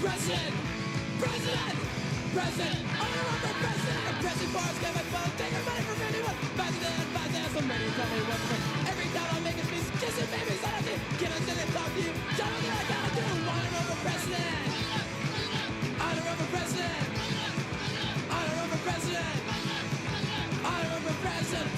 President! President! President! I don't remember president! Pressing bars, get my phone, taking money from anyone! President, so many tell me what to do. Every time I make a speech, kissing babies, I don't think. Can I sit and talk to you? Tell me what I gotta do! I don't remember president! I don't remember president! I don't remember president! I don't remember president!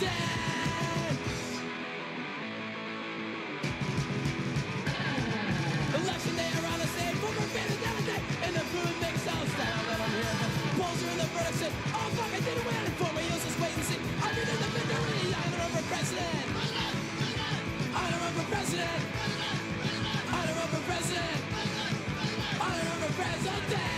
Election day around the state, former famous down the day, and the food makes sounds that I'll let them hear. Polls are in the verdict, said, oh fuck, I didn't win. For me, you'll just wait and see. I did the victory. I don't remember president. I don't remember president. I don't remember president. I don't remember president.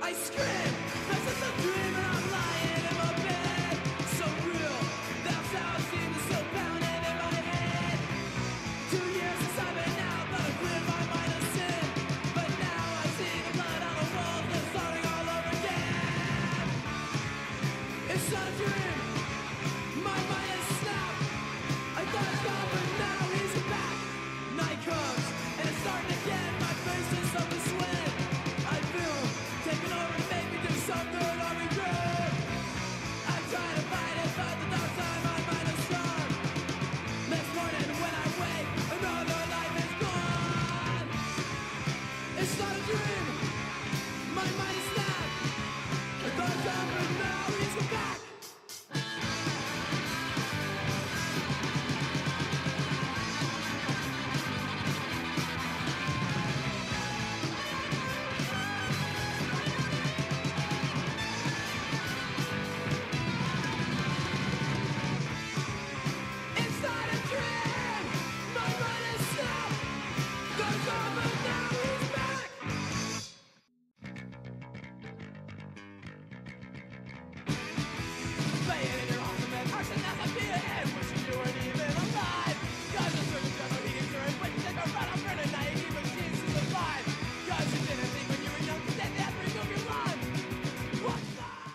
I scream, this is a dream and I'm lying in my bed. So real, that's how it seems, so pounding in my head. 2 years since I've been out, but I cleared my mind of sin. But now I see the blood on the walls and starting all over again. It's not a dream, my mind is snapped. I thought it's gone, but now he's back. Night comes, and it's starting again, my face is up to sweat. I feel taking over and make me do something I regret. I'm trying to fight it, but the dark side of my mind is strong. Next morning when I wake, another life is gone. It's not a dream, my mind is snapped. I thought it's gone, but now he's back. It's not a dream, my mind is snapped. Thought it's gone, but now he's back. Playing in your arms and then arson as I feel it. Wishing you weren't even alive. Cause the surgeon got no heating turret, but you take a run up in a naive machines to survive. Cause you didn't think when you were young, that that's where you move your line. What's that?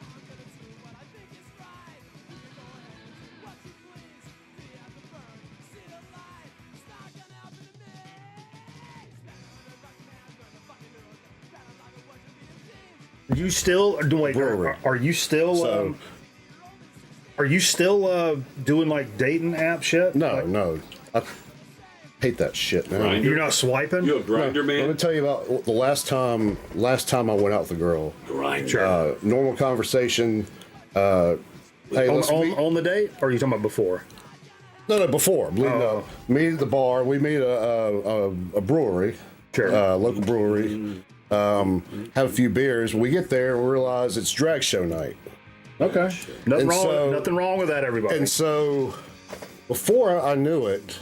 I'm gonna do what I think is right. You can go ahead and do what you please. See you have to burn, see the light. It's not gonna happen to me. Spend $100 man, burn the fucking little thing. Battle like a bunch of BMCs. You still wait? Brewery. Are you still? So- Are you still doing like dating app shit? No, Like, no. I hate that shit, man. Grinder. You're not swiping. You a grinder, Let me man? tell you about the last time I went out with a girl. Grinder. Normal conversation. Hey, let's meet. On the date, or are you talking about before? No, before. Meet at the bar. We meet a brewery, Sure. local brewery. Have a few beers. We get there and realize it's drag show night. Okay. Nothing And wrong. so- Nothing wrong with that, everybody. And so, before I knew it,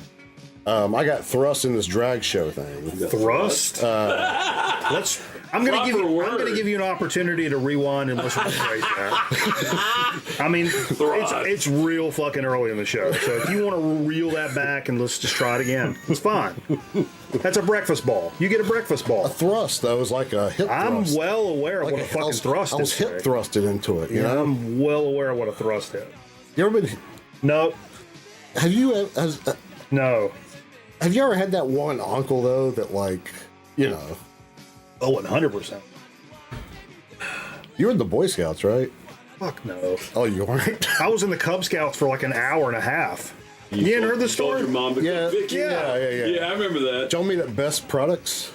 I got thrust in this drag show thing. Thrust. Let's. I'm gonna Proper give you. I'm word. gonna give you an opportunity to rewind and listen to that. I mean, it's real fucking early in the show, so if you want to reel that back and let's just try it again, it's fine. That's a breakfast ball. You get a breakfast ball. A thrust, though, was like a hip I'm thrust. well aware of what a fucking thrust I was is. hip Rick. thrusted into it. You know? I'm well aware of what a thrust is. You ever been? No, Have you no. have you ever had that one uncle though that like Oh, 100%. you were in the Boy Scouts, right? Fuck no. Oh, you weren't. I was in the Cub Scouts for like an hour and a half. You hadn't heard the Told story? your mom to Yeah. Vicky? Yeah. Yeah, I remember that. Don't meet at Best Products.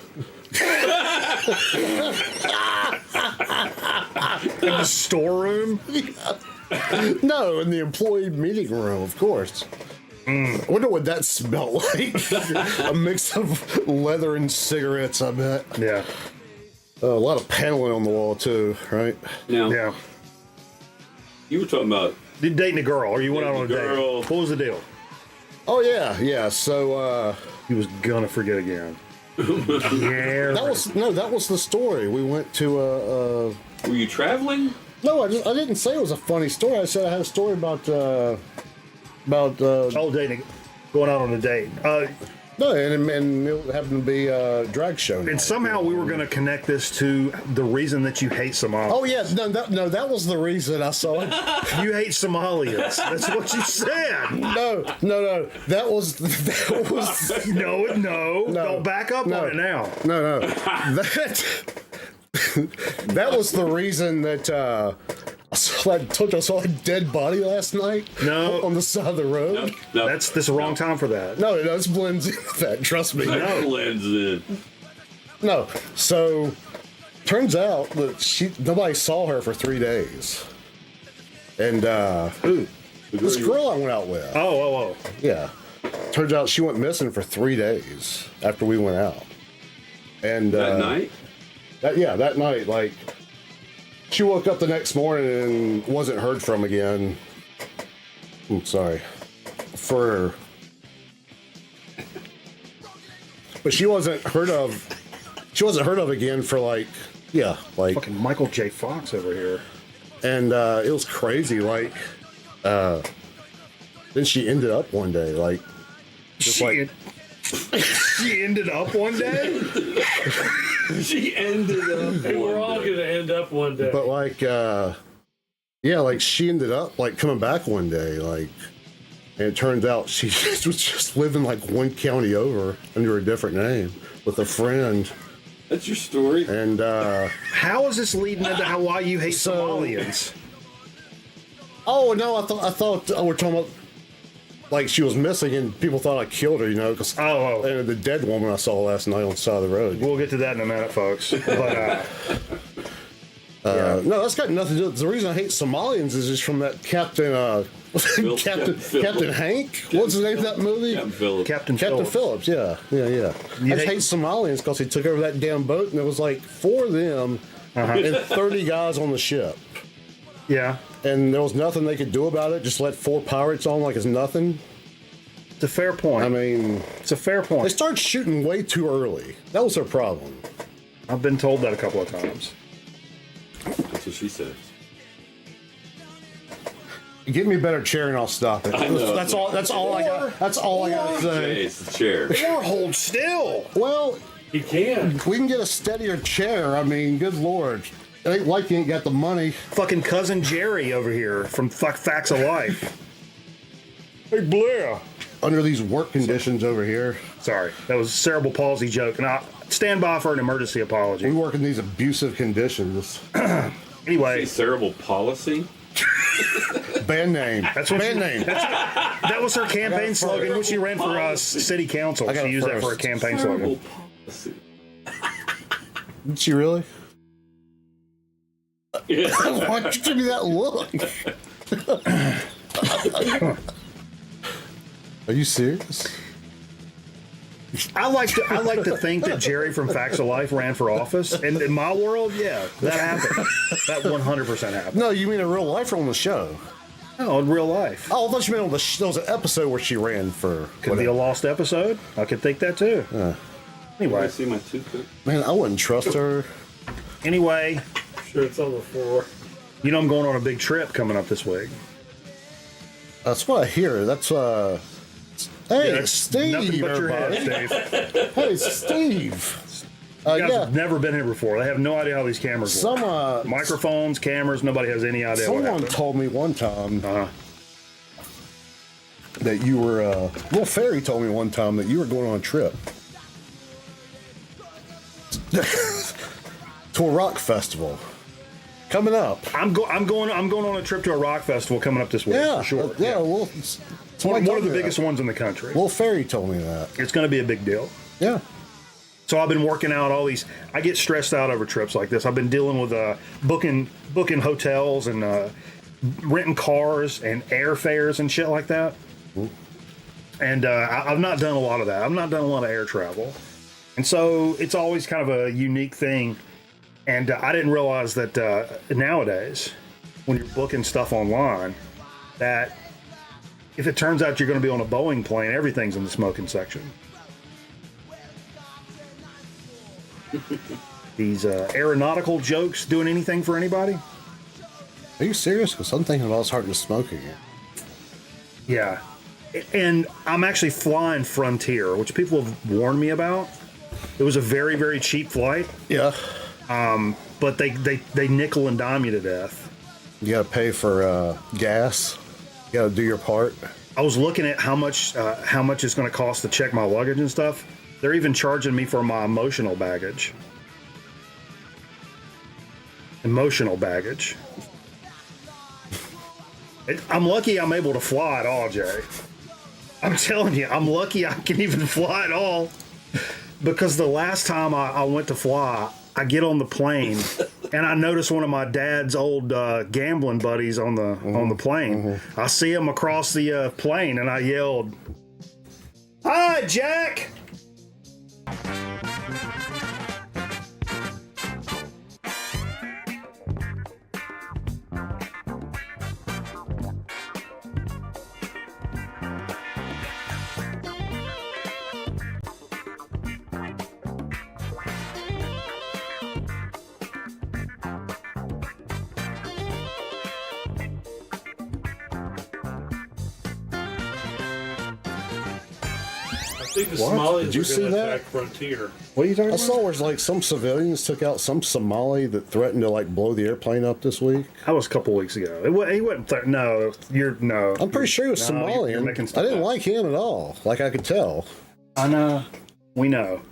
In the storeroom? No, in the employee meeting room, of course. I wonder what that smelled like. A mix of leather and cigarettes, I bet. Yeah. A lot of paneling on the wall, too, right? Now, Yeah. you were talking about You dating a girl, or you went out on a Dating a girl. date? What was the deal? Oh, yeah. So, He was gonna forget again. Yeah. that was the story. We went to were you traveling? No, I didn't say it was a funny story. I said I had a story about Oh, dating. Going out on a date. no, and it happened to be a drag show night. And somehow we were going to connect this to the reason that you hate Somalia. Oh yeah, no, that was the reason I saw it. You hate Somalians. That's what you said. No, that was No. Don't back up on it now. no. That was the reason that I saw a dead body last night. No. On the side of the road. No, This is the wrong time for that. No, this blends in with that. Trust me. that blends in. No. So, turns out that nobody saw her for 3 days. And Who? this girl I went out with. Oh. Yeah. Turns out she went missing for 3 days after we went out. And That night? That night, like, she woke up the next morning and wasn't heard from again. I'm sorry. But she wasn't heard of. She wasn't heard of again for like. Fucking Michael J. Fox over here. And it was crazy. Like, then she ended up one day, like, just She ended up one day? She ended up. Hey, we're all gonna end up one day. But like, like she ended up like coming back one day, like, and it turns out she was just living like one county over under a different name with a friend. That's your story? And How is this leading into why you hate Somalians? oh no, I thought we're talking about like she was missing and people thought I killed her, you know, because Oh. and the dead woman I saw last night on the side of the road. We'll get to that in a minute, folks. But No, that's got nothing to do. The reason I hate Somalians is just from that Captain Hank. What's the name of that movie? Captain Phillips. Captain Phillips. Yeah. I just hate Somalians because he took over that damn boat and there was like 4 of them and 30 guys on the ship. Yeah. And there was nothing they could do about it. Just let 4 pirates on like it's nothing. It's a fair point. I mean, it's a fair they point. started shooting way too early. That was their problem. I've been told that a couple of times. That's what she said. Give me a better chair and I'll stop it. I know. That's all I got. That's all I got to say. Hey, it's a chair. Or hold still. Well, You can. we can get a steadier chair. I mean, good lord. It ain't like you ain't got the money. Fucking cousin Jerry over here from Facts of Life. Hey, Blair. Under these work conditions over here. Sorry, that was a cerebral palsy joke, and I'll stand by for an emergency We apology. work in these abusive conditions. Anyway, Cerebral policy? Band name. That's what band she- name. that was her campaign slogan when she ran for city council. I got She it used that for a first. campaign Cerebral slogan. policy. Did she really? Yeah. Why'd you give me that look? Are you serious? I like to think that Jerry from Facts of Life ran for office, and in my world, yeah, that happened. That 100% happened. No, you mean in real life or on the show? No, in real life. Oh, I thought you meant on the there was an episode where she ran for. Could be a lost episode. I could think that too. Can I Anyway, see my toothpick? Man, I wouldn't trust her. anyway, Sure, it's on the floor. you know I'm going on a big trip coming up this week. That's what I hear. That's Hey, Yeah, Steve, nothing but your everybody. head, Dave. Hey, Steve. You guys Yeah. have never been here before. They have no idea how these cameras work. Some Microphones, cameras, nobody has any idea what someone happened. told me one time Uh-huh. that you were Will Ferry told me one time that you were going on a trip to a rock festival coming up. I'm going on a trip to a rock festival coming up this week. Yeah, for sure. yeah. Well, One of the biggest ones in the country. Will Ferry told me that. It's going to be a big deal. Yeah. So I've been working out all these. I get stressed out over trips like this. I've been dealing with booking hotels and renting cars and airfares and shit like that. And I've not done a lot of that. I've not done a lot of air travel. And so it's always kind of a unique thing. And I didn't realize that nowadays, when you're booking stuff online, that if it turns out you're going to be on a Boeing plane, everything's in the smoking section. These aeronautical jokes doing anything for anybody? Are you serious? Because I'm thinking about starting to smoke again. Yeah. And I'm actually flying Frontier, which people have warned me about. It was a very, very cheap flight, Yeah. but they nickel and dime you to death. You got to pay for gas. You got to do your part. I was looking at how much it's going to cost to check my luggage and stuff. They're even charging me for my emotional baggage. Emotional baggage. I'm lucky I'm able to fly at all, Jay. I'm telling you, I'm lucky I can even fly at all. Because the last time I went to fly, I get on the plane and I notice one of my dad's old gambling buddies on the plane. I see him across the plane and I yelled, "Hi, Jack!" I think the What? Somalis Did you are see going to that? attack Frontier. What are you talking I about? saw where like some civilians took out some Somali that threatened to like blow the airplane up this week. That was a couple weeks ago. He wasn't. No, no. I'm pretty sure he was No, you're Somalian. making I stuff didn't up. like him at all. Like I could tell. I know. We know.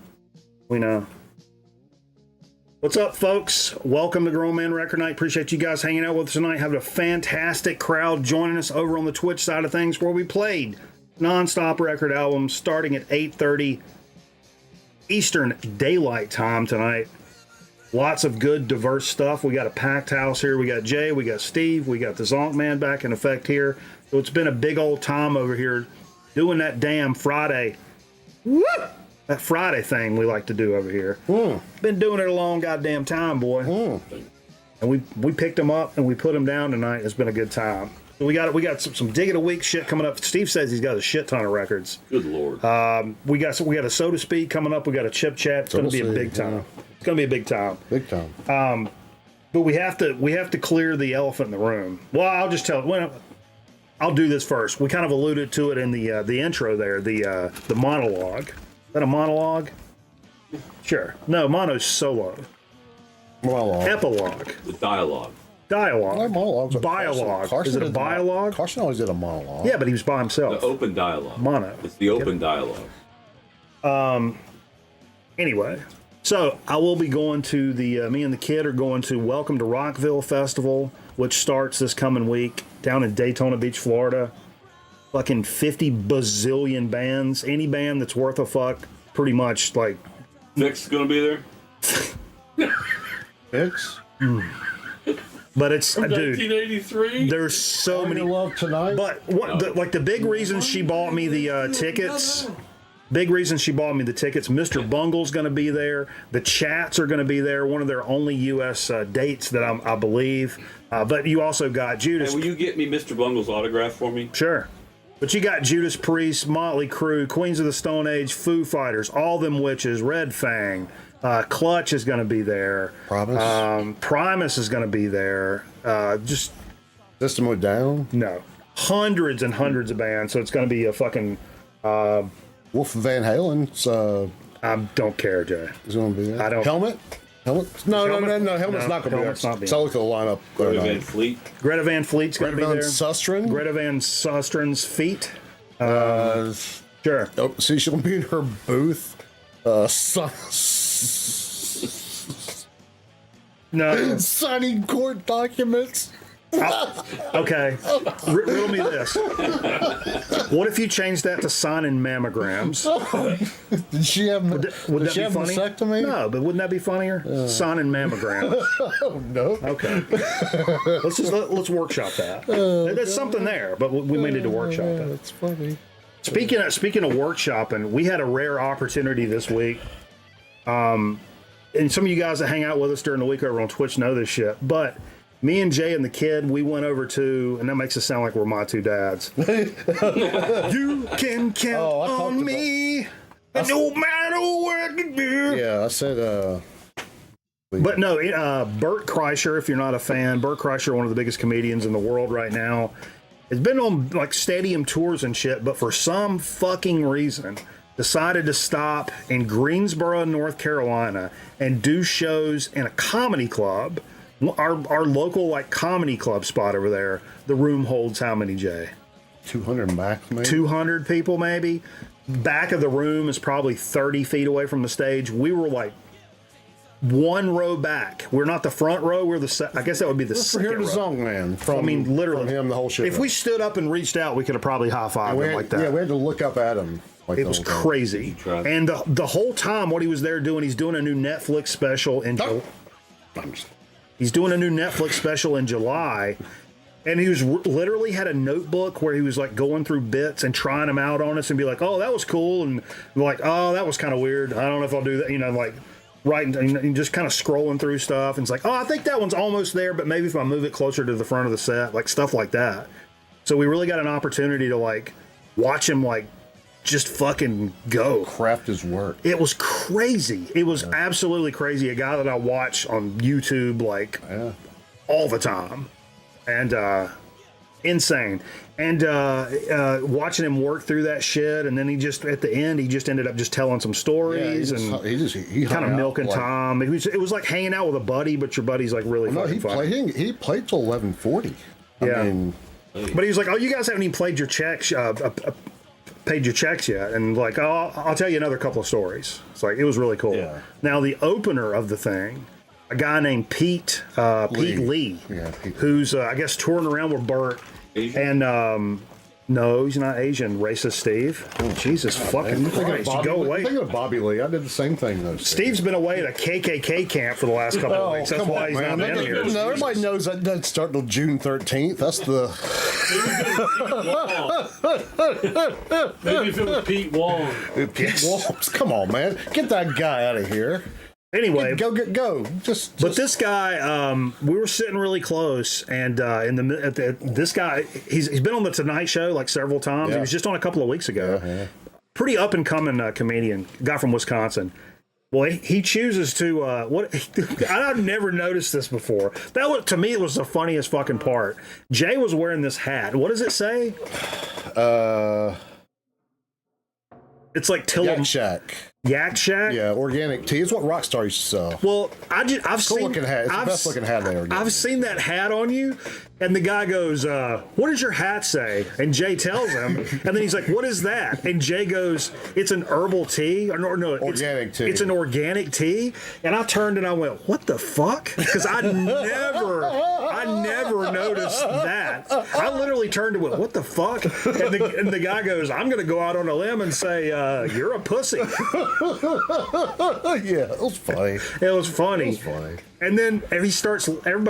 We know. What's up, folks? Welcome to Grown Man Record Night. Appreciate you guys hanging out with us tonight. Having a fantastic crowd joining us over on the Twitch side of things, where we played non-stop record albums starting at 8:30 Eastern Daylight Time tonight. Lots of good, diverse stuff. We got a packed house here. We got Jay, we got Steve, we got the Zonk Man back in effect here. So it's been a big old time over here doing that damn Friday. Woo! That Friday thing we like to do over here. Been doing it a long goddamn time, boy. And we picked them up and we put them down tonight. It's been a good time. So we got some dig of the week shit coming up. Steve says he's got a shit ton of records. Good Lord. We got a So to Speak coming up. We got a Chip Chat. It's going to be a big time. It's going to be a big time. Big time. But we have to clear the elephant in the room. Well, I'll just tell. Well, I'll do this first. We kind of alluded to it in the intro there. The monologue. Is that a monologue? Sure. No, mono's solo. Monologue. Epilogue. The dialogue. Dialogue. Monologues. Biologue. Is it a biologue? Carson always did a monologue. Yeah, but he was by himself. The open dialogue. Mono. It's the open dialogue. Anyway, so I will be going to me and the kid are going to Welcome to Rockville Festival, which starts this coming week down in Daytona Beach, Florida. Fucking 50 bazillion bands. Any band that's worth a fuck, pretty much, like. Nick's gonna be there. It's But it's, dude, 1983? there's so many. love tonight. But what the big reason she bought me the tickets. Big reason she bought me the tickets. Mr. Bungle's going to be there. The Chats are going to be there. One of their only U.S. Dates that I believe. But you also got Judas. Hey, will you get me Mr. Bungle's autograph for me? Sure. But you got Judas Priest, Motley Crue, Queens of the Stone Age, Foo Fighters, All Them Witches, Red Fang. Clutch is going to be there. Promise. Primus is going to be there. Just System of a Down. no. Hundreds and hundreds of bands. So it's going to be a fucking. Wolf Van Halen's I don't care, Jay. is going to be there. I don't- Helmet. No. Helmet's Helmet's not going to be Helmet's there. not being So look at the lineup. Greta Van Fleet. Greta Van Fleet's going to be Van there. Susteren. Greta Van Sustren's feet. Sure. Oh, see, she'll be in her booth. No. Signing court documents. Okay. Riddle me this. What if you changed that to signing mammograms? Did she have? Would did that she be have funny? vasectomy? No, but wouldn't that be funnier? Signing mammograms. Oh no. Okay. Let's workshop that. There's something there, but we may need to workshop that. That's funny. Speaking of workshopping, we had a rare opportunity this week. And some of you guys that hang out with us during the week over on Twitch know this shit. But me and Jay and the kid, we went over to, and that makes it sound like we're my two dads. You can count on me, no matter what you do. Yeah, I said. But no, Bert Kreischer, if you're not a fan, Bert Kreischer, one of the biggest comedians in the world right now, has been on like stadium tours and shit, but for some fucking reason decided to stop in Greensboro, North Carolina and do shows in a comedy club. Our local like comedy club spot over there. The room holds how many, Jay? 200 max, maybe? 200 people, maybe. Back of the room is probably 30 feet away from the stage. We were like one row back. We're not the front row. We're the I guess that would be the second We're the row. zone man. I mean, literally, from him the whole shit. if we stood up and reached out, we could have probably high-fived him like that. Yeah, we had to look up at him. Like It was crazy. And the whole time, what he was there doing, he's doing a new Netflix special in He's doing a new Netflix special in July. And he was literally had a notebook where he was like going through bits and trying them out on us and be like, oh, that was cool. And like, oh, that was kind of weird. I don't know if I'll do that. You know, like writing and just kind of scrolling through stuff. And it's like, oh, I think that one's almost there, but maybe if I move it closer to the front of the set, like stuff like that. So we really got an opportunity to like watch him like just fucking go. Craft his work. It was crazy. It was absolutely crazy. A guy that I watch on YouTube like all the time. And insane. And watching him work through that shit, and then he just at the end he just ended up just telling some stories he kind of milking time. It was like hanging out with a buddy, but your buddy's like really fucking funny. He played till 11:40. Yeah. I mean, but he was like, "Oh, you guys haven't even played your checks, paid your checks yet," and like, "Oh, I'll tell you another couple of stories." It's like it was really cool. Yeah. Now the opener of the thing, a guy named Pete Lee, who's I guess touring around with Bert, Asian? and no, he's not Asian. Racist Steve. Oh, Jesus fucking Christ! You go away. Think of Bobby Lee. I did the same thing though. Steve's been away at a KKK camp for the last couple of weeks. That's why he's not in here. No, everybody knows that doesn't start till June 13th. That's the. Maybe if it was Pete Wong. Pete Walls. Come on, man. Get that guy out of here. Anyway, go. But this guy, we were sitting really close, and this guy, he's been on the Tonight Show like several times. Yeah. He was just on a couple of weeks ago. Pretty up and coming comedian, guy from Wisconsin. Well, he chooses to I've never noticed this before. To me, it was the funniest fucking part. Jay was wearing this hat. What does it say? It's like Yak Shack. Yak Shack? Yeah, organic tea. It's what Rockstar used to sell. Well, I've seen Looking hat. It's the best looking hat they ever did. I've seen that hat on you, and the guy goes, "What does your hat say?" And Jay tells him, and then he's like, "What is that?" And Jay goes, "It's an herbal tea, or no, organic tea. It's an organic tea." And I turned and I went, "What the fuck?" Because I never noticed that. I literally turned and went, "What the fuck?" And the guy goes, "I'm going to go out on a limb and say you're a pussy." Yeah, it was funny. It was funny. It was funny. And then everybody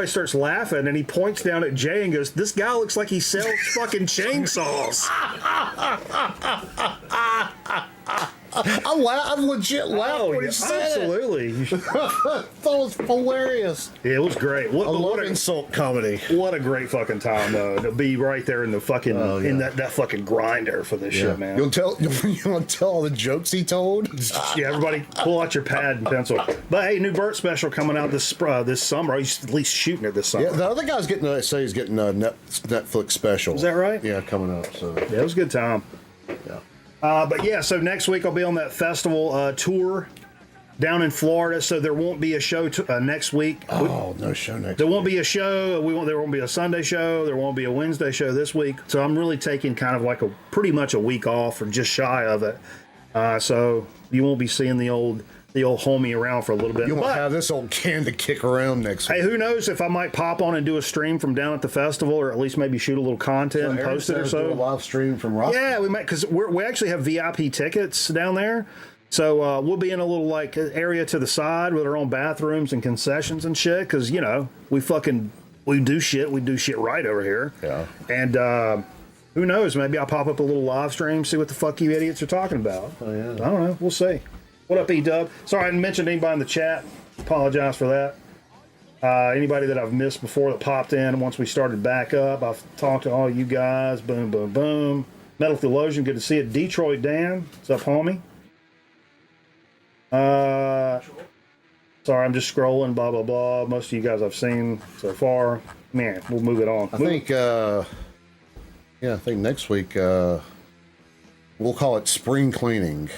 starts laughing, and he points down at Jay and goes, "This guy looks like he sells fucking chainsaws." I legit laughed when he said absolutely. it. That was hilarious. It was great. I love insult comedy. What a great fucking time, though, to be right there in the fucking in that fucking grinder for this shit, man. You want to tell all the jokes he told? Yeah, everybody, pull out your pad and pencil. But hey, new Burt special coming out this summer. He's at least shooting it this summer. Yeah, the other guy's getting a Netflix special. Is that right? Yeah, coming up. So yeah, it was a good time. yeah. But yeah, so next week I'll be on that festival tour down in Florida. So there won't be a show next week. Oh, no show next. There won't be a show. There won't be a Sunday show. There won't be a Wednesday show this week. So I'm really taking kind of like pretty much a week off, or just shy of it. So you won't be seeing the old homie around for a little bit. You won't have this old can to kick around next week. Hey, who knows if I might pop on and do a stream from down at the festival, or at least maybe shoot a little content and post it or so. Do a live stream from Rock. Yeah, we might, because we actually have VIP tickets down there. So we'll be in a little like area to the side with our own bathrooms and concessions and shit. Because we do shit. We do shit right over here. Yeah. And Who knows? Maybe I'll pop up a little live stream, see what the fuck you idiots are talking about. Oh, yeah. I don't know. We'll see. What up, E-Dub? Sorry I didn't mention anybody in the chat. Apologize for that. Anybody that I've missed before that popped in once we started back up, I've talked to all you guys. Boom, boom, boom. Metal Theologian, good to see it. Detroit Dan, what's up, homie? Sorry, I'm just scrolling, blah, blah, blah. Most of you guys I've seen so far. Man, we'll move it on. I think next week we'll call it spring cleaning.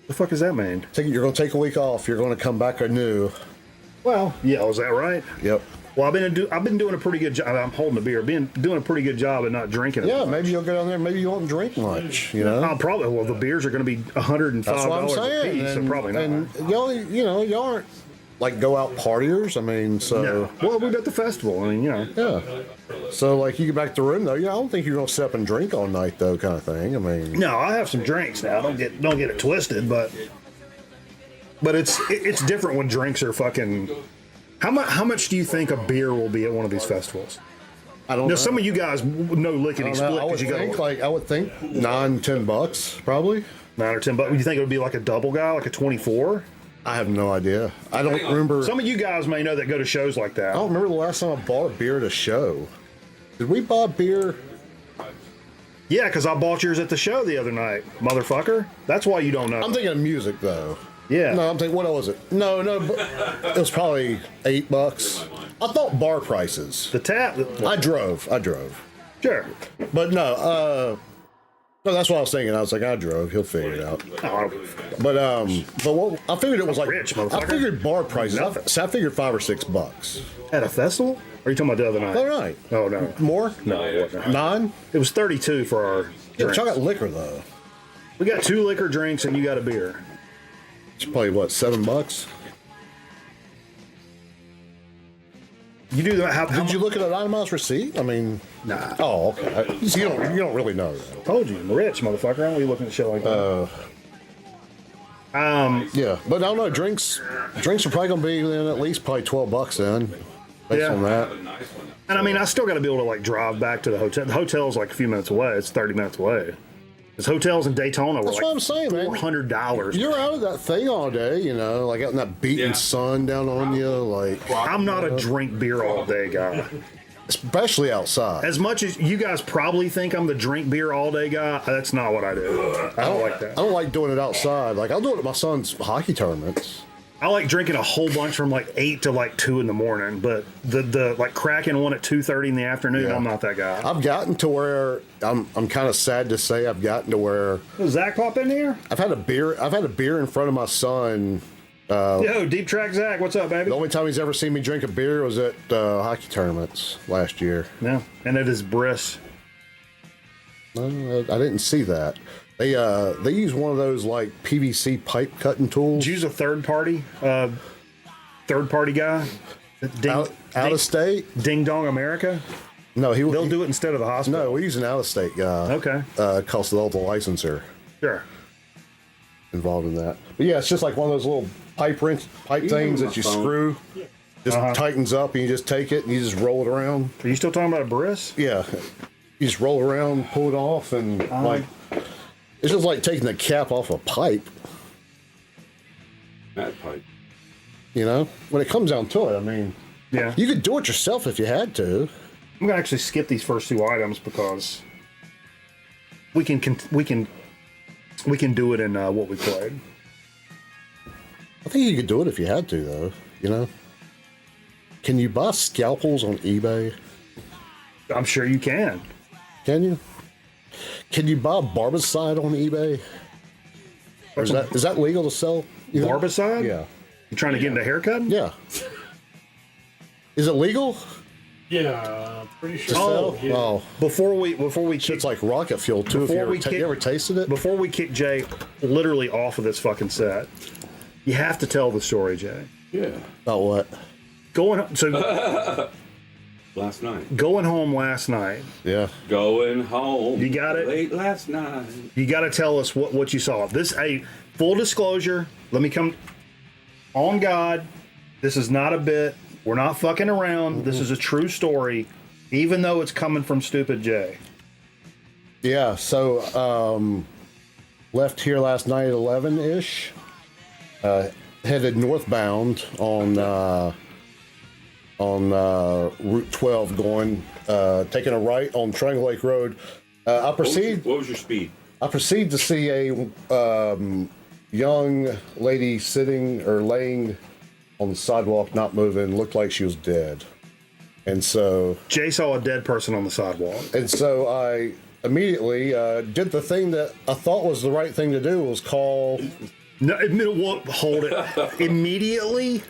The fuck does that mean? You're going to take a week off. You're going to come back anew. Well, yeah, is that right? Yep. Well, I've been doing a pretty good job. I'm holding a beer. Doing a pretty good job at not drinking. Yeah, maybe you'll go down there. Maybe you won't drink much. You know, I'll probably. Well, the beers are going to be $105 that's what I'm saying. a piece, so probably not. And y'all aren't like go out partiers. I mean, so No. Well, we're at the festival. I mean, yeah. So like you get back to the room though. Yeah, I don't think you're going to sit up and drink all night though, kind of thing. I mean, No, I have some drinks now. Don't get it twisted, but it's different when drinks are fucking. How much do you think a beer will be at one of these festivals? I don't Now, know. some of you guys know lickety split I would because you think got I would think $9-10 probably. $9 or $10. You think it would be like a double guy, like a 24? I have no idea. I don't remember. Some of you guys may know that go to shows like that. I don't remember the last time I bought a beer at a show. Did we buy beer? Yeah, because I bought yours at the show the other night, motherfucker. That's why you don't know. I'm thinking of music though. Yeah. No, I'm thinking, what was it? No, it was probably $8. I thought bar prices. The tap. I drove. Sure. But no, that's what I was thinking. I was like, I drove. He'll figure it out. Oh, But what I figured it was like Rich, motherfucker. I figured bar prices. Nothing. So I figured $5 or $6. at a festival? Or are you talking about the other night? All right. Oh, no. More? No, it wasn't. 9? It was 32 for our Yeah, drinks. but y'all got liquor though. We got 2 liquor drinks and you got a beer. It's probably what, $7? You do that? How Did you look at an itemized receipt? I mean, Nah. oh, okay. So you don't really know that. Told you, I'm rich, motherfucker. I don't be looking at shit like that. Yeah, but I don't know. Drinks are probably gonna be in at least probably $12 then, based Yeah. on that. And I mean, I still got to be able to like drive back to the hotel. The hotel's like a few minutes away. It's 30 minutes away. Because hotels in Daytona were That's like what I'm saying, man. $400. You're out of that thing all day, you know, like out in that beating sun down on you, like I'm not a drink beer all day guy. especially outside. As much as you guys probably think I'm the drink beer all day guy, that's not what I do. I don't like I that. don't like doing it outside. Like I'll do it at my son's hockey tournaments. I like drinking a whole bunch from like 8 to like 2 in the morning, but the like cracking one at 2:30 in the afternoon, Yeah. I'm not that guy. I've gotten to where I'm kind of sad to say I've gotten to where Does Zach pop in here? I've had a beer in front of my son. Yo, Deep Track Zach, what's up, baby? The only time he's ever seen me drink a beer was at hockey tournaments last year. Yeah, and it is Briss. I didn't see that. They use one of those like PVC pipe cutting tools. Did you use a third party guy? Out of state? Ding Dong America? No, They'll do it instead of the hospital. No, we use an out of state guy. Okay. Cost all the licensor Sure. involved in that. But yeah, it's just like one of those little pipe things that you my phone. screw. Just tightens up and you just take it and you just roll it around. Are you still talking about a Briss? Yeah. You just roll around, pull it off, and like it's just like taking the cap off a pipe. That pipe. You know, when it comes down to it, I mean, Yeah. you could do it yourself if you had to. I'm gonna actually skip these first 2 items because we can do it in what we played. I think you could do it if you had to, though. You know, can you buy scalpels on eBay? I'm sure you can. Can you? Can you buy barbicide on eBay? Or is that legal to sell? You know? Barbicide? Yeah. You trying to get into haircut? Yeah. Is it legal? Yeah, pretty sure. Oh, Yeah. Oh, Before we it's like rocket fuel too. If Before we you ever tasted it? Before we kick Jay literally off of this fucking set, you have to tell the story, Jay. Yeah. About what? Last night. Going home last night. Yeah. Going home. You got it? Late last night. You got to tell us what you saw. Full disclosure. Let me come on God. This is not a bit. We're not fucking around. This is a true story, even though it's coming from Stupid Jay. Yeah, so left here last night at 11-ish. Headed northbound on Route 12 going, taking a right on Triangle Lake Road. What was your speed? I proceed to see a young lady sitting or laying on the sidewalk, not moving, looked like she was dead. And so Jay saw a dead person on the sidewalk. And so I immediately did the thing that I thought was the right thing to do, was call. No, hold it. Immediately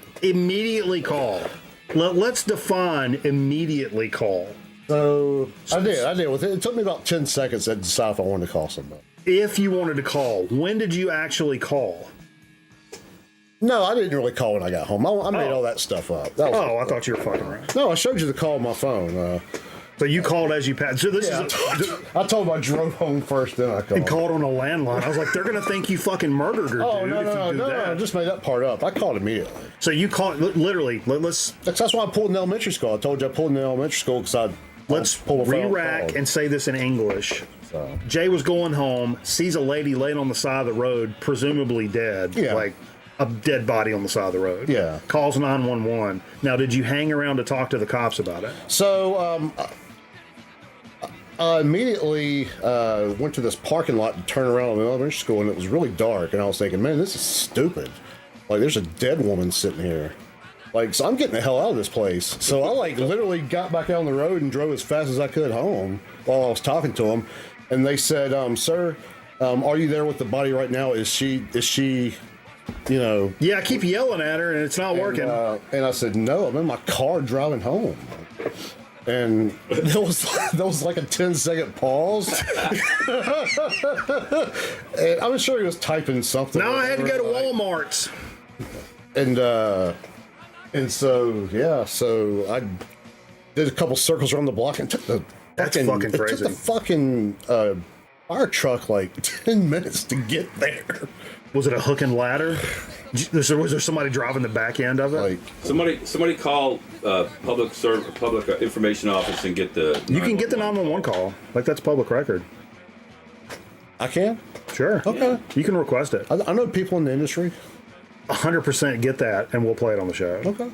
call. Let's define immediately call. So I did. It took me about 10 seconds to decide if I wanted to call somebody. If you wanted to call, when did you actually call? No, I didn't really call when I got home. I made all that stuff up. I thought you were fucking around. No, I showed you the call on my phone. So you called as you passed. So this I told him I drove home first, then I called. And called on a landline. I was like, they're gonna think you fucking murdered her, dude. No, I just made that part up. I called immediately. So you called literally. That's why I pulled in elementary school. I told you I pulled in elementary school because let's re-rack and say this in English. So. Jay was going home, sees a lady laying on the side of the road, presumably dead. Yeah. Like a dead body on the side of the road. Yeah. Calls 911. Now, did you hang around to talk to the cops about it? So, I immediately went to this parking lot to turn around in the elementary school, and it was really dark, and I was thinking, man, this is stupid. Like, there's a dead woman sitting here. Like, so I'm getting the hell out of this place. So I, like, literally got back out on the road and drove as fast as I could home while I was talking to them. And they said, sir, are you there with the body right now? Is she, you know? Yeah, I keep yelling at her, and it's not working. And I said, no, I'm in my car driving home. And there was like a 10-second pause. And I'm sure he was typing something. No, I had to go to Walmart's. And so, yeah, so I did a couple circles around the block and took the fucking fire truck like 10 minutes to get there. Was it a hook and ladder? Was there somebody driving the back end of it? Like somebody call public information office and get the. You can get the 911 call. Like, that's public record. I can? Sure. Okay. Yeah. You can request it. I know people in the industry. 100% get that, and we'll play it on the show. Okay.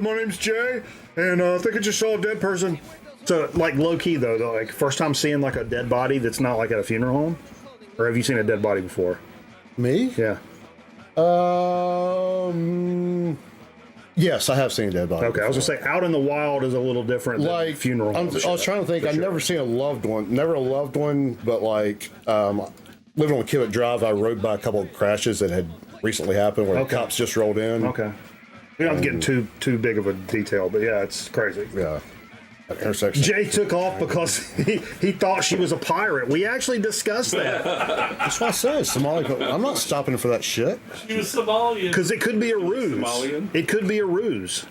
My name's Jay, and I think I just saw a dead person. So, like, low-key, though, like, first time seeing, like, a dead body that's not, like, at a funeral home? Or have you seen a dead body before? Me? Yeah. Yes, I have seen a dead body. Okay, before. I was going to say, out in the wild is a little different than funeral home. I was trying to think. I've never seen a loved one, but, like, living on Kibbut Drive, I rode by a couple of crashes that had recently happened where the cops just rolled in. Okay. We don't get too big of a detail, but yeah, it's crazy. Yeah. Intersection. Jay took off because he thought she was a pirate. We actually discussed that. That's what I said. Somali. I'm not stopping for that shit. She was Somalian. Because it could be a ruse. Somalian? It could be a ruse.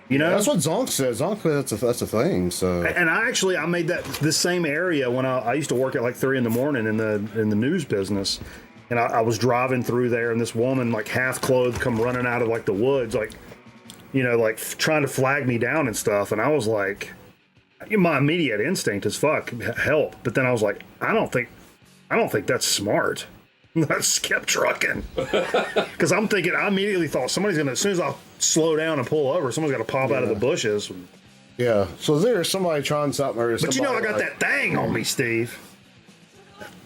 You know, that's what Zonk says. Zonk says that's a thing. So, and I made this same area when I used to work at like 3 a.m. in the news business, and I was driving through there, and this woman like half clothed come running out of like the woods, like, you know, like trying to flag me down and stuff, and I was like, my immediate instinct is fuck, help, but then I was like, I don't think that's smart. I just kept trucking because I immediately thought somebody's gonna, as soon as I slow down and pull over, someone's gonna pop out of the bushes. Yeah. So there's somebody trying something. But you know, I got that thing on me, Steve.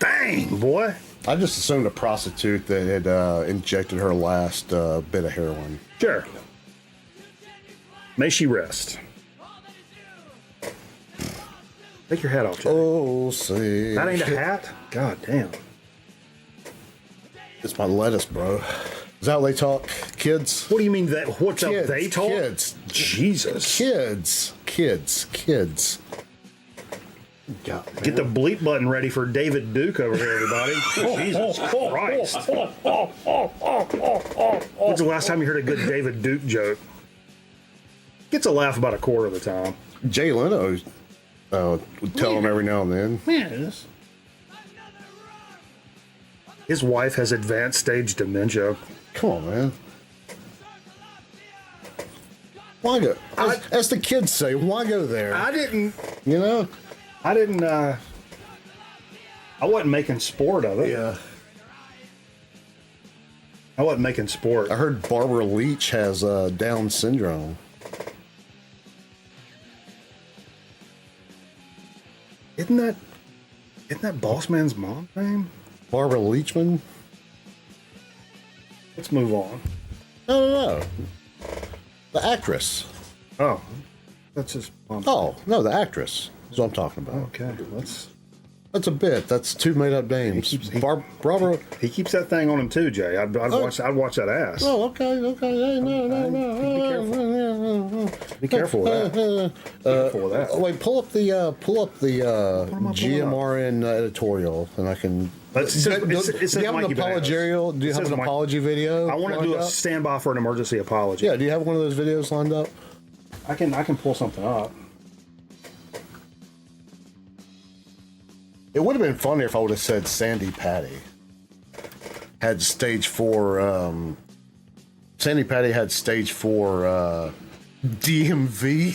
Dang, boy. I just assumed a prostitute that had injected her last bit of heroin. Sure. May she rest. Take your hat off, Jay. Oh, see. That ain't a hat? God damn. It's my lettuce, bro. Is that how they talk? Kids? What do you mean that? What's up? They talk? Kids. Jesus. Kids. God, get the bleep button ready for David Duke over here, everybody. Jesus Christ. When's the last time you heard a good David Duke joke? Gets a laugh about a quarter of the time. Jay Leno would tell him every now and then. Yes. His wife has advanced stage dementia. Come on, man. Why go? As the kids say, why go there? I didn't. You know? I didn't. I wasn't making sport of it. Yeah. I wasn't making sport. I heard Barbara Leach has Down syndrome. Isn't that Boss Man's mom's name? Barbara Leachman? Let's move on. No. The actress. Oh, that's his mom. Oh, no, the actress. That's what I'm talking about. Okay, That's a bit. That's two made-up names. Barbara. He keeps that thing on him too, Jay. I'd watch that ass. Oh, okay. Hey, no. Be careful with that. Careful with that. Wait, pull up the GMRN editorial, and I can. It says do you have an Mikey apology? Do you have an apology video? I want to do a standby for an emergency apology. Yeah. Do you have one of those videos lined up? I can pull something up. It would have been funny if I would have said Sandy Patty had stage 4. Sandy Patty had stage 4 DMV.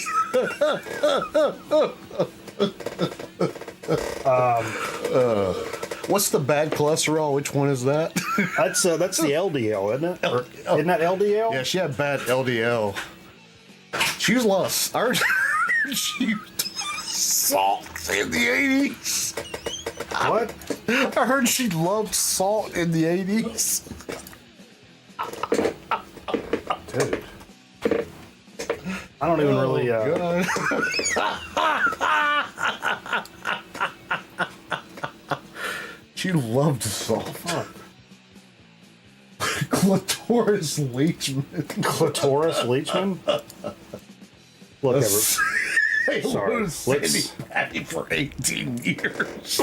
What's the bad cholesterol? Which one is that? That's the LDL, isn't it? Isn't that LDL? Yeah, she had bad LDL. She was lost. I heard she salt in the 80s. What? I heard she loved salt in the 80s. Dude. I don't even really. She loved salt. Fuck. Clitoris Leachman. Clitoris Leachman? Look, sorry. Sandy Patty for 18 years.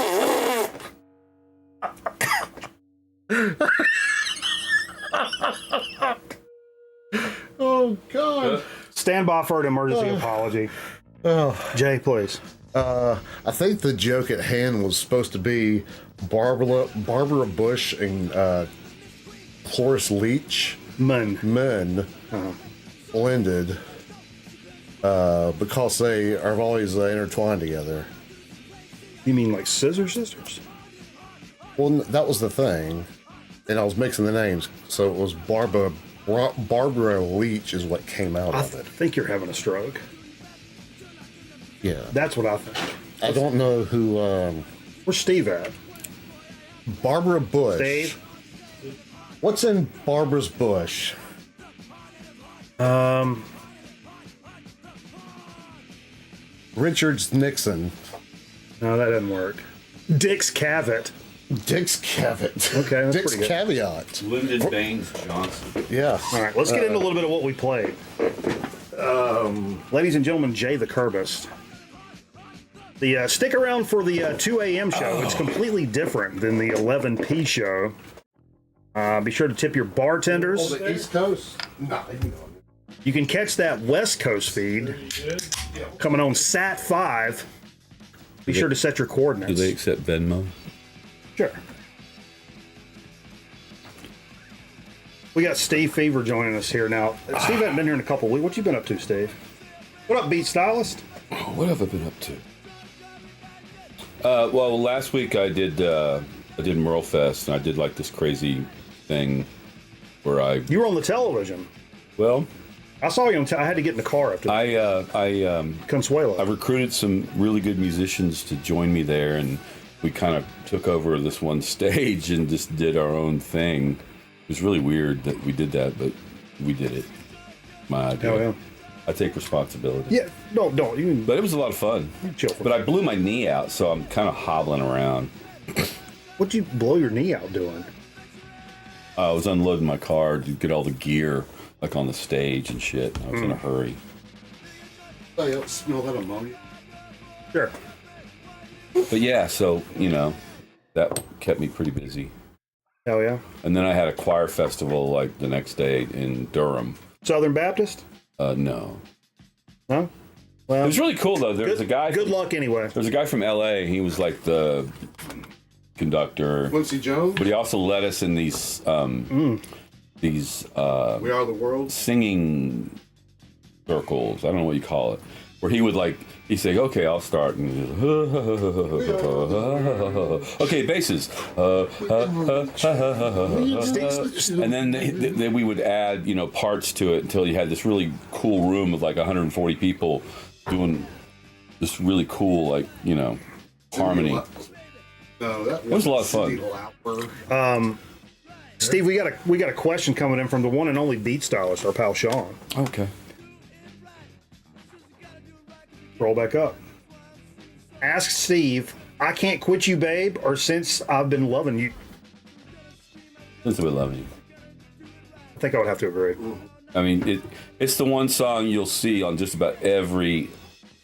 Oh, God. Stand by for an emergency apology. Jay, please. I think the joke at hand was supposed to be Barbara Bush and Cloris Leach. Men. Blended. Because they are always intertwined together. You mean like Scissor Sisters? Well, that was the thing. And I was mixing the names. So it was Barbara Leach is what came out of it. I think you're having a stroke. Yeah. That's what I think. I don't know who... Where's Steve at? Barbara Bush. Steve? What's in Barbara's bush? Richards Nixon. No, that doesn't work. Dick's Cavett. Dick's Cavett. Okay, that's Dick's pretty good. Caveat. Lyndon Baines Johnson. Yeah. All right, let's get into a little bit of what we played. Ladies and gentlemen, Jay the Curbist. The stick around for the 2 a.m. show. It's completely different than the 11 p. show. Be sure to tip your bartenders. Oh, the East Coast? No, You can catch that West Coast feed coming on Sat 5. Be sure to set your coordinates. Do they accept Venmo? Sure. We got Steve Fever joining us here now. Steve hasn't been here in a couple of weeks. What you been up to, Steve? What up, Beat Stylist? What have I been up to? Well, last week I did Merle Fest, and I did like this crazy thing where You were on the television. well, I saw you on I had to get in the car after Consuelo. I recruited some really good musicians to join me there, and we kind of took over this one stage and just did our own thing. It was really weird that we did that, but we did it. My idea. Hell yeah. I take responsibility. Yeah, no, don't. You can But it was a lot of fun. chill for But I blew my knee out, so I'm kind of hobbling around. What'd you blow your knee out doing? I was unloading my car to get all the gear, like on the stage and shit. I was in a hurry. Smell that ammonia? Sure. But yeah, so, that kept me pretty busy. Hell yeah. And then I had a choir festival like the next day in Durham. Southern Baptist? No. Huh? It Well, was really cool though. There was a guy. good luck anyway. There was a guy from L.A. He was like the conductor, Quincy Jones? but he also led us in these We Are the World? singing circles. I don't know what you call it, where he would like he'd say, "Okay, I'll start." And he'd okay, basses. And then then we would add parts to it until you had this really cool room of like 140 people doing this really cool harmony. No, that was a lot of fun. Steve, we got a question coming in from the one and only beat stylist, our pal Sean. Okay. Roll back up. Ask Steve, I can't quit you, babe, or since I've been loving you. Since I've been loving you. I think I would have to agree. I mean, it's the one song you'll see on just about every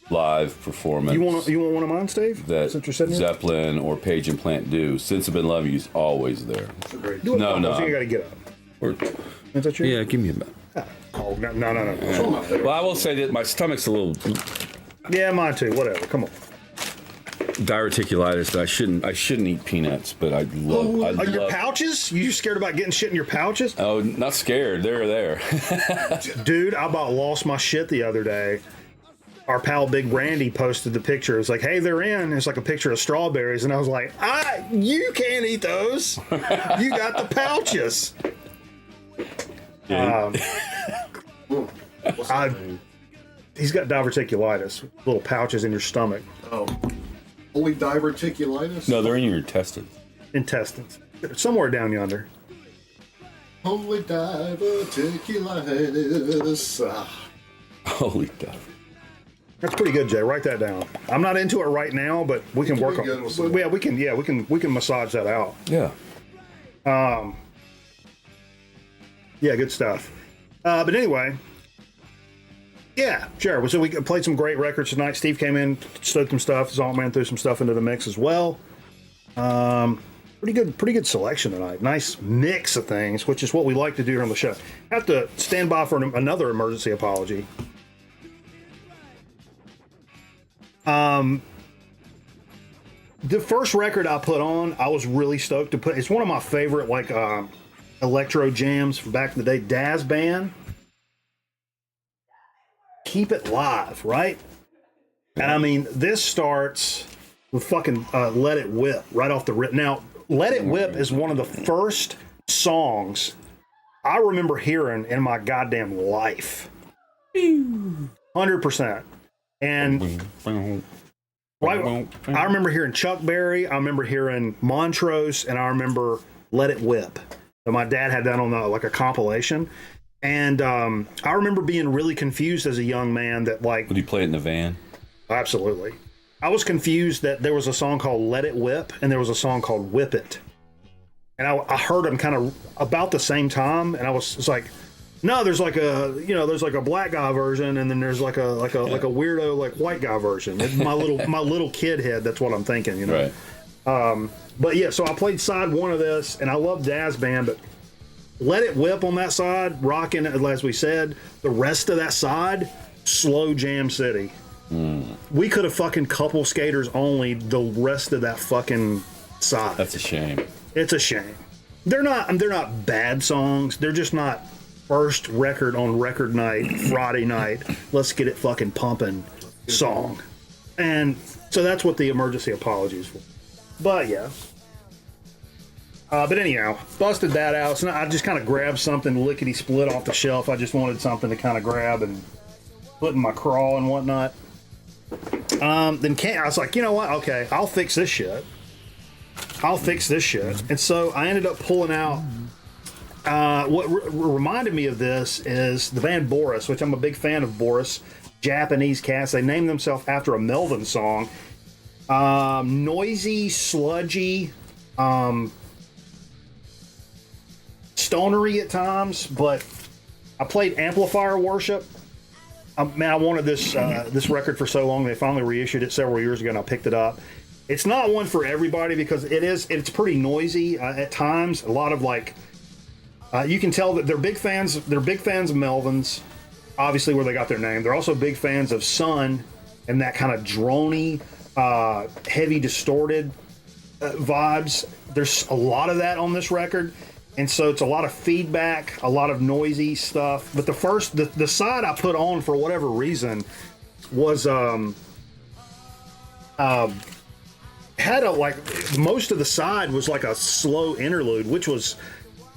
live performance. You want one of mine, Steve? That Since you're sitting here? Zeppelin or Page and Plant do. Since I've been loving you's always there. Do it. No. I think you got to get up. Or, Is that true? yeah, give me a minute. Oh, no. Well, I will say that my stomach's a little Yeah, mine too. Whatever. Come on. diverticulitis. That I shouldn't eat peanuts, but I love. Your pouches? You scared about getting shit in your pouches? Oh, not scared. They're there. Dude, I about lost my shit the other day. Our pal Big Randy posted the picture. It's like, hey, they're in. It's like a picture of strawberries. And I was like, you can't eat those. You got the pouches. He's got diverticulitis. Little pouches in your stomach. Oh, only diverticulitis? No, they're in your intestines. Intestines. Somewhere down yonder. Only diverticulitis. Holy cow. That's pretty good, Jay. Write that down. I'm not into it right now, but we can work on good with some- it. Yeah, we can massage that out. Yeah. Yeah, good stuff. But anyway, yeah, sure. So we played some great records tonight. Steve came in, stoked some stuff. Zonkman threw some stuff into the mix as well. Pretty good selection tonight. Nice mix of things, which is what we like to do here on the show. Have to stand by for another emergency apology. The first record I put on, I was really stoked to put. It's one of my favorite electro jams from back in the day. Daz Band. Keep It Live, right? And I mean, this starts with fucking Let It Whip right off the rip. Now, Let It Whip is one of the first songs I remember hearing in my goddamn life. 100%. And right, I remember hearing Chuck Berry, I remember hearing Montrose, and I remember Let It Whip. So my dad had that on a compilation. And I remember being really confused as a young man that Would you play it in the van? Absolutely. I was confused that there was a song called Let It Whip and there was a song called Whip It. And I heard them kind of about the same time, and it's like, no, there's like a black guy version, and then there's like a weirdo white guy version. It's my little kid head, that's what I'm thinking, Right. But yeah, so I played side one of this, and I love Daz Band, but Let It Whip on that side, rocking, as we said. The rest of that side, slow Jam City. We could have fucking couple skaters only the rest of that fucking side. That's a shame. It's a shame. They're not bad songs. They're just not first record on record night, Friday night, let's get it fucking pumping song. And so that's what the emergency apology is for. But yeah. But anyhow, busted that out. So I just kind of grabbed something lickety split off the shelf. I just wanted something to kind of grab and put in my crawl and whatnot. I was like, you know what? Okay, I'll fix this shit. And so I ended up pulling out. What reminded me of this is the band Boris, which I'm a big fan of. Boris, Japanese cast. They named themselves after a Melvin song. Noisy, sludgy, stonery at times, but I played Amplifier Worship. Man, I wanted this record for so long. They finally reissued it several years ago, and I picked it up. It's not one for everybody because it's pretty noisy at times. A lot of you can tell that they're big fans. They're big fans of Melvins, obviously where they got their name. They're also big fans of Sun and that kind of droney, heavy, distorted vibes. There's a lot of that on this record. And so it's a lot of feedback, a lot of noisy stuff. But the side I put on for whatever reason, was had a like most of the side was like a slow interlude, which was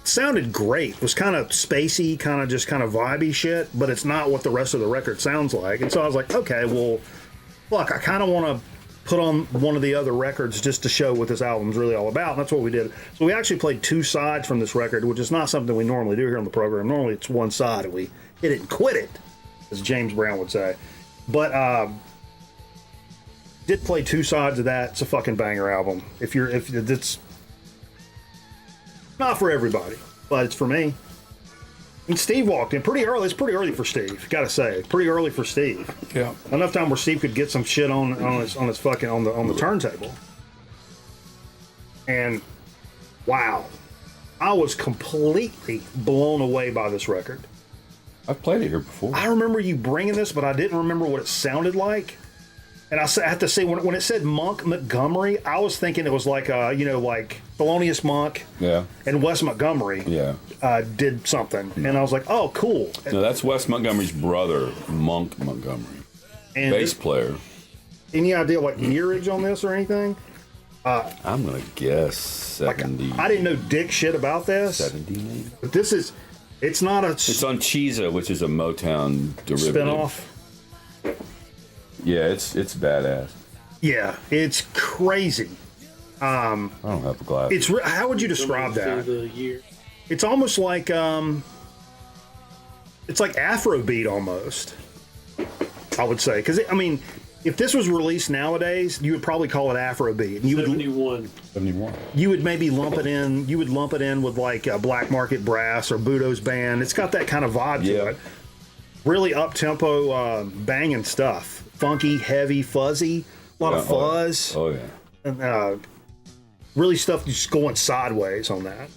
sounded great. It was kind of spacey, kind of vibey shit, but it's not what the rest of the record sounds like. And so I was like, okay, well, fuck, I kind of want to put on one of the other records just to show what this album's really all about. And that's what we did. So we actually played two sides from this record, which is not something we normally do here on the program. Normally it's one side and we hit it and quit it, as James Brown would say. But did play two sides of that. It's a fucking banger album. If it's not for everybody, but it's for me. And Steve walked in pretty early. It's pretty early for Steve, gotta say. Pretty early for Steve. Yeah. Enough time where Steve could get some shit on his fucking on the turntable. And wow, I was completely blown away by this record. I've played it here before. I remember you bringing this, but I didn't remember what it sounded like. And I have to say, when it said Monk Montgomery, I was thinking it was like, like Thelonious Monk and Wes Montgomery did something. And I was like, oh, cool. No, that's Wes Montgomery's brother, Monk Montgomery. And bass player. Any idea what yearage on this or anything? I'm going to guess 70. I didn't know dick shit about this. 70 maybe? But it's not a... It's on Cheeza, which is a Motown derivative. Spinoff. Yeah, it's badass. Yeah, it's crazy. I don't have a glass. How would you describe that? It's almost like it's like Afrobeat almost. I would say, because if this was released nowadays, you would probably call it Afrobeat. And 71. You would maybe lump it in. You would lump it in with like Black Market Brass or Budo's Band. It's got that kind of vibe to it. Really up tempo, banging stuff. Funky, heavy, fuzzy, a lot of fuzz. Oh, yeah. And really stuff just going sideways on that.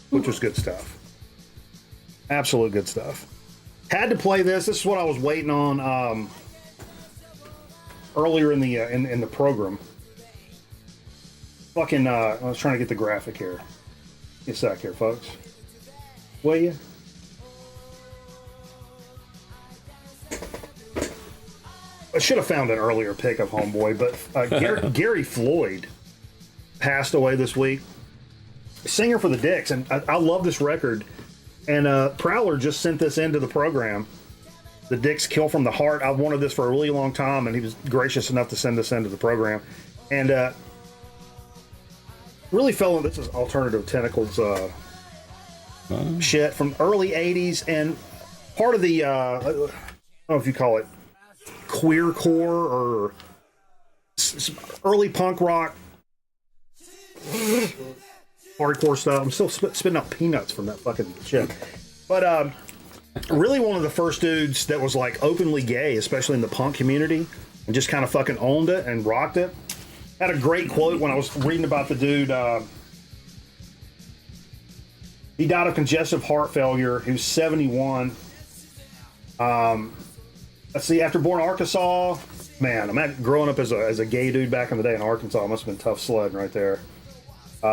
Which was good stuff. Absolute good stuff. Had to play this. This is what I was waiting on earlier in the in the program. Fucking I was trying to get the graphic here. Give me a sec here, folks. Will you? I should have found an earlier pick of Homeboy, but Gary Floyd passed away this week. Singer for the Dicks, and I love this record. And Prowler just sent this into the program. The Dicks Kill from the Heart. I've wanted this for a really long time, and he was gracious enough to send this into the program. And really fell in, this is Alternative Tentacles shit from early 80s, and part of the, I don't know if you call it queercore or early punk rock, hardcore stuff. I'm still spitting out peanuts from that fucking shit. But really one of the first dudes that was like openly gay, especially in the punk community, and just kind of fucking owned it and rocked it. Had a great quote when I was reading about the dude. He died of congestive heart failure. He was 71. Let's see, after born in Arkansas, man, I'm growing up as a gay dude back in the day in Arkansas. It must have been tough sledding right there.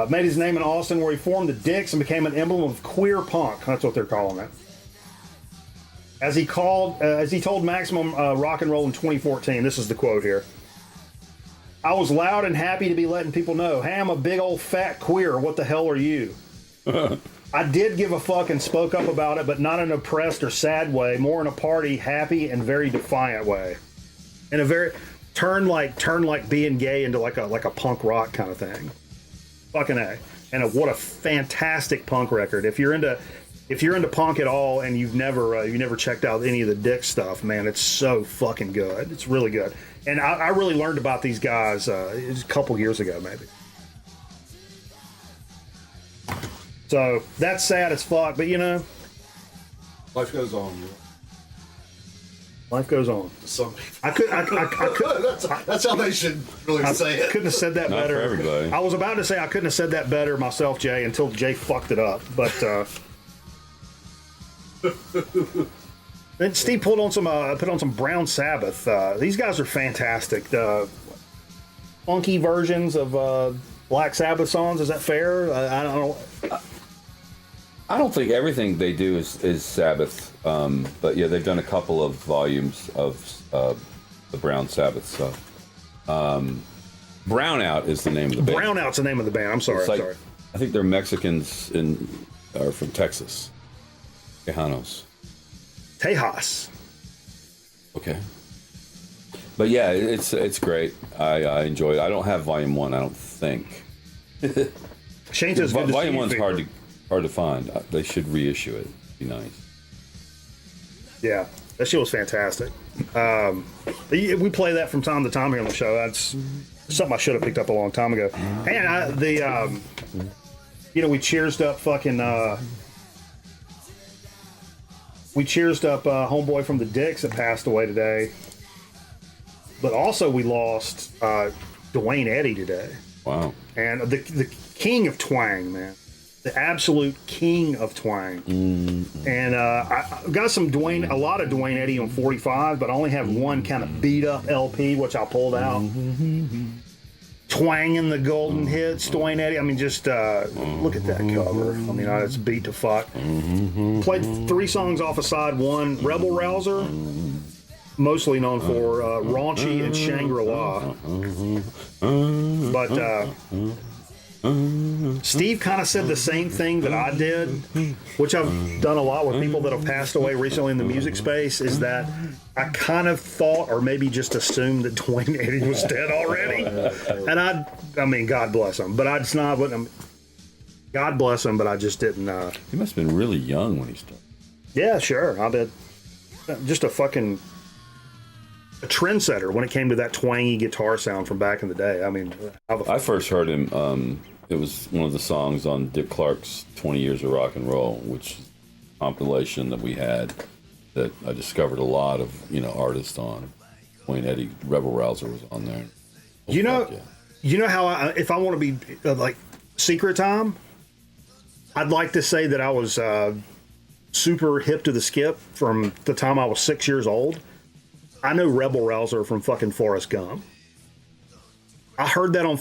Made his name in Austin, where he formed the Dicks and became an emblem of queer punk. That's what they're calling it. As he told Maximum Rock and Roll in 2014, this is the quote here. I was loud and happy to be letting people know, hey, I'm a big old fat queer. What the hell are you? I did give a fuck and spoke up about it, but not in an oppressed or sad way, more in a party, happy and very defiant way. In a very turn like being gay into like a punk rock kind of thing. Fucking A. And what a fantastic punk record. If you're into punk at all and you've never checked out any of the Dick stuff, man, it's so fucking good. It's really good. And I really learned about these guys a couple years ago, maybe. So that's sad as fuck, but Life goes on. Life goes on. Some people. I could. That's how they should really say it. Couldn't have said that Not better. for everybody. I was about to say I couldn't have said that better myself, Jay, until Jay fucked it up. But then Steve put on some Brown Sabbath. These guys are fantastic. Funky versions of Black Sabbath songs. Is that fair? I don't know. I don't think everything they do is Sabbath, but yeah, they've done a couple of volumes of the Brown Sabbath stuff. Brownout is the name of the band. Brownout's the name of the band. I'm sorry. It's like, sorry. I think they're Mexicans are from Texas. Tejanos. Tejas. Okay. But yeah, it's great. I enjoy it. I don't have volume 1, I don't think. Shane says good to volume see you, 1's Victor. hard to find. They should reissue it. Be nice. Yeah, that shit was fantastic. We play that from time to time here on the show. That's something I should have picked up a long time ago. And we cheersed up fucking. We cheersed up homeboy from the Dicks that passed away today. But also we lost Dwayne Eddy today. Wow. And the king of twang, man. The absolute king of twang. Mm-hmm. And I got a lot of Dwayne Eddy on 45, but I only have one kind of beat up LP, which I pulled out. Twanging the golden hits, Dwayne Eddy. I mean, just look at that cover. I mean, it's beat to fuck. Played 3 songs off of side 1. Rebel Rouser, mostly known for Raunchy and Shangri-La. But Steve kind of said the same thing that I did, which I've done a lot with people that have passed away recently in the music space, is that I kind of thought, or maybe just assumed, that Dwayne Eddy was dead already. And I mean, God bless him, but God bless him, but I just didn't. He must have been really young when he started. Yeah, sure, I bet. Just a trendsetter when it came to that twangy guitar sound from back in the day. I mean, I first heard him. It was one of the songs on Dick Clark's 20 Years of Rock and Roll, which is a compilation that we had that I discovered a lot of artists on. Dwayne Eddy, Rebel Rouser was on there. You know how if I want to be like secret time, I'd like to say that I was super hip to the skip from the time I was 6 years old. I know Rebel Rouser from fucking Forrest Gump. I heard it on.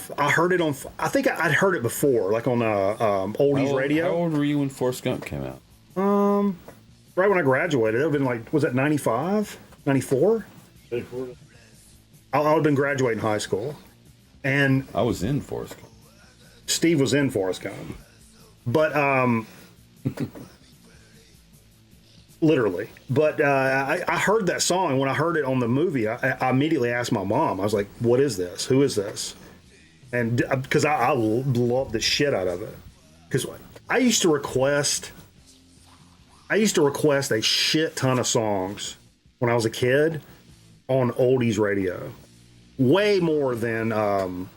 I think I'd heard it before, like on oldies radio. How old were you when Forrest Gump came out? Right when I graduated. It would have been like, was that 95, 94? I would have been graduating high school, and I was in Forrest Gump. Steve was in Forrest Gump, but literally. But I heard that song, and when I heard it on the movie, I immediately asked my mom. I was like, "What is this? Who is this?" And because I love the shit out of it. Because I used to request a shit ton of songs when I was a kid on oldies radio, way more than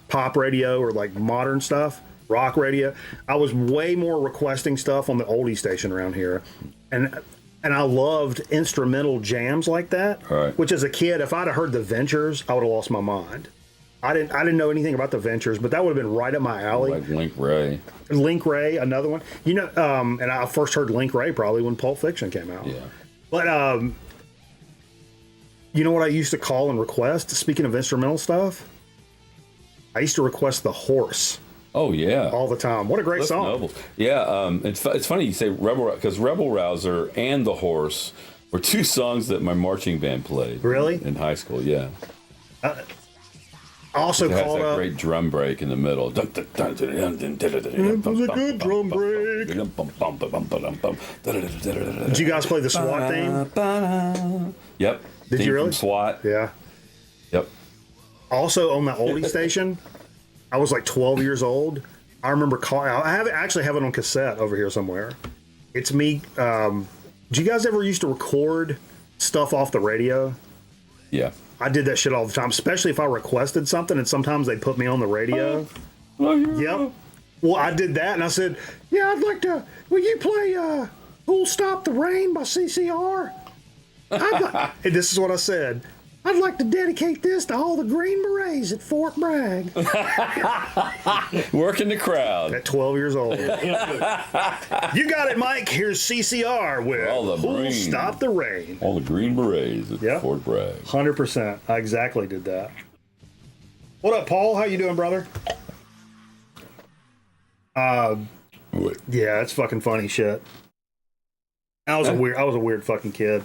pop radio or like modern stuff, rock radio. I was way more requesting stuff on the oldie station around here, and I loved instrumental jams like that. Right. Which, as a kid, if I'd have heard the Ventures, I would have lost my mind. I didn't know anything about the Ventures, but that would have been right up my alley. Like Link Ray. Link Ray, another one. And I first heard Link Ray probably when Pulp Fiction came out. Yeah. But you know what I used to call and request? Speaking of instrumental stuff, I used to request The Horse. Oh yeah, all the time. What a great song! Noble. Yeah, it's funny you say Rebel, because Rebel Rouser and The Horse were 2 songs that my marching band played. Really? In high school, yeah. I also it has called that great drum break in the middle. It was a good drum break. Did you guys play the SWAT theme? Yep. Did you really? From SWAT. Yeah. Yep. Also on the oldie station, I was like 12 years old. I remember calling. I actually have it on cassette over here somewhere. It's me. Do you guys ever used to record stuff off the radio? Yeah. I did that shit all the time, especially if I requested something, and sometimes they put me on the radio. Yep. Well, I did that, and I said, "Yeah, I'd like to. Will you play "Who'll Stop the Rain" by CCR?" And this is what I said. I'd like to dedicate this to all the Green Berets at Fort Bragg. Working the crowd. At 12 years old. You got it, Mike. Here's CCR with Who'll Stop the Rain. All the Green Berets at Fort Bragg. 100%. I exactly did that. What up, Paul? How you doing, brother? do it. Yeah, it's fucking funny shit. I was a weird fucking kid.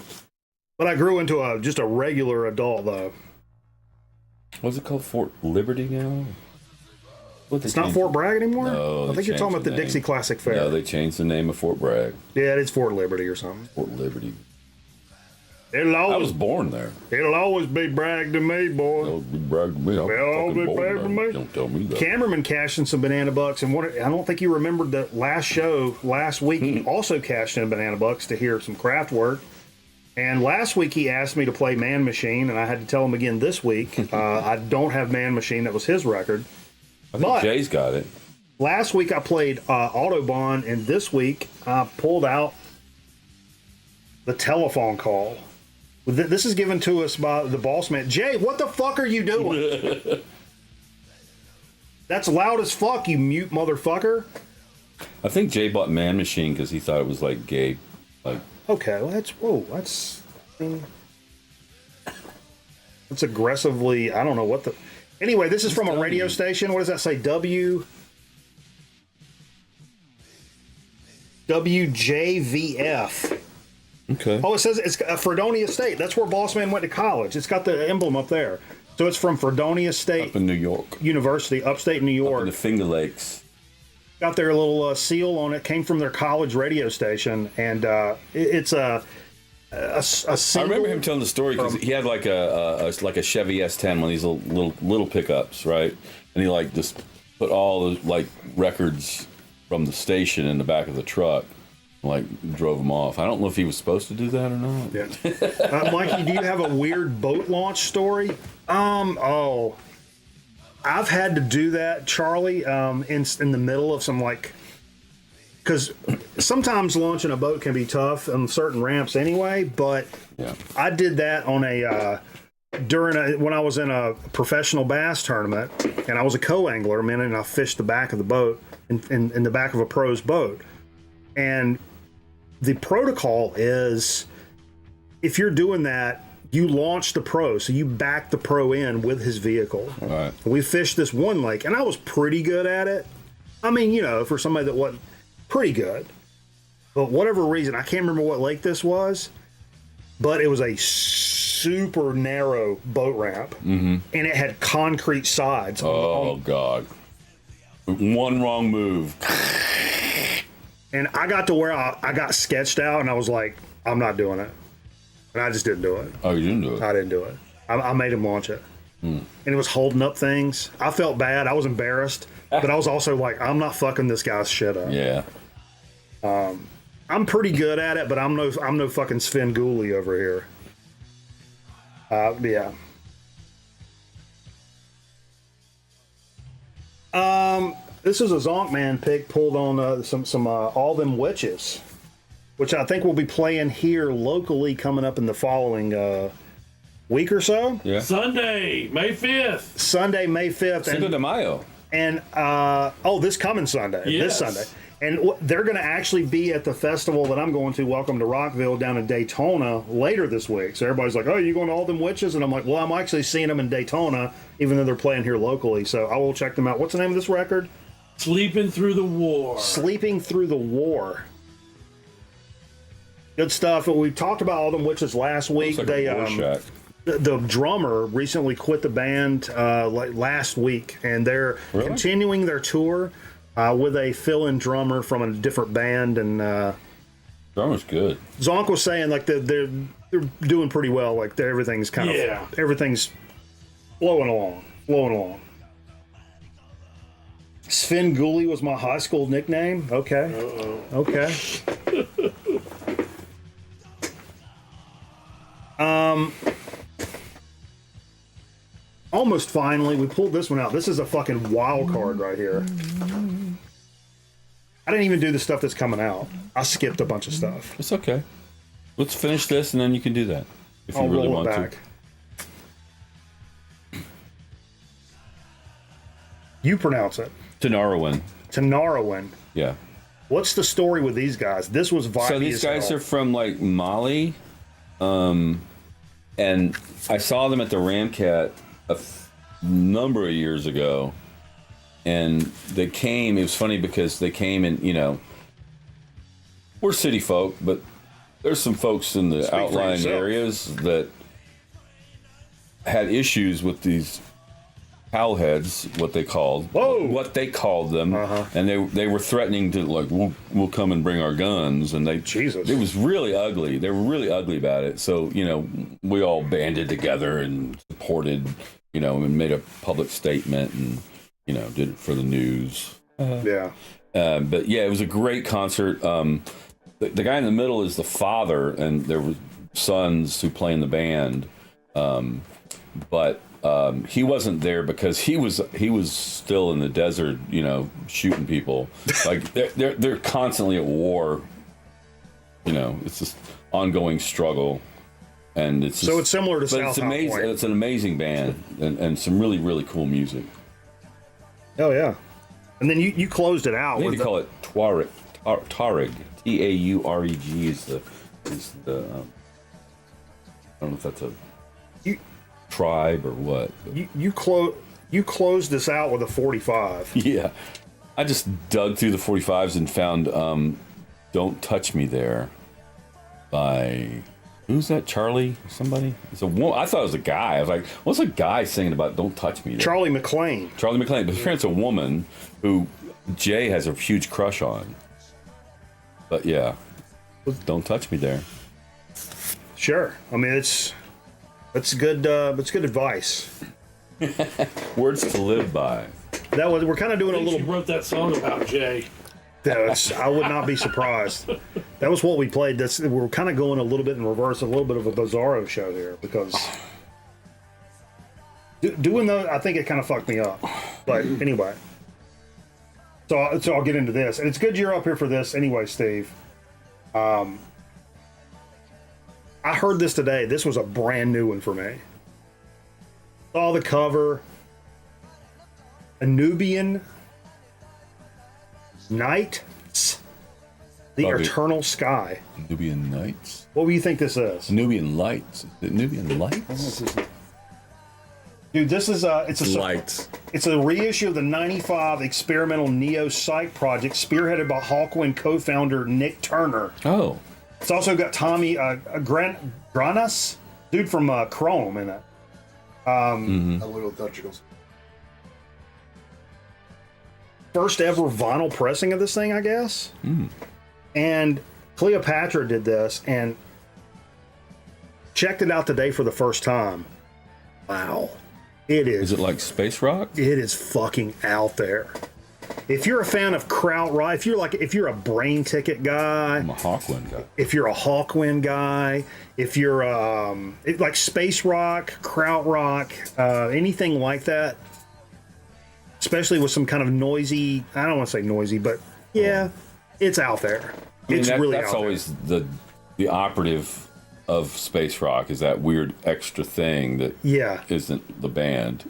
But I grew into just a regular adult though. What's it called? Fort Liberty now? It's not Fort Bragg anymore? No, I think you're talking about the name. Dixie Classic Fair. No, they changed the name of Fort Bragg. Yeah, it's Fort Liberty or something. Fort Liberty. I was born there. It'll always be Bragg to me, boy. It'll be Bragg to me. I'm It'll always fucking be born Bragg to there. me. Don't tell me that. Cameraman cashed in some banana bucks, and I don't think you remembered that last show last week. He also cashed in banana bucks to hear some craft work. And last week he asked me to play Man Machine, and I had to tell him again this week. I don't have Man Machine. That was his record. I think Jay's got it. Last week I played Autobahn, and this week I pulled out the telephone call. This is given to us by the boss man. Jay, what the fuck are you doing? That's loud as fuck, you mute motherfucker. I think Jay bought Man Machine because he thought it was like gay. Like, okay, well, that's aggressively, I don't know what the... Anyway, this is from a radio station. What does that say? WJVF. okay. Oh, it says it's Fredonia State. That's where Bossman went to college. It's got the emblem up there. So it's from Fredonia State Up in New York. University, upstate New Up York. in the Finger Lakes. Got their little seal on it. Came from their college radio station, and it's a single. I remember him telling the story because he had like a Chevy S10, one of these little pickups, right? And he like just put all the like records from the station in the back of the truck, and, like drove them off. I don't know if he was supposed to do that or not. Yeah. Mikey, do you have a weird boat launch story? I've had to do that, Charlie, in the middle of some like, because sometimes launching a boat can be tough on certain ramps anyway. But Yeah. I did that on when I was in a professional bass tournament, and I was a co-angler, man, and I fished the back of the boat in the back of a pro's boat, and the protocol is if you're doing that, you launch the pro, so you back the pro in with his vehicle. All right. We fished this one lake, and I was pretty good at it. I mean, for somebody that wasn't pretty good. But whatever reason, I can't remember what lake this was, but it was a super narrow boat ramp, and it had concrete sides. Oh, God. One wrong move. And I got to where I got sketched out, and I was like, I'm not doing it. And I just didn't do it. Oh, you didn't do it? I didn't do it. I made him launch it. And it was holding up things. I felt bad. I was embarrassed. But I was also like, I'm not fucking this guy's shit up. Yeah. I'm pretty good at it, but I'm no fucking Sven Gulli over here. Yeah. This is a Zonkman pick pulled on some All Them Witches, which I think we'll be playing here locally coming up in the following week or so. Yeah. Sunday, May 5th. Sunday, May 5th. Cinco de Mayo. And this coming Sunday, Yes. this Sunday. And they're going to actually be at the festival that I'm going to, Welcome to Rockville, down in Daytona later this week. So everybody's like, oh, you going to All Them Witches? And I'm like, well, I'm actually seeing them in Daytona, even though they're playing here locally. So I will check them out. What's the name of this record? Sleeping Through the War. Sleeping Through the War. Good stuff. We talked about All Them Witches last week. Looks like They a Rorschach. the drummer recently quit the band last week, and they're Really? continuing their tour with a fill-in drummer from a different band. And Drummer's good. Zonk was saying like they're doing pretty well. Like everything's kind Yeah. of everything's flowing along. Sven Gulli was my high school nickname. Okay. Okay. Almost finally, we pulled this one out. This is a fucking wild card right here. I didn't even do the stuff that's coming out. I skipped a bunch of stuff. It's okay. Let's finish this and then you can do that. If you I'll really roll it want back. to. You pronounce it. Tenarowin. Tenarowin. Yeah. What's the story with these guys? This was vibey So these as guys hell. are from like Mali. And I saw them at the Ramcat a number of years ago. And they came, it was funny because they came and, we're city folk, but there's some folks in the Speak for outlying yourself. areas that had issues with these pal-heads, what they called them, and they were threatening to like we'll come and bring our guns, and Jesus. it was really ugly. They were really ugly about it. So we all banded together and supported, and made a public statement, and did it for the news. Yeah. But yeah, it was a great concert. The guy in the middle is the father, and there were sons who play in the band, but he wasn't there because he was still in the desert, shooting people. Like they're constantly at war. It's this ongoing struggle, and it's just, So it's similar to but South it's amazing. Point. It's an amazing band, and some really really cool music. Oh yeah. And then you closed it out I think with they call it Tuareg. Taureg. Taureg is the. I don't know if that's a You- tribe or what. but- you closed this out with a 45. Yeah, I just dug through the 45s and found "Don't Touch Me There" by who's that? Charlie? Somebody? It's a woman. I thought it was a guy. I was like, what's a guy singing about "Don't Touch Me There"? Charlie McLean. Charlie McLean. But apparently it's a woman who Jay has a huge crush on. But yeah, "Don't Touch Me There." Sure. I mean, it's good. It's good advice. Words to live by. We're kind of doing I a think she little. wrote that song about Jay. I would not be surprised. That was what we played. We're kind of going a little bit in reverse, a little bit of a bizarro show here because doing those, I think it kind of fucked me up. But anyway, so I'll get into this, and it's good you're up here for this anyway, Steve. I heard this today. This was a brand new one for me. Saw the cover. A Nubian Nights, the Probably. Eternal Sky. Nubian Nights? What do you think this is? Nubian Lights? Is it Nubian Lights? Dude, this is Lights. it's a reissue of the 95 experimental neo-psych project spearheaded by Hawkwind co-founder Nick Turner. Oh. It's also got Tommy Granas, dude from Chrome in it. A little Dutchicals. First ever vinyl pressing of this thing, I guess. And Cleopatra did this and checked it out today for the first time. Wow. It is. Is it like space rock? It is fucking out there. If you're a fan of krautrock, if you're a Brain Ticket guy, I'm a Hawkwind guy. if you're a Hawkwind guy, if you're like space rock, krautrock, anything like that, especially with some kind of noisy, I don't want to say noisy, but yeah, it's out there. I mean, It's really that's out always the operative of space rock is that weird extra thing that there. Yeah. isn't the band.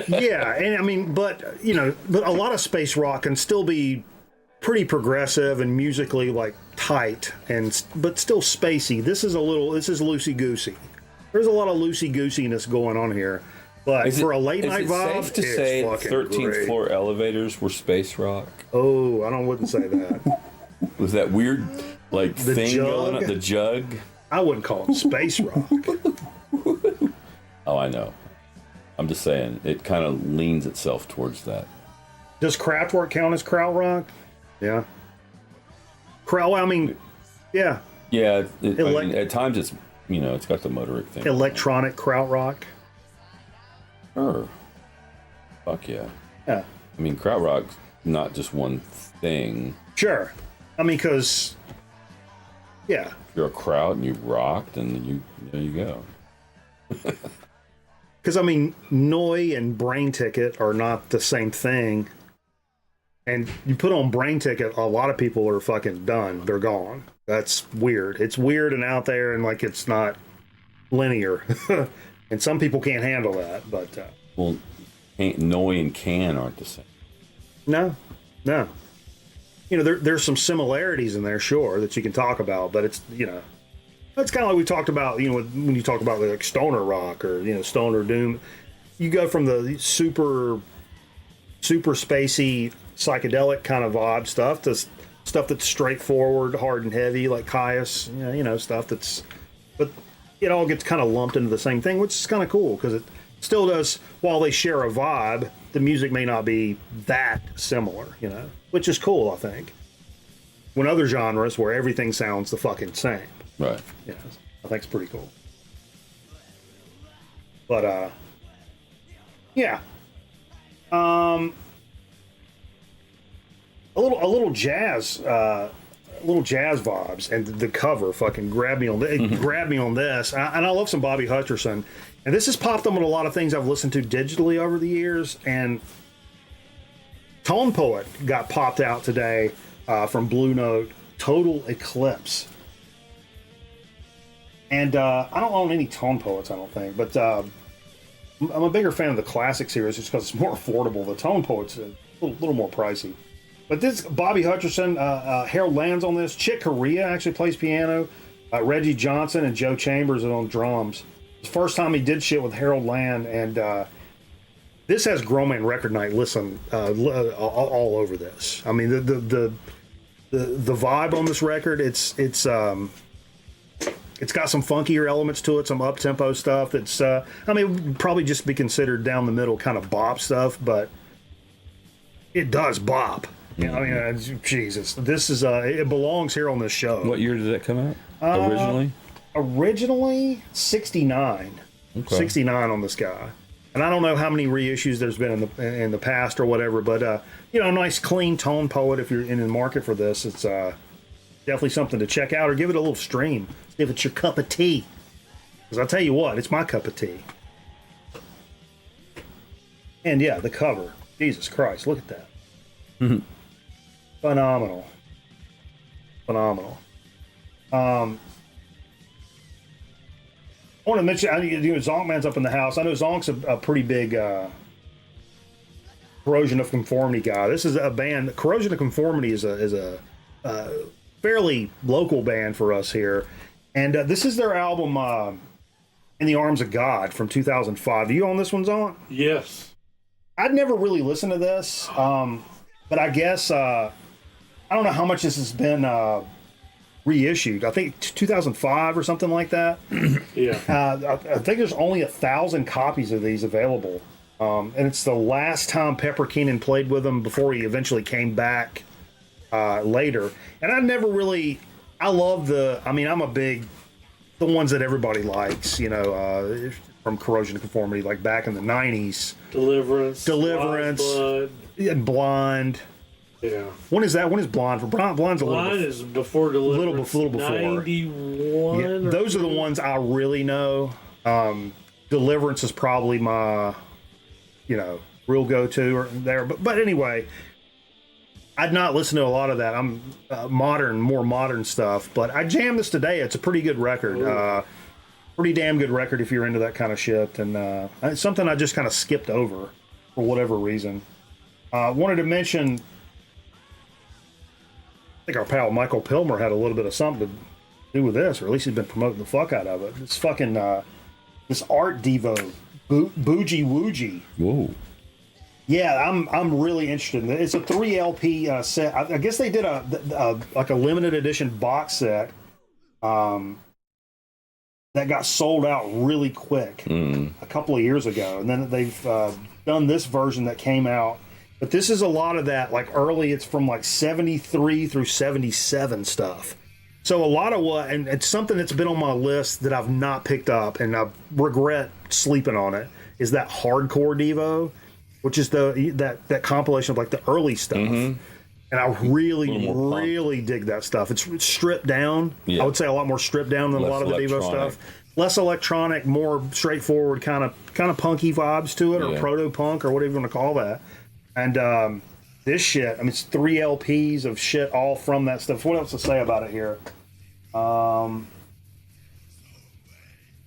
Yeah, and I mean, but a lot of space rock can still be pretty progressive and musically like tight, but still spacey. This is loosey goosey. There's a lot of loosey goosiness going on here, but for a late night vibe, safe to it's say fucking 13th great. floor elevators were space rock? Oh, wouldn't say that. Was that weird like The thing going jug? on? The jug? I wouldn't call it space rock. Oh, I know. I'm just saying it kind of leans itself towards that. Does Kraftwerk count as krautrock? Yeah. I mean, yeah, Yeah, I Elec- mean, at times it's it's got the motoric thing. electronic krautrock. Sure. Fuck yeah. Yeah, I mean, krautrock's not just one thing. sure. I mean, because yeah, If you're a crowd and you rock, then there you go. because I mean, Noi and Brain Ticket are not the same thing. And you put on Brain Ticket, a lot of people are fucking done. They're gone. That's weird. It's weird and out there, and like it's not linear. And some people can't handle that. But Well, Noi and Can aren't the same. no. There's some similarities in there, sure, that you can talk about, but it's that's kind of like we talked about. When you talk about like stoner rock or stoner doom, you go from the super spacey psychedelic kind of odd stuff to stuff that's straightforward, hard and heavy, like Caius, stuff that's, but it all gets kind of lumped into the same thing, which is kind of cool because it still does, while they share a vibe, the music may not be that similar, which is cool, I think. When other genres where everything sounds the fucking same. Right. I think it's pretty cool. But, yeah. A little jazz vibes, and the cover fucking grabbed me on this. And I love some Bobby Hutcherson, and this has popped up on a lot of things I've listened to digitally over the years. And Tone Poet got popped out today from Blue Note, Total Eclipse. And I don't own any Tone Poets, I don't think, but I'm a bigger fan of the classic series just because it's more affordable. The Tone Poets are a little more pricey. But this Bobby Hutcherson, Harold Land's on this. Chick Corea actually plays piano. Reggie Johnson and Joe Chambers are on drums. It's the first time he did shit with Harold Land, and this has Grown Man Record Night listen all over this. I mean, the vibe on this record, it's got some funkier elements to it, some up tempo stuff. That's would probably just be considered down the middle kind of bop stuff, but it does bop. Jesus, this is it belongs here on this show. What year did that come out originally? Originally 69. Okay. 69 on this guy. And I don't know how many reissues there's been in the past or whatever, but a nice clean Tone Poet if you're in the market for this. It's definitely something to check out, or give it a little stream. See if it's your cup of tea. Because I'll tell you what, it's my cup of tea. And yeah, the cover. Jesus Christ, look at that. Mm-hmm. Phenomenal. I want to mention, Zonkman's up in the house. I know Zonk's a pretty big Corrosion of Conformity guy. This is a band. Corrosion of Conformity is a fairly local band for us here, and this is their album "In the Arms of God" from 2005. Do you own this one, Zonk? Yes. I'd never really listened to this, but I guess I don't know how much this has been reissued. I think 2005 or something like that. Yeah. I think there's only 1,000 copies of these available, and it's the last time Pepper Keenan played with them before he eventually came back later. And I never really, I'm a big, the ones that everybody likes, from Corrosion of Conformity, like back in the 90s. Deliverance. Blood. And Blind. Yeah. When is that? When is Blonde? Blonde's a Blind is before Deliverance. Little before. 91. Yeah, those are the ones I really know. Deliverance is probably my, real go-to there. But anyway, I'd not listened to a lot of that. I'm more modern stuff. But I jammed this today. It's a pretty good record. Pretty damn good record if you're into that kind of shit. And it's something I just kind of skipped over for whatever reason. Wanted to mention, I think our pal Michael Pilmer had a little bit of something to do with this, or at least he's been promoting the fuck out of it. It's fucking this Art Devo, Bougie Woogie. Whoa. Yeah, I'm really interested in it. It's a 3 LP set. I guess they did a limited edition box set that got sold out really quick a couple of years ago, and then they've done this version that came out. But this is a lot of that, like early, it's from like 73 through 77 stuff. So a lot of and it's something that's been on my list that I've not picked up, and I regret sleeping on it, is that Hardcore Devo, which is that compilation of like the early stuff. Mm-hmm. And I really dig that stuff. It's stripped down. Yeah. I would say a lot more stripped down than a lot of the Devo stuff. Less electronic, more straightforward, kind of punky vibes to it, or proto-punk, or whatever you want to call that. And this shit, it's 3 LPs of shit all from that stuff. What else to say about it here?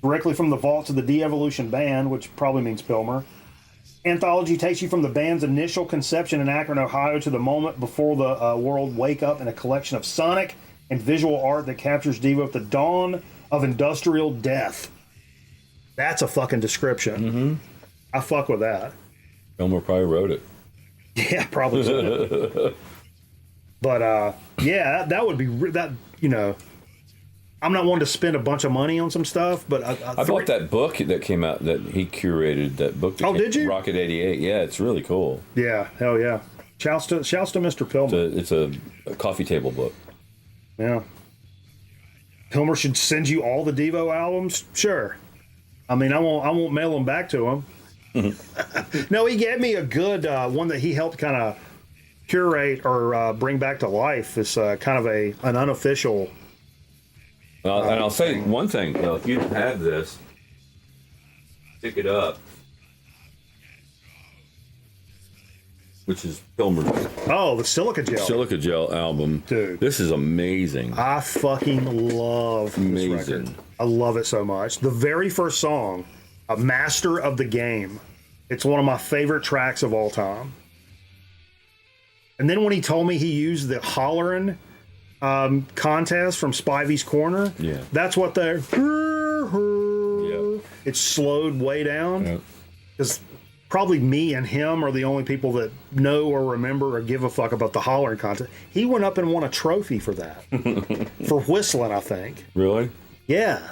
Directly from the vaults of the De-Evolution Band, which probably means Pilmer. Anthology takes you from the band's initial conception in Akron, Ohio, to the moment before the world wake up in a collection of sonic and visual art that captures Devo at the dawn of industrial death. That's a fucking description. Mm-hmm. I fuck with that. Pilmer probably wrote it. Yeah, probably so. But yeah, that would be that. You know, I'm not one to spend a bunch of money on some stuff, but I bought that book that came out that he curated. That book. That did you? Rocket 88. Yeah, it's really cool. Yeah, hell yeah. Shouts to Mr. Pillman. It's a coffee table book. Yeah. Pilmer should send you all the Devo albums. Sure. I mean, I won't mail them back to him. No, he gave me a good one that he helped kind of curate or bring back to life. It's kind of an unofficial. And I'll say one thing. You know, if you had this, pick it up, which is Pilmer's Oh, the Silica Gel. Silica Gel album. Dude. This is amazing. I fucking love this record. I love it so much. The very first song, A Master of the Game. It's one of my favorite tracks of all time. And then when he told me he used the Hollerin' contest from Spivey's Corner, Yeah. that's what they're... Yeah. It's slowed way down. Yeah. Because probably me and him are the only people that know or remember or give a fuck about the Hollerin' contest. He went up and won a trophy for that. For whistling, I think. Really? Yeah.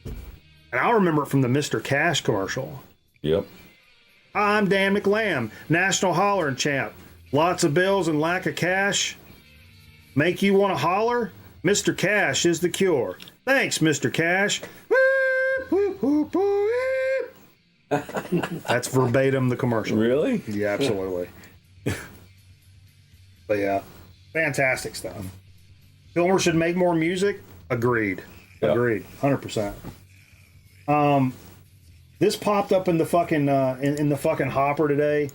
And I remember it from the Mr. Cash commercial. Yep. I'm Dan McLam, National Hollering Champ. Lots of bills and lack of cash. Make you want to holler? Mr. Cash is the cure. Thanks, Mr. Cash. That's verbatim the commercial. Really? Yeah, absolutely. But yeah, fantastic stuff. Pilmer should make more music. Agreed. Yeah. Agreed. 100%. This popped up in the fucking in the fucking hopper today.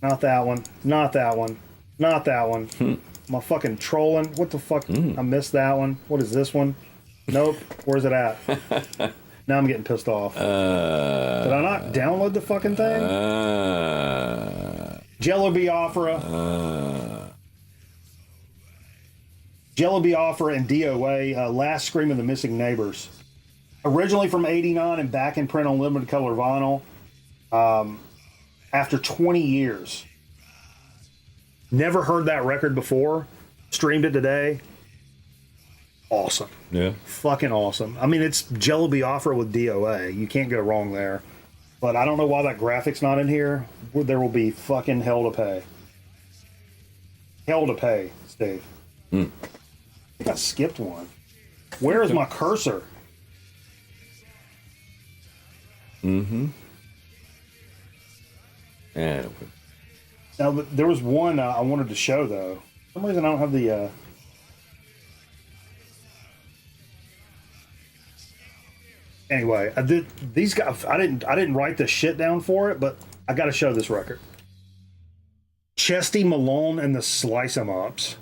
Not that one. Not that one. Not that one. My fucking trolling. What the fuck? I missed that one. What is this one? Nope. Where's it at? Now I'm getting pissed off. Did I not download the fucking thing? Jello Biafra. Jello Biafra and DOA, Last Scream of the Missing Neighbors. Originally from '89 and back in print on limited color vinyl. After 20 years. Never heard that record before. Streamed it today. Awesome. Yeah. Fucking awesome. I mean, it's Jello Biafra with DOA. You can't go wrong there. But I don't know why that graphic's not in here. There will be fucking hell to pay. Hell to pay, Steve. I think I skipped one. Where is my cursor? Yeah. Now, there was one I wanted to show, though. For some reason, I don't have the... Anyway, these guys. I didn't write the shit down for it, but I got to show this record. Chesty Malone and the Slice 'Em Ups.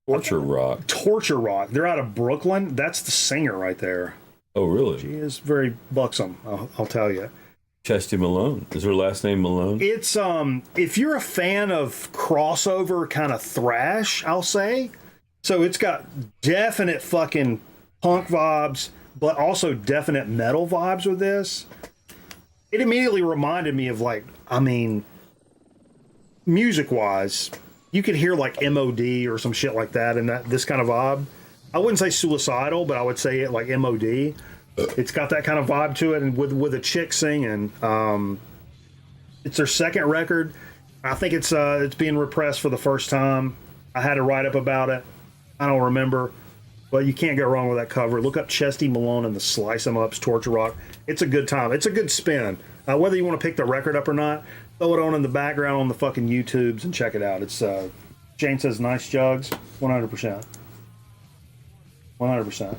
Torture Rock. Torture Rock. They're out of Brooklyn. That's the singer right there. Oh, really? She is very buxom. I'll tell you. Chesty Malone. Is her last name Malone? It's if you're a fan of crossover kind of thrash, I'll say. So it's got definite fucking punk vibes, but also definite metal vibes with this. It immediately reminded me of, like, I mean, music-wise, you could hear like MOD or some shit like that in this kind of vibe. I wouldn't say suicidal, but I would say it like MOD. It's got that kind of vibe to it, and with a chick singing. It's their second record. I think it's being repressed for the first time. I had to write up about it. I don't remember. But you can't go wrong with that cover. Look up Chesty Malone and the Slice 'Em Ups, Torture Rock. It's a good time. It's a good spin. Whether you want to pick the record up or not, throw it on in the background on the fucking YouTubes and check it out. It's Shane says nice jugs, 100%. 100%.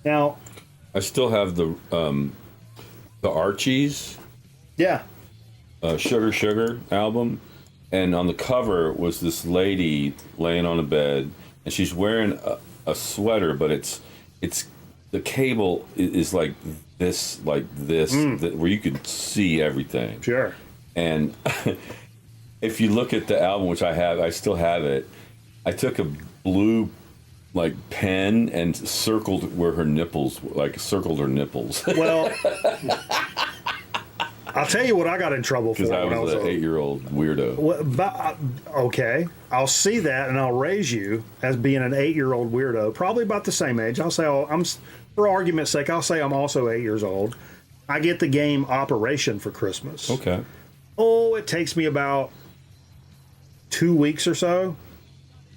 Now, I still have the Archies yeah. Sugar Sugar album, and on the cover was this lady laying on a bed, and she's wearing a sweater, but it's the cable is like this, where you could see everything. Sure. And if you look at the album, which I still have it, I took a blue like pen and circled where her nipples, circled her nipples. Well, I'll tell you what I got in trouble for Because I when was an 8-year-old weirdo. Okay, I'll see that and I'll raise you as being an 8-year-old weirdo, probably about the same age. I'll say, for argument's sake, I'll say I'm also 8 years old. I get the game Operation for Christmas. Okay. Oh, it takes me about 2 weeks or so,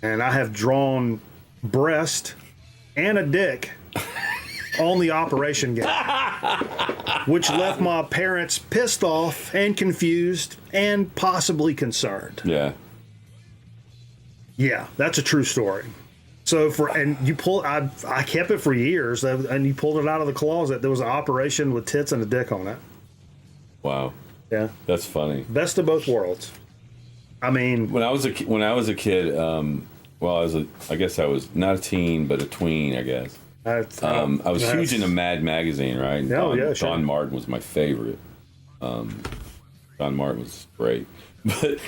and I have drawn breast and a dick on the Operation game, which left my parents pissed off and confused and possibly concerned. Yeah. Yeah, that's a true story. So I kept it for years, and you pulled it out of the closet. There was an Operation with tits and a dick on it. Wow. Yeah, That's funny. best of both worlds. I mean, When I was a kid, I guess I was not a teen, but a tween, I guess. I was huge into Mad Magazine, right? Yeah, sure. Don Martin was my favorite. Don Martin was great. But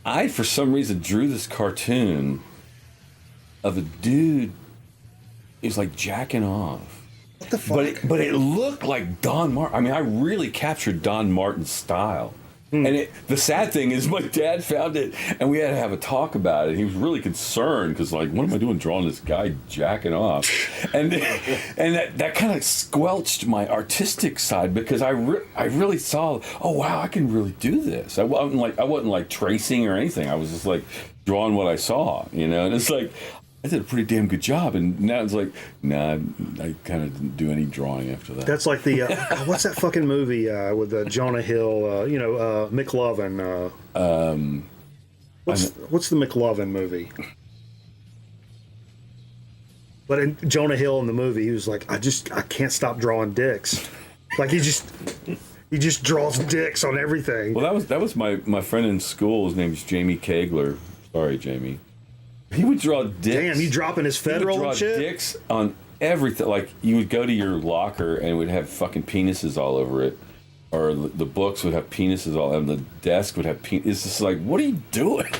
I, for some reason, drew this cartoon of a dude. He was like jacking off. what the fuck? But it looked like Don Martin. I mean, I really captured Don Martin's style. And the sad thing is, my dad found it, and we had to have a talk about it. He was really concerned because, like, what am I doing drawing this guy jacking off? And that kind of squelched my artistic side because I really saw, oh wow, I can really do this. I wasn't like tracing or anything. I was just like drawing what I saw, you know. And it's like, I did a pretty damn good job, and now it's like, nah, I kind of didn't do any drawing after that. That's like the what's that fucking movie with Jonah Hill? McLovin. What's the McLovin movie? But in Jonah Hill in the movie, he was like, I can't stop drawing dicks. Like he just draws dicks on everything. Well, that was my friend in school. His name is Jamie Kegler. Sorry, Jamie. He would draw dicks. Damn, you dropping his federal He would and draw shit? dicks on everything. Like, you would go to your locker and it would have fucking penises all over it. Or the books would have penises all over them. The desk would have penises. It's just like, what are you doing?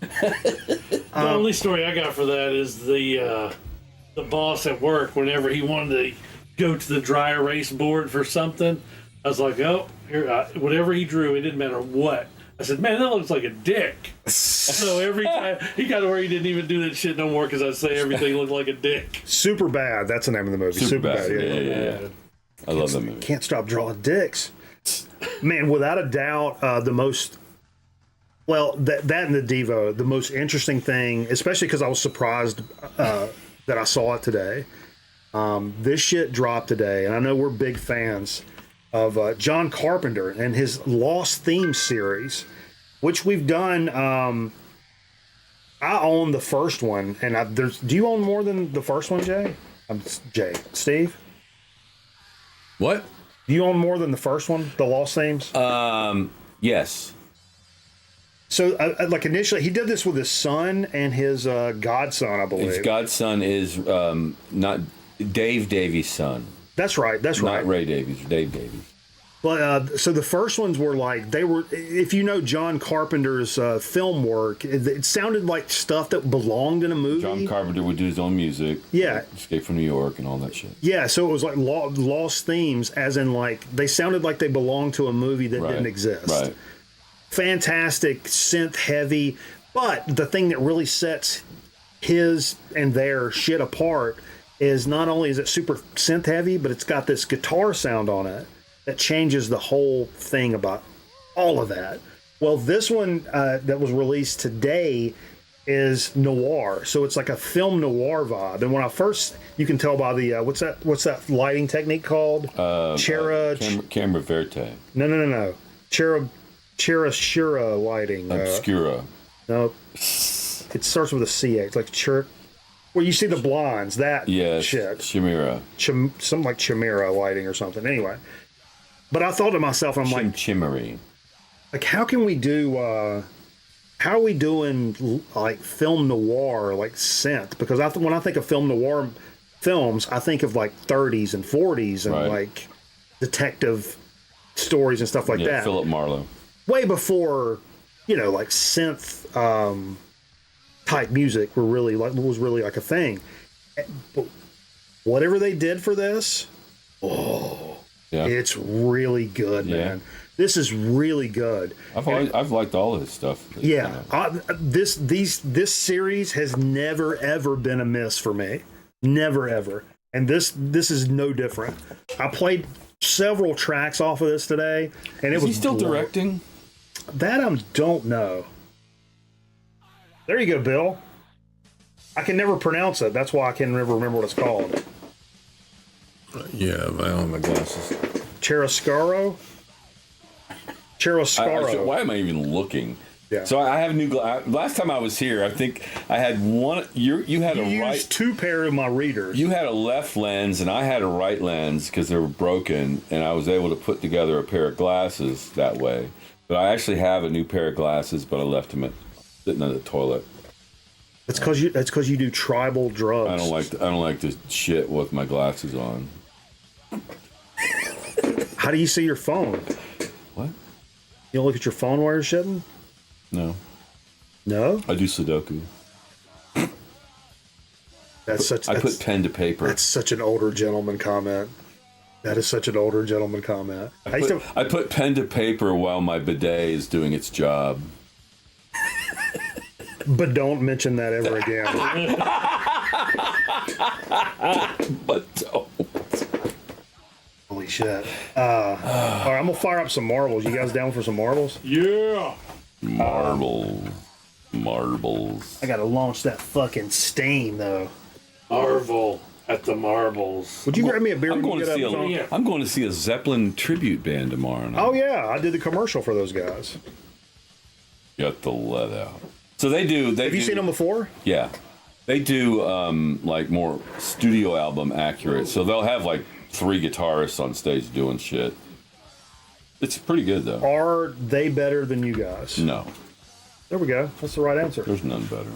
The only story I got for that is the boss at work, whenever he wanted to go to the dry erase board for something, I was like, oh, here, whatever he drew, it didn't matter what. I said, man, that looks like a dick. So every time he got to where he didn't even do that shit no more because I'd say everything looked like a dick. Super Bad. That's the name of the movie. Super Bad. Yeah. I love that movie. Can't stop drawing dicks. Man, without a doubt, the most... Well, that and the Devo, the most interesting thing, especially because I was surprised that I saw it today. This shit dropped today, and I know we're big fans of John Carpenter and his Lost Themes series, which we've done. I own the first one, and do you own more than the first one, Jay? Jay. Steve? What? Do you own more than the first one, the Lost Themes? Yes. So, like initially, he did this with his son and his godson, I believe. His godson is not Dave Davies' son. That's right. Not Ray Davies, Dave Davies. But so the first ones were like, they were, if you know John Carpenter's film work, it sounded like stuff that belonged in a movie. John Carpenter would do his own music. Yeah. Escape from New York and all that shit. Yeah, so it was like Lost Themes, as in like, they sounded like they belonged to a movie that didn't exist. Right. Fantastic, synth heavy, but the thing that really sets his and their shit apart is not only is it super synth heavy, but it's got this guitar sound on it that changes the whole thing about all of that. Well, this one that was released today is noir, so it's like a film noir vibe. And when I first, you can tell by the what's that lighting technique called? Camera Verte. No. Chiaroscura lighting. Obscura. No, it starts with a CH, like where you see the blinds. That shit. Chimera. Something like chimera lighting or something. Anyway, but I thought to myself, I'm like, Chimmery. Like, how can we do? How are we doing like film noir, like synth? Because when I think of film noir films, I think of like 30s and 40s and like detective stories and stuff like that. Philip Marlowe. Way before, like synth type music was really like a thing. But whatever they did for this, Yeah. It's really good, Yeah. man. This is really good. I've liked all his stuff. Yeah, this series has never ever been a miss for me, never ever, and this is no different. I played several tracks off of this today, and it Is was he still directing? That I don't know. There you go, Bill. I can never pronounce it. That's why I can never remember what it's called. Yeah, I don't have my glasses. Cherascaro. Why am I even looking? Yeah. So I have new glasses. Last time I was here, I think I had one. You had a right. Used two pair of my readers. You had a left lens and I had a right lens because they were broken, and I was able to put together a pair of glasses that way. But I actually have a new pair of glasses, but I left them sitting in the toilet. It's because you do tribal drugs. I don't like to shit with my glasses on. How do you see your phone? What? You don't look at your phone while you're shitting? No. No? I do Sudoku. I put pen to paper. That's such an older gentleman comment. That is such an older gentleman comment. I put pen to paper while my bidet is doing its job. But don't mention that ever again. But don't. Holy shit. All right, I'm going to fire up some marbles. You guys down for some marbles? Yeah. Marbles. I got to launch that fucking Steam, though. Marvel at the marbles. Would you grab me a beer I'm when going you to get see up? Yeah. I'm going to see a Zeppelin tribute band tomorrow night. Oh, yeah. I did the commercial for those guys. Got the let out. So they do. Have you seen them before? Yeah, they do like more studio album accurate. So they'll have like 3 guitarists on stage doing shit. It's pretty good though. Are they better than you guys? No, There we go. That's the right answer. there's none better.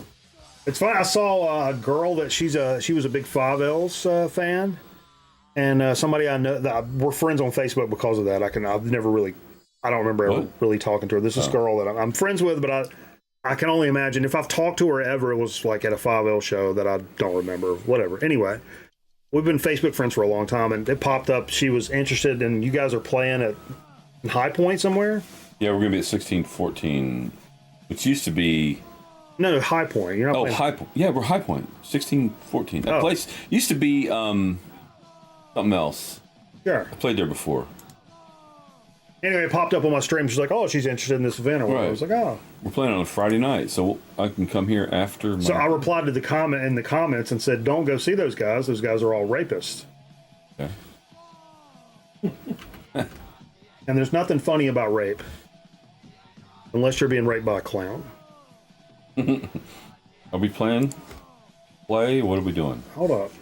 It's fine. I saw a girl that she was a big Five L's fan, and somebody I know that we're friends on Facebook because of that. I don't remember ever really talking to her. This is a girl that I'm friends with, but I can only imagine if I've talked to her ever, it was like at a 5L show that I don't remember. Whatever. Anyway, we've been Facebook friends for a long time, and it popped up. She was interested, and you guys are playing at High Point somewhere. Yeah, we're gonna be at 1614, which used to be. No, High Point. You're not. Oh, playing... High Point. Yeah, we're High Point. 1614. That Oh. place used to be something else. Sure. I played there before. Anyway, it popped up on my stream. She's like, "Oh, she's interested in this event." Or whatever. Right. I was like, "Oh." We're playing on a Friday night, so I can come here after. So I replied to the comment in the comments and said, "Don't go see those guys. Those guys are all rapists." Okay. And there's nothing funny about rape, unless you're being raped by a clown. Are we playing? Play? What are we doing? Hold up.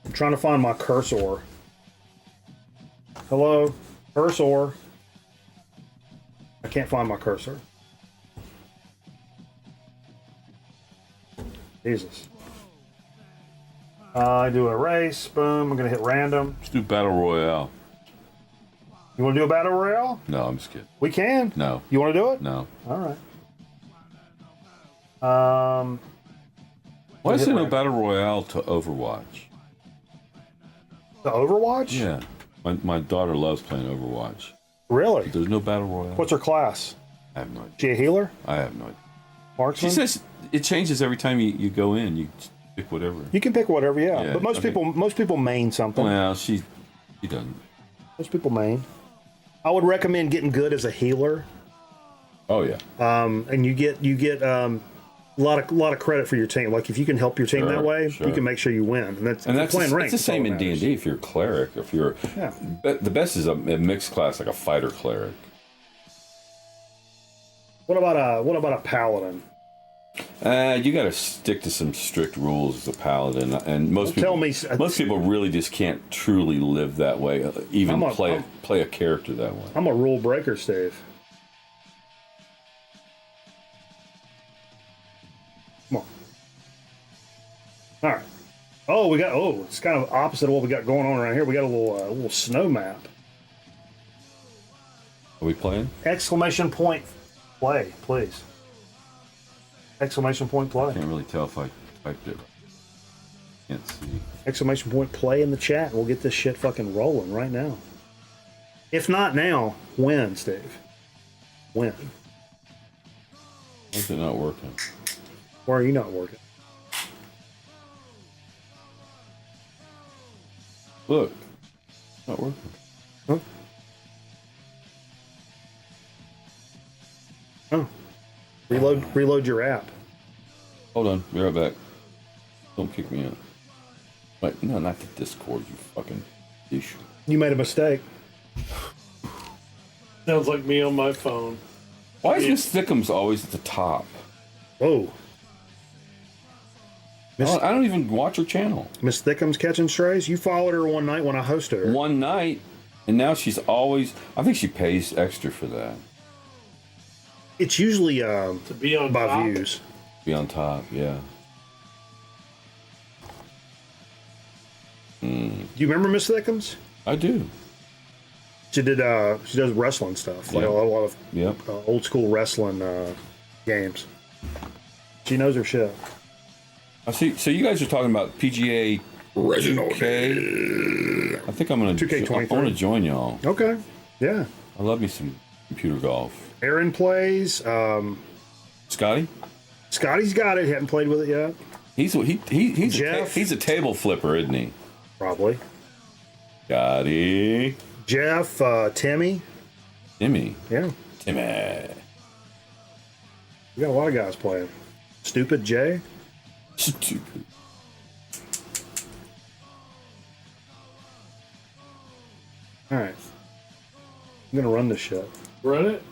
I'm trying to find my cursor. Hello, cursor. I can't find my cursor. Jesus. I do a race. Boom. I'm gonna hit random. Let's do Battle Royale. You want to do a battle royale? No, I'm just kidding. We can. No. You want to do it? No. All right. Why is there no Battle Royale to Overwatch? The Overwatch? Yeah. My daughter loves playing Overwatch. Really? There's no Battle Royale? What's her class? I have no idea. She a healer? I have no idea. Marksman? She says it changes every time you go in. You pick whatever. You can pick whatever, yeah. Yeah, But most people main something. Well, she doesn't. Most people main. I would recommend getting good as a healer. Oh yeah. And you get a lot of credit for your team. Like if you can help your team Sure, that way, sure. you can make sure you win. And that's playing ranked. It's the same that's all in that matters. D&D. If you're a cleric, if you're the best is a mixed class like a fighter cleric. What about a paladin? You got to stick to some strict rules as a paladin, and most people really just can't truly live that way. Even play a character that way. I'm a rule breaker, Steve. Come on. All right. Oh, it's kind of opposite of what we got going on around here. We got a little snow map. Are we playing? Exclamation point play, please. Exclamation point play. Can't really tell if I typed it right. Can't see. Exclamation point play in the chat. We'll get this shit fucking rolling right now. If not now, when, Steve? When? Why is it not working? Why are you not working? Look. It's not working. Huh? Oh. Reload your app. Hold on. Be right back. Don't kick me out. Wait, no, not the Discord, you fucking douche. You made a mistake. Sounds like me on my phone. Why is Miss Thickums always at the top? Whoa. I don't even watch her channel. Miss Thickums catching strays? You followed her one night when I hosted her. One night, and now she's always... I think she pays extra for that. It's usually To be on by top? views. Be on top, yeah. Do you remember Miss Thickums? I do. She did. She does wrestling stuff, like Yeah. a lot of Yep. old school wrestling games. She knows her shit. I see. So you guys are talking about PGA Reginald 2K. I think I'm gonna. 2K23. I want to join y'all. Okay. Yeah. I love me some computer golf. Aaron plays. Scotty, Scotty's got it. Hadn't played with it yet. he's Jeff. he's a table flipper, isn't he? Probably. Scotty, Jeff. Timmy. Timmy, Yeah. Timmy. We got a lot of guys playing. Stupid Jay. Stupid. All right. I'm gonna run this shit. Run it?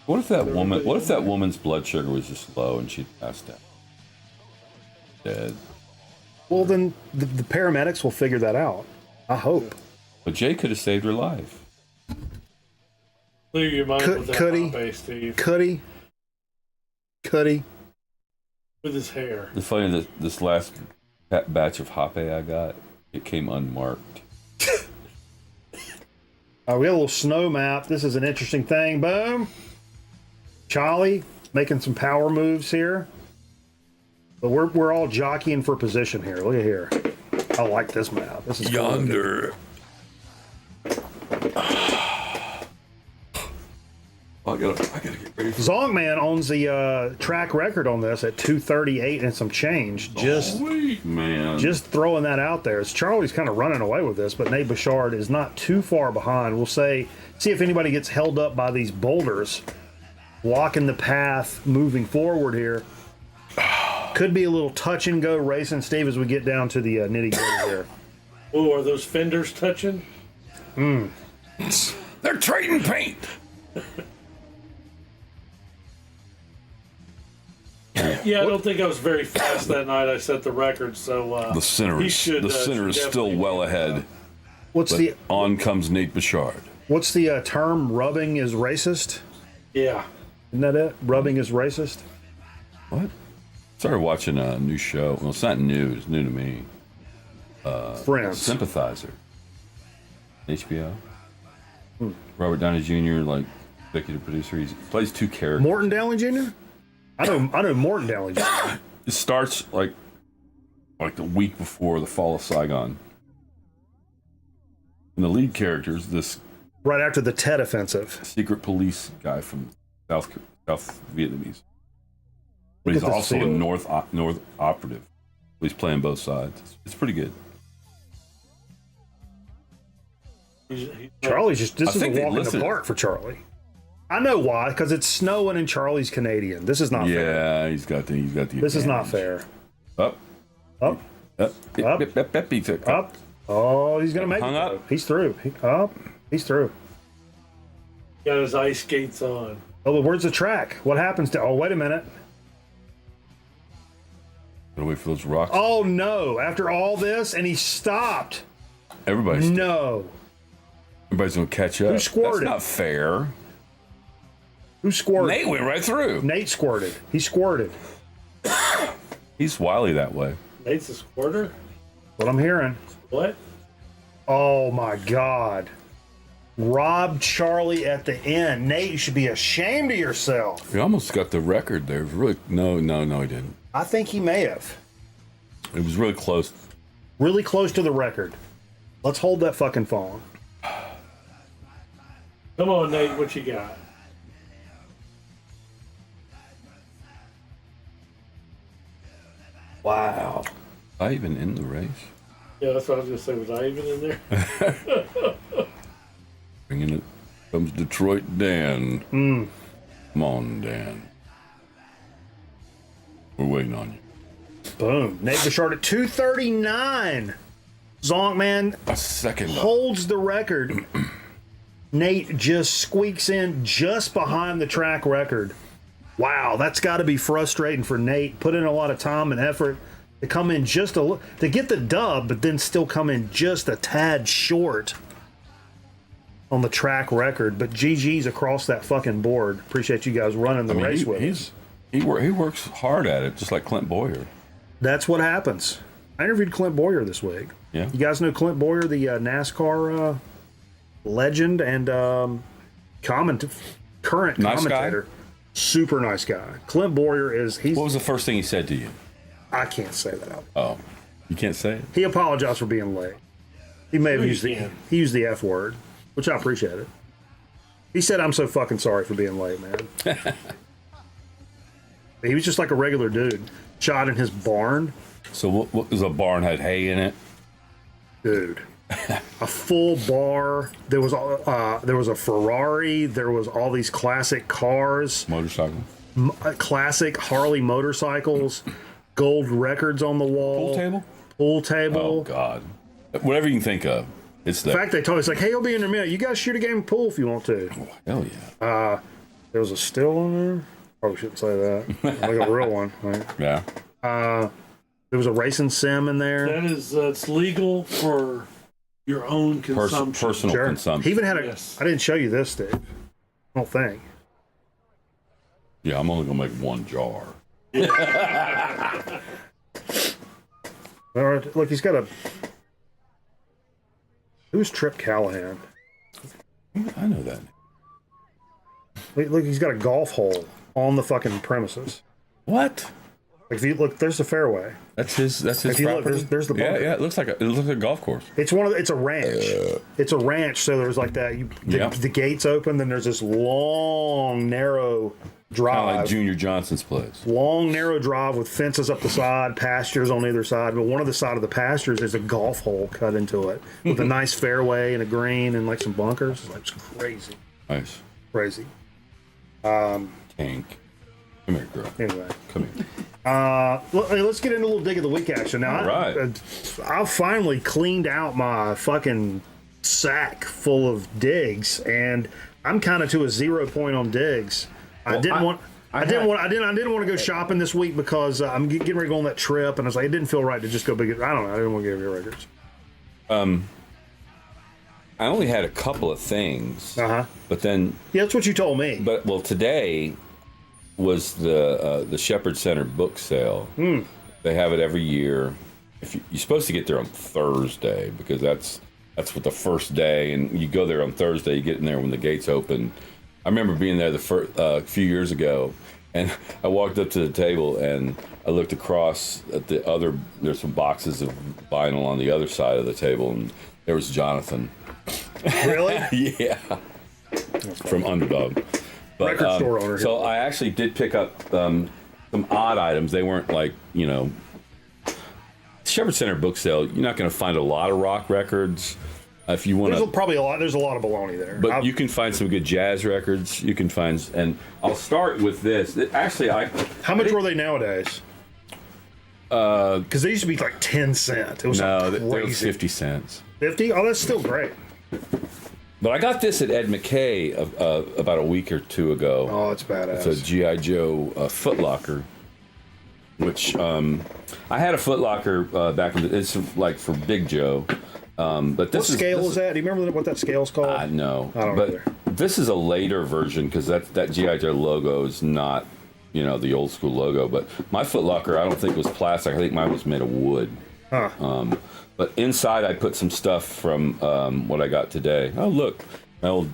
What if that woman's blood sugar was just low and she passed out? Dead. Well, then the paramedics will figure that out. I hope. But Jay could have saved her life. Clear your mind with that Could he? Pompey, Steve. Could he? With his hair. It's funny that this last batch of Hape I got, it came unmarked. We got a little snow map. This is an interesting thing. Boom. Charlie making some power moves here. But we're all jockeying for position here. Look at here. I like this map. This is Yonder. I gotta get ready for Zongman owns the track record on this at 238 and some change. man. Just throwing that out there. It's Charlie's kind of running away with this, but Nate Bouchard is not too far behind. We'll see if anybody gets held up by these boulders, blocking the path moving forward here. Could be a little touch and go racing, Steve, as we get down to the nitty gritty here. Oh, are those fenders touching? They're trading paint. Yeah, I don't think I was very fast that night. I set the record, so The center he is should, still definitely well do ahead. What's But on comes Nate Bouchard. the term? Rubbing is racist. Yeah. Isn't that it? Rubbing is racist. What? Started watching a new show. Well, it's not new. It's new to me. Friends. Sympathizer. HBO. Robert Downey Jr. like executive producer. He plays two characters. Morton Downey Jr. I know Morton Downey Jr. It starts like the week before the fall of Saigon. And the lead character is this Right after the Tet Offensive. secret police guy from South Vietnamese. But he's Look at this also a field. North operative. He's playing both sides. It's pretty good. He's Charlie's just this I is a think they walk in the listen- park for Charlie. I know why, because it's snowing and Charlie's Canadian. This is not fair. Yeah, he's got the This is not advantage. fair. Up. Up, Up. up. Oh, he's gonna make Hung it. up. Though. He's through. He's through. got his ice skates on. Oh, but where's the track? What happens to? Oh, wait a minute. Gotta wait for those rocks. Oh no! After all this, and he stopped. Everybody's No. gonna catch up. squirted? That's not fair. Who squirted? Nate went right through. Nate squirted. He squirted. He's wily that way. Nate's a squirter? What I'm hearing. What? Oh my God. Robbed Charlie at the end. Nate, you should be ashamed of yourself. He almost got the record there. Really? No, he didn't. I think he may have. It was really close. Really close to the record. Let's hold that fucking phone. Come on, Nate, what you got? Wow. I even in the race. Yeah, that's what I was going to say. Was I even in there? Bringing it comes Detroit Dan. Come on, Dan. We're waiting on you. Boom. Nate Bouchard at 239. Zonk, man, A second. holds the record. Nate just squeaks in just behind the track record. Wow, that's got to be frustrating for Nate. Put in a lot of time and effort to come in just to get the dub, but then still come in just a tad short on the track record. But GG's across that fucking board. Appreciate you guys running the race with us. He works hard at it, just like Clint Boyer. That's what happens. I interviewed Clint Boyer this week. Yeah. You guys know Clint Boyer, the NASCAR legend and current Nice commentator. guy? Super nice guy. Clint Boyer he's. What was the first thing he said to you? I can't say that. Oh, you can't say it? He apologized for being late. He may have Sure used you can. he used the F word, which I appreciated. He said, "I'm so fucking sorry for being late, man." He was just like a regular dude. Shot in his barn. So what was a barn had hay in it? Dude, a full bar. There was a Ferrari. There was all these classic cars, Motorcycle? classic Harley motorcycles, gold records on the wall. Pool table? Pool table. Oh, God. Whatever you can think of. It's In there. fact, they told us like, "Hey, he'll be in a minute. You guys shoot a game of pool if you want to." Hell yeah. There was a still on there. Probably shouldn't say that. Like a real one. Right? Yeah. There was a racing sim in there. That is, it's legal for your own consumption. Personal Sure. consumption. He even had a. Yes. I didn't show you this, Dave. I don't think. Yeah, I'm only going to make one jar. All right, look, he's got a. Who's Trip Callahan? I know that. Look, he's got a golf hole on the fucking premises. What? Like if you look, there's the fairway. That's his If you look, property? there's the Yeah, bunker. yeah. It looks like a golf course. It's it's a ranch. It's a ranch, so there's like that. Yep. The gates open, then there's this long, narrow Kind of drive. like Junior Johnson's place. Long, narrow drive with fences up the side, pastures on either side. But one of the side of the pastures is a golf hole cut into it with a nice fairway and a green and like some bunkers. It's crazy, Nice. crazy. Tank. Come here, girl. Anyway. Come here. Let's get into a little dig of the week action. Now, All right. I finally cleaned out my fucking sack full of digs, and I'm kind of to a 0 point on digs. I didn't want to go shopping this week because I'm getting ready to go on that trip, and I was like, it didn't feel right to just go big. I don't know. I didn't want to get your records. I only had a couple of things. But then, Yeah, that's what you told me. well, today was the Shepherd Center book sale. They have it every year. You're supposed to get there on Thursday because that's what the first day, and you go there on Thursday. You get in there when the gates open. I remember being there a few years ago, and I walked up to the table and I looked across at the other. There's some boxes of vinyl on the other side of the table, and there was Jonathan. Really? Yeah, from Underdog. But, Record store owner. So I actually did pick up some odd items. They weren't like, Shepherd Center book sale. You're not going to find a lot of rock records. If you want There's to, probably a lot. There's a lot of baloney there. but you can find some good jazz records. You can find, and I'll start with this. Actually, How much were they nowadays? Because they used to be like 10 cents. It was no, like they were crazy. 50 cents. 50? Oh, that's still great. But I got this at Ed McKay about a week or two ago. Oh, it's badass. It's a G.I. Joe Foot Locker, which I had a Foot Locker back in it's like for Big Joe. But this What scale is that? Do you remember what that scale's called? No. I don't but either. this is a later version because that G.I. Joe logo is not, the old school logo. But my Foot Locker, I don't think was plastic. I think mine was made of wood. Huh. But inside, I put some stuff from what I got today. Oh, look, my old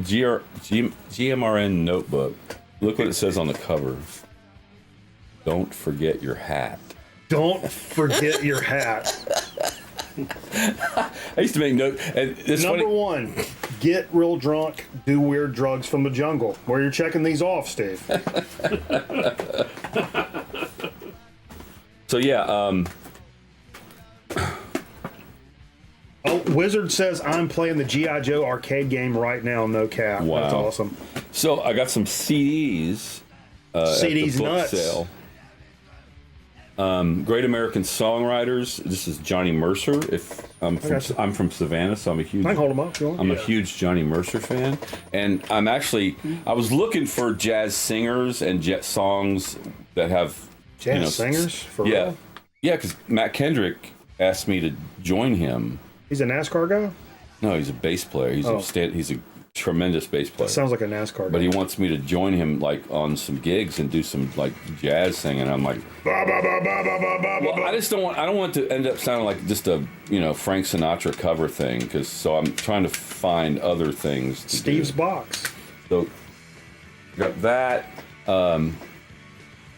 GMRN notebook. Look what it says on the cover. Don't forget your hat. Don't forget your hat. I used to make notes. And it's Number funny. one, get real drunk, do weird drugs from the jungle. Where you're checking these off, Steve. So yeah, Oh, Wizard says I'm playing the G.I. Joe arcade game right now. No cap. Wow. That's awesome. so I got some CDs. At the CDs book nuts. sale. Great American Songwriters. This is Johnny Mercer. If I'm from Savannah, so I'm a huge. I can hold them up. If you want. I'm a huge Johnny Mercer fan, and I was looking for jazz singers and songs that have Jazz singers? For yeah, real? yeah, because Matt Kendrick asked me to join him. He's a NASCAR guy? No, he's a bass player. He's he's a tremendous bass player. Sounds like a NASCAR guy. But he wants me to join him like on some gigs and do some like jazz singing. I'm like, Ba, ba, ba, ba, ba, ba, ba, well, ba. I don't want to end up sounding like just a Frank Sinatra cover thing so I'm trying to find other things. To Steve's do. box. So got that.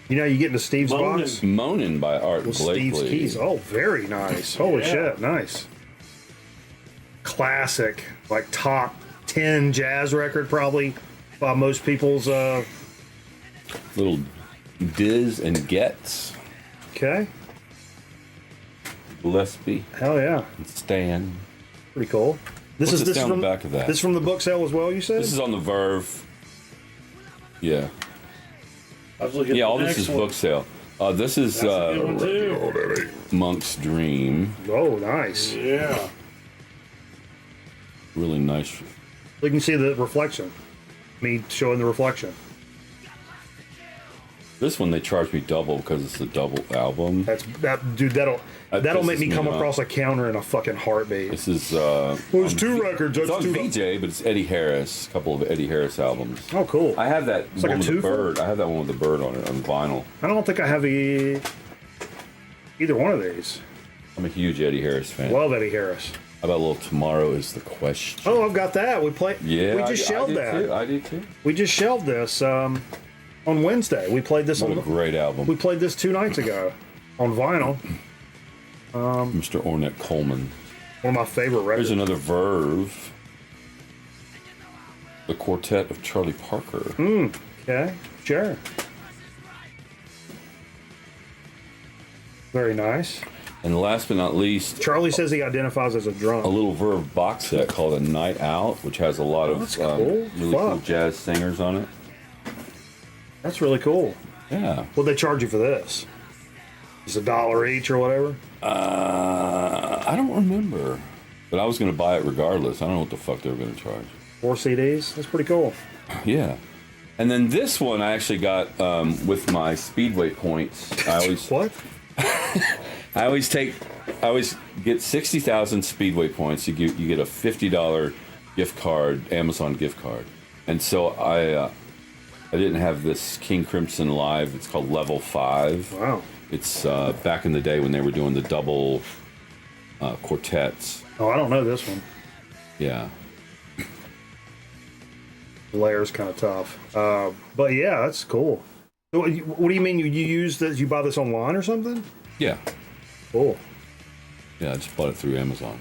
You get into Steve's Moanin'. box? Moanin' by Art With Blakely. Steve's keys. Oh, very nice. Holy Yeah. shit, nice. Classic, like top 10 jazz record probably by most people's. Little Diz and Getz, Okay, Gillespie, hell yeah, and Stan. pretty cool. What's this down the back of that? This is from the book sale as well. You said This is on the Verve. Yeah. I was looking at All the this next is one. book sale. This is That's a good one too. Monk's Dream. Oh, nice. Yeah. Really nice. You can see the reflection. Me showing the reflection. This one they charged me double because it's a double album. Dude. That'll make pisses me come me off. across a counter in a fucking heartbeat. This is There's two records. It's That's on two. VJ, but it's Eddie Harris. A couple of Eddie Harris albums. Oh, cool. I have that like one a with the twofer? bird. I have that one with the bird on it on vinyl. I don't think I have either one of these. I'm a huge Eddie Harris fan. Love Eddie Harris. How about a little Tomorrow is the Question? Oh, I've got that. We just shelved that. I did too. We just shelved this on Wednesday. We played this What a on. great album. We played this 2 nights ago on vinyl. Mr. Ornette Coleman. One of my favorite records. Here's another Verve. The Quartet of Charlie Parker. Okay, sure. Very nice. And last but not least, Charlie says he identifies as a a drunk. little Verve box set called A Night Out, which has a lot of that's cool. really cool Fuck. jazz singers on it. That's really cool. Yeah. What'd they charge you for this? It's $1 each or whatever? I don't remember. But I was going to buy it regardless. I don't know what the fuck they were going to charge. 4 CDs? That's pretty cool. Yeah. And then this one I actually got with my Speedway points. What? I always get 60,000 Speedway points. You get a $50 gift card, Amazon gift card. And so I didn't have this King Crimson Live. It's called Level 5. Wow. It's back in the day when they were doing the double quartets. Oh, I don't know this one. Yeah. The layer's kind of tough. But yeah, that's cool. So what do you mean you use this? You buy this online or something? Yeah. Cool. Yeah, I just bought it through Amazon.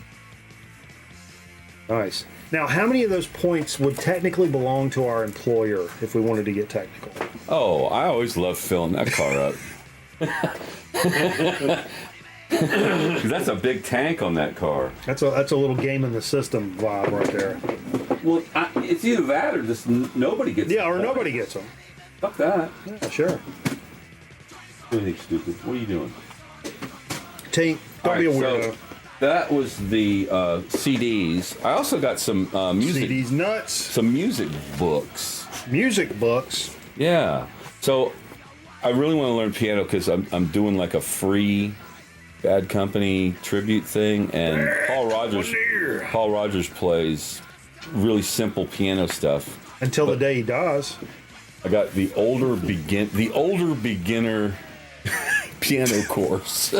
Nice. Now, how many of those points would technically belong to our employer if we wanted to get technical? Oh, I always love filling that car up. 'Cause that's a big tank on that car. That's a little game in the system vibe right there. Well, it's either that or just nobody gets. Yeah, or nobody gets them. Fuck that. Yeah, sure. Anything stupid. What are you doing? Tink, don't be a weirdo. So that was the CDs. I also got some music. CDs nuts. Some music books. Music books. Yeah. So I really want to learn piano because I'm doing like a free Bad Company tribute thing, and Paul Rogers plays really simple piano stuff. Until the day he dies. I got the older beginner piano course.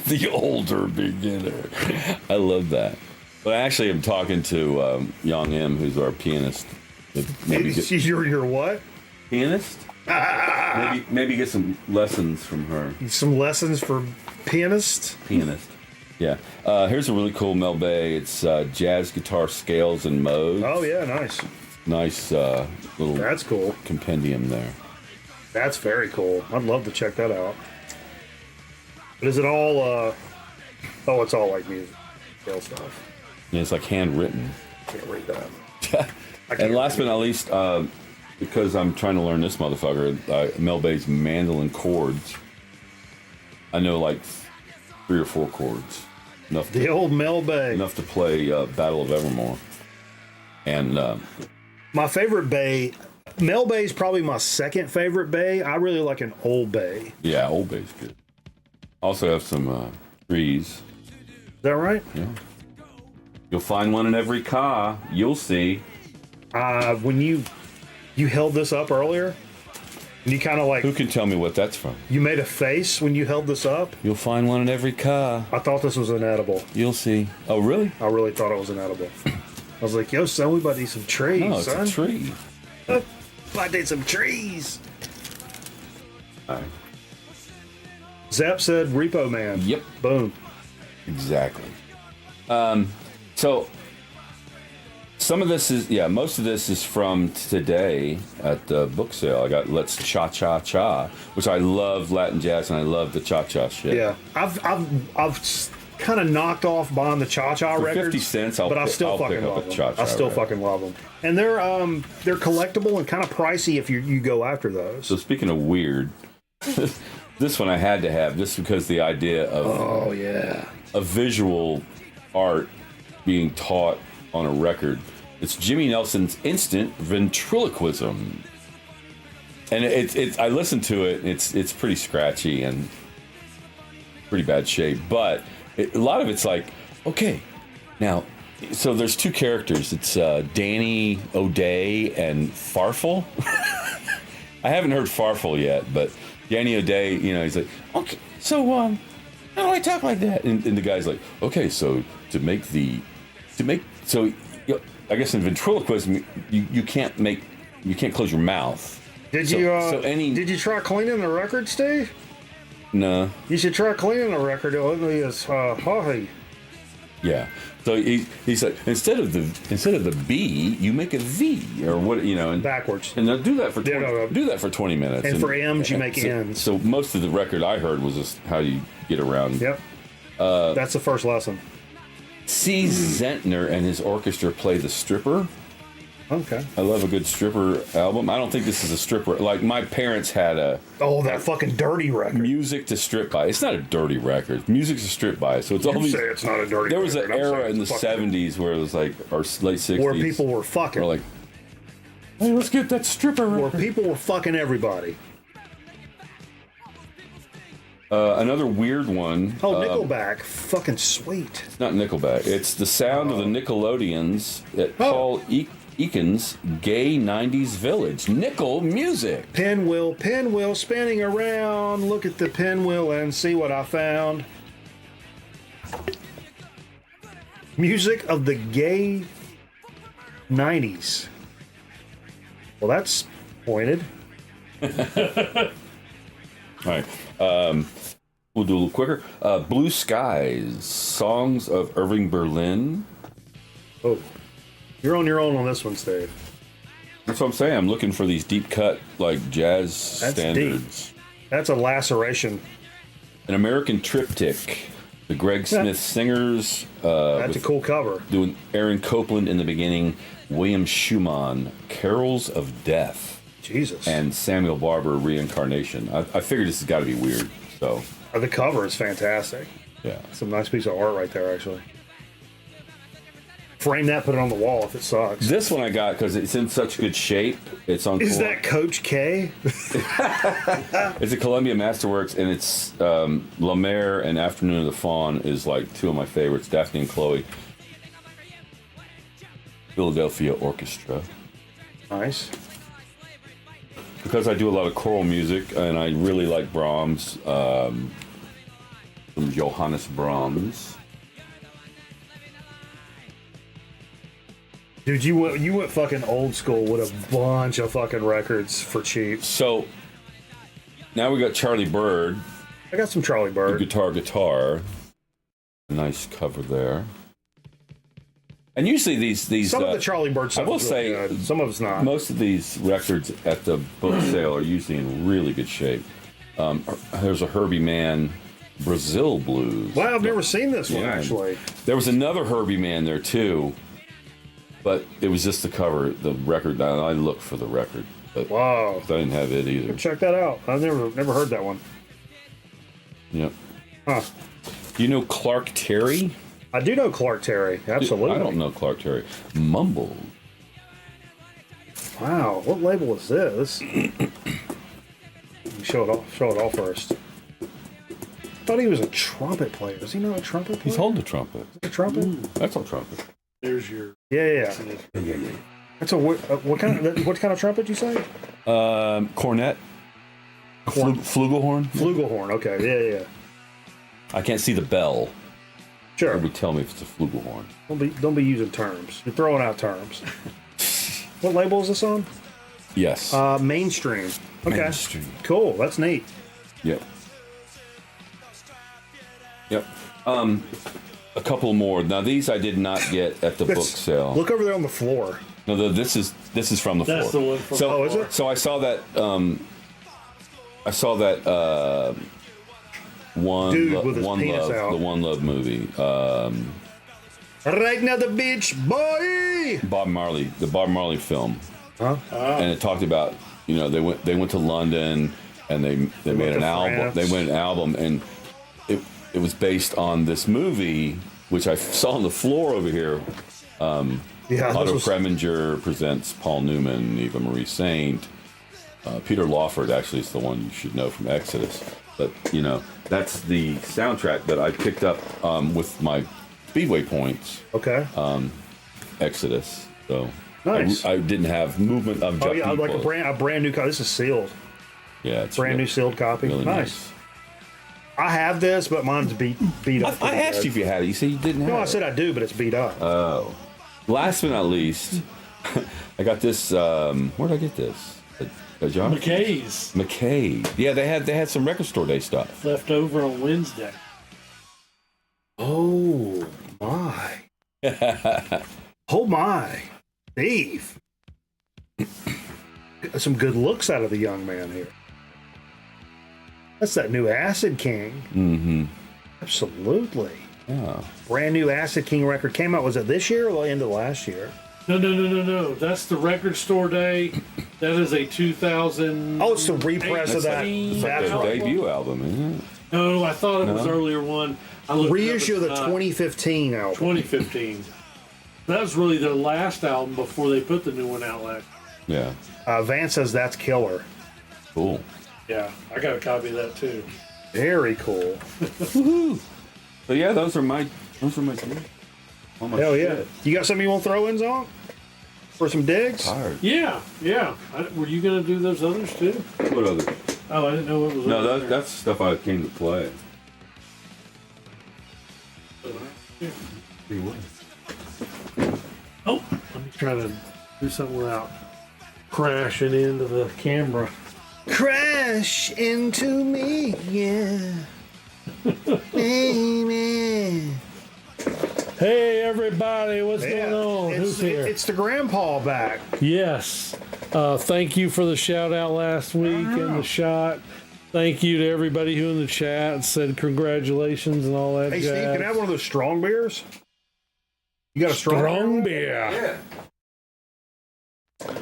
The older beginner. I love that. But I actually am talking to Young M, who's our pianist, Maybe get You're what? pianist. Maybe get some lessons from her. Some lessons for pianist? Pianist. Yeah. Here's a really cool Mel Bay. It's jazz guitar scales and modes. Oh, yeah, nice. Nice little That's cool. compendium there. That's very cool. I'd love to check that out. But is it all, it's all like music, scale stuff. Yeah, it's like handwritten. Can't read that. And last but not least, because I'm trying to learn this motherfucker, Mel Bay's mandolin chords. I know like 3 or 4 chords. The old Mel Bay. Enough to play Battle of Evermore. And My favorite Bay, Mel Bay is probably my second favorite Bay. I really like an Old Bay. yeah, Old Bay's good. Also have some trees. Is that right? Yeah. You'll find one in every car. You'll see. When you held this up earlier, and you kind of like, Who can tell me what that's from? you made a face when you held this up. You'll find one in every car. I thought this was an edible. You'll see. Oh, really? I really thought it was an edible. I was like, yo, son, we about to eat some trees, No, it's son. a tree. About to eat some trees. All right. Zap said Repo Man. Yep. Boom. Exactly. So some of this is, most of this is from today at the book sale. I got Let's Cha Cha Cha, which I love Latin jazz and I love the cha cha shit. Yeah. I've kind of knocked off buying the Cha Cha For records. 50 cents, but I still fucking pick up love a them. cha-cha I still record. fucking love them. And they're collectible and kind of pricey if you go after those. So speaking of weird, this one I had to have just because the idea of Oh, yeah. a visual art being taught on a record. It's Jimmy Nelson's Instant Ventriloquism. And it's I listened to it, it's pretty scratchy and pretty bad shape, but a lot of it's like, okay, now, so there's 2 characters. It's Danny O'Day and Farfel. I haven't heard Farfel yet, but Danny O'Day, he's like, okay, so how do I talk like that? And the guy's like, okay, so I guess in ventriloquism, you can't close your mouth. Did you try cleaning the record, Steve? No. You should try cleaning the record. It only is haughty. Yeah. So he's like, instead of the B, you make a V or what, and Backwards. And do that for 20, no. do that for 20 minutes. And for M's, you make N's. So most of the record I heard was just how you get around. Yep. That's the first lesson. C. Zentner and his orchestra play The Stripper. Okay. I love a good stripper album. I don't think this is a stripper. Like, my parents had a That fucking dirty record. music to strip by. It's not a dirty record. Music's to strip by. So it's all You these. say it's not a dirty There was record. an I'm era saying in the it's fucking- 70s where it was like, or late 60s. where people were fucking. were like, hey, let's get that stripper Where record. people were fucking everybody. Another weird one. Oh, Nickelback. Fucking sweet. It's not Nickelback. It's the sound of the Nickelodeons at Paul Eakin's Gay 90s Village. Nickel music. Pinwheel spinning around. Look at the pinwheel and see what I found. Music of the gay 90s. Well, that's pointed. All right. We'll do a little quicker. Blue Skies, Songs of Irving Berlin. Oh, you're on your own on this one, Steve. That's what I'm saying. I'm looking for these deep cut, like, jazz That's standards. That's a laceration. An American Triptych. The Greg Smith Singers. That's a cool cover. Doing Aaron Copland in the beginning. William Schumann, Carols of Death. Jesus. And Samuel Barber, Reincarnation. I figured this has got to be weird. So, The cover is fantastic. yeah. Some nice piece of art right there, actually. Frame that, put it on the wall if it sucks. This one I got because it's in such good shape. It's on. Is that Coach K? It's a Columbia Masterworks, and it's La Mer and Afternoon of the Fawn is like 2 of my favorites. Daphne and Chloe. Philadelphia Orchestra. Nice. Because I do a lot of choral music, and I really like Brahms, from Johannes Brahms. Dude, you went fucking old school with a bunch of fucking records for cheap. So now we got Charlie Bird, I got some Charlie the Bird. guitar. Nice cover there. And usually these Some of the Charlie Bird stuff I will is really say good. Some of it's not. most of these records at the book sale are usually in really good shape. There's a Herbie Mann Brazil Blues. Wow, I've never seen this one, Yeah. actually. There was another Herbie Mann there too, but it was just the cover, the record. I looked for the record, but Wow. I didn't have it either. Check that out. I've never heard that one. Yep. Huh. Do you know Clark Terry? I do know Clark Terry. Absolutely. I don't know Clark Terry. Mumble. Wow, what label is this? Show it off first. I thought he was a trumpet player. Is he not a trumpet player? He's holding a trumpet. A trumpet? That's a trumpet. There's your. Yeah. That's what kind of trumpet you say? Cornet. Flugelhorn. Flugelhorn. Okay. Yeah. I can't see the bell. Sure. It would tell me if it's a flugelhorn. Don't be using terms. You're throwing out terms. What label is this on? Yes. Mainstream. Okay. Mainstream. Cool. That's neat. Yep. A couple more. Now these I did not get at the book sale. Look over there on the floor. No, this is from the That's floor. the one from So, Oh, is it? So I saw that. One Dude with his One penis Love, out. the One Love movie. Right now the beach, boy. Bob Marley, the Bob Marley film, Huh? and it talked about they went to London and they made went an to album. France. They made an album and it was based on this movie which I saw on the floor over here. Yeah. Otto This was, Preminger presents Paul Newman, Eva Marie Saint. Peter Lawford actually is the one you should know from Exodus. But, that's the soundtrack that I picked up with my Speedway points, okay. Exodus. So Nice. I didn't have movement of Oh yeah, people. like a brand new copy. This is sealed. Yeah, it's Brand new sealed copy. really nice. I have this, but mine's beat up. I asked you if you had it. You said you didn't have No, I it. said I do, but it's beat up. Last but not least, I got this. Where did I get this? John? McKay's McKay. Yeah, they had some record store day stuff. left over on Wednesday. Oh my! Oh my, Steve! Some good looks out of the young man here. That's that new Acid King. Mm-hmm. Absolutely. Yeah. Brand new Acid King record came out. Was it this year or the end of last year? No. That's the record store day. That is a 2000. Oh, it's the repress of that. That's That's Their right. debut album, isn't it? No, I thought it was No? earlier one. I looked it up, Reissue of it's the not. 2015 album. 2015. That was really their last album before they put the new one out last. Yeah. Van says that's killer. Cool. Yeah, I got a copy of that too. Very cool. So yeah, those are my two. All my Hell yeah. shit. You got something you want to throw in, Zonk? For some digs? Tired. Yeah. Were you gonna do those others too? What other? Oh, I didn't know what was. No, over that's stuff I came to play. Oh, let me try to do something without crashing into the camera. Crash into me, yeah. Amen. Hey, everybody, what's Yeah, going on? Who's here? It's the grandpa back. Yes. Thank you for the shout out last week and the shot. Thank you to everybody who in the chat said congratulations and all that Hey, jazz. Steve, can I have one of those strong beers? You got a strong beer? beer.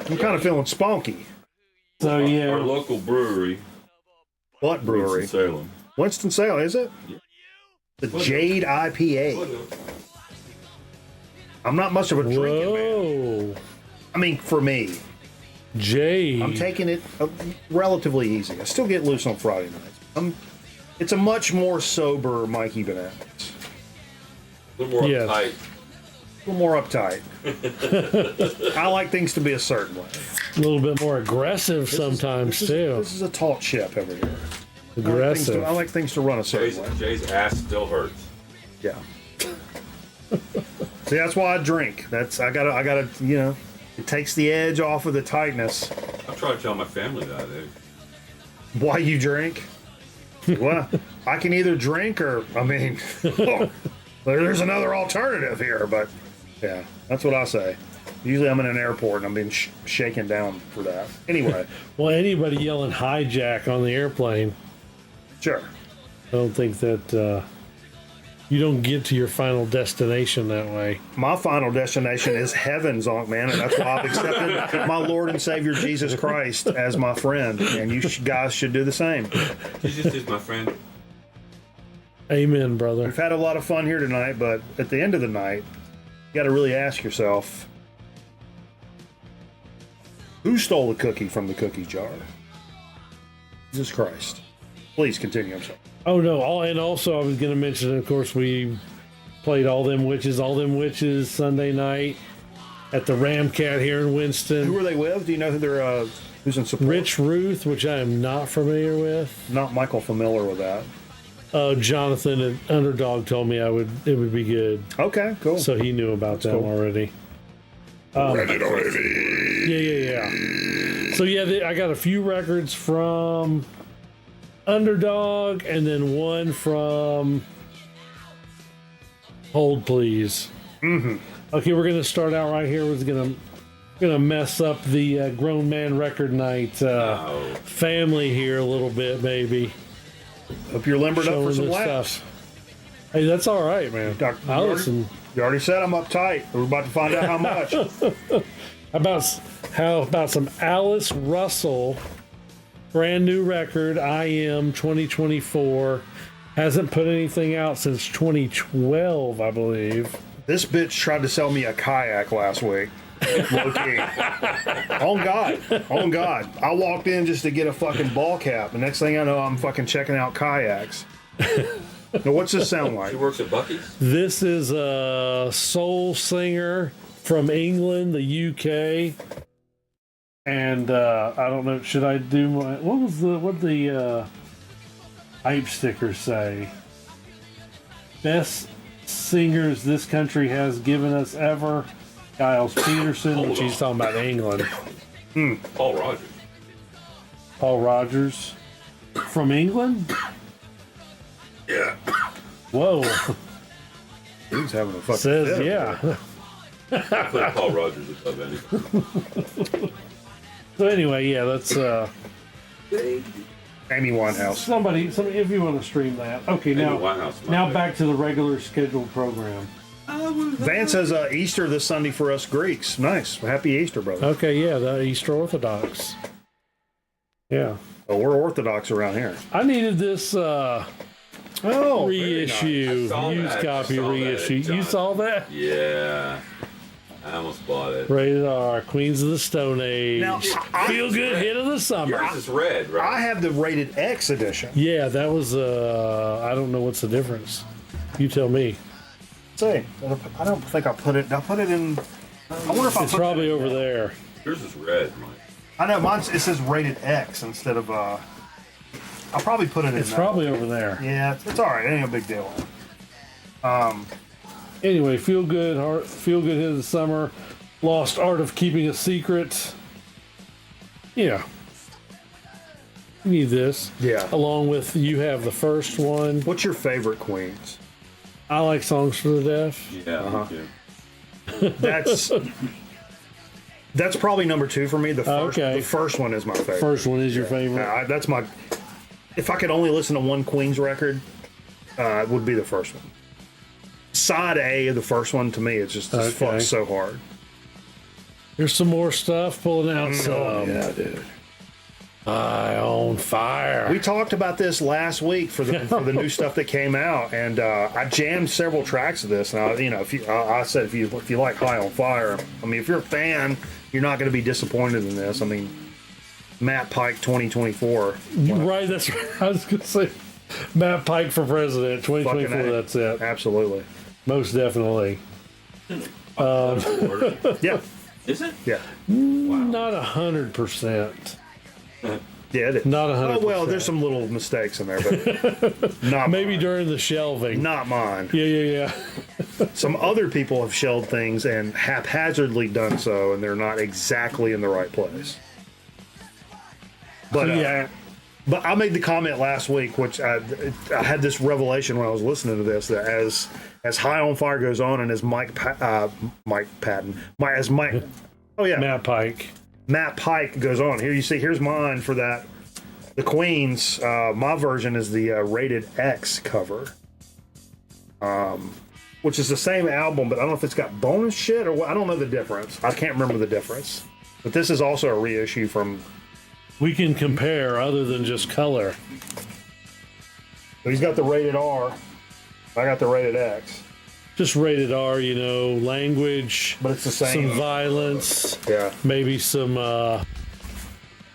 I'm kind of feeling spunky. So Our yeah, local brewery, What brewery? Winston-Salem. Winston-Salem, is it? The Jade IPA. I'm not much of a drinking man. whoa, I mean, for me, Jade. I'm taking it relatively easy. I still get loose on Friday nights. It's a much more sober Mikey Bananas. A little more Yes. uptight. A little more uptight. I like things to be a certain way. a little bit more aggressive sometimes too. This is a taut ship over here. Aggressive. I like things to run a certain way. Jay's ass still hurts. Yeah. See, that's why I drink. I gotta, you know, it takes the edge off of the tightness. I try to tell my family that. Why you drink? Well, I can either drink or, I mean, there's another alternative here, but yeah, that's what I say. Usually I'm in an airport and I'm being shaken down for that. Anyway. Well, anybody yelling hijack on the airplane, Sure. I don't think that you don't get to your final destination that way. My final destination is heaven, Zonk Man, and that's why I've accepted my Lord and Savior Jesus Christ as my friend, and you guys should do the same. Jesus is my friend. Amen, brother. We've had a lot of fun here tonight, but at the end of the night, you got to really ask yourself, who stole the cookie from the cookie jar? Jesus Christ. Please continue, I'm sorry. Oh no! And also, I was going to mention, of course, we played All Them Witches Sunday night at the Ramcat here in Winston. Who are they with? Do you know who they're who's in support? Rich Ruth, which I am not familiar with. Not Michael familiar with that. Jonathan at Underdog told me it would be good, Okay, cool. so he knew about them cool. already. Yeah. So yeah, I got a few records from Underdog, and then one from Hold Please. Mm-hmm. Okay, we're gonna start out right here. We're gonna mess up the Grown Man Record Night family here a little bit, maybe. Hope you're limbered up for Showing some this laughs. stuff. Hey, that's all right, man. I'll listen. You already said I'm uptight. We're about to find out how much. How about some Alice Russell, brand new record, I Am 2024. Hasn't put anything out since 2012, I believe. This bitch tried to sell me a kayak last week. Low key. On God. I walked in just to get a fucking ball cap. The next thing I know, I'm fucking checking out kayaks. Now, what's this sound like? She works at Buc-ee's. This is a soul singer from England, the UK. And I don't know, should I do my what the hype stickers say? Best singers this country has given us ever. Giles Peterson, which he's talking about England. Paul Rogers. Paul Rogers from England? Yeah. Whoa. He's having a fucking Says fit. yeah. I put Paul Rogers above anything. So anyway, yeah, that's Amy Winehouse. somebody if you want to stream that. Okay, Amy now Winehouse, my now bad. back to the regular scheduled program. Van says Easter this Sunday for us Greeks. Nice. Happy Easter, brother. Okay, yeah, the Easter Orthodox. Yeah. Oh, we're Orthodox around here. I needed this Oh, very reissue, I saw used that. copy I saw that reissue. at You John. saw that? Yeah. I almost bought it. Rated R, Queens of the Stone Age. Now, Feel good hit of the summer. Yours is red, right? I have the rated X edition. Yeah, that was I don't know what's the difference. You tell me. Say, I don't think I put it. I put it in. I wonder if I It's put probably it, over there. Yours is red, Mike. I know mine. It says rated X instead of. I'll probably put it in. It's that probably one. over there. Yeah, it's all right. It ain't a big deal. Anyway, feel good hit of the summer. Lost Art of Keeping a Secret. Yeah. You need this. Yeah. Along with you have the first one. What's your favorite Queens? I like Songs for the Deaf. Yeah, me too. That's probably number 2 for me. Okay. The first one is my favorite. First one is your favorite. That's my. If I could only listen to one Queens record, it would be the first one. Side A of the first one to me, it's just Okay. so hard. Here's some more stuff. Pulling out some. Yeah, dude. Eye on Fire. We talked about this last week for the new stuff that came out, and I jammed several tracks of this. And I said if you like High on Fire, I mean, if you're a fan, you're not going to be disappointed in this. I mean, Matt Pike 2024. Right, that's right. I was going to say Matt Pike for president 2024. Fucking A. That's it. Absolutely. Most definitely. Yeah. Is it? Yeah. Not 100%. Yeah, it is. Not 100%. Oh, well, there's some little mistakes in there, but not Maybe mine. during the shelving. Not mine. Yeah. Some other people have shelled things and haphazardly done so, and they're not exactly in the right place. But Yeah. but I made the comment last week, which I had this revelation when I was listening to this, that as High on Fire goes on, and as Matt Pike goes on. Here you see, here's mine for that. The Queen's, my version is the rated X cover, which is the same album, but I don't know if it's got bonus shit or what. I don't know the difference. I can't remember the difference. But this is also a reissue from. We can compare other than just color. So he's got the rated R. I got the rated X. Just rated R, you know, language. But it's the same. Some violence. Yeah. Maybe some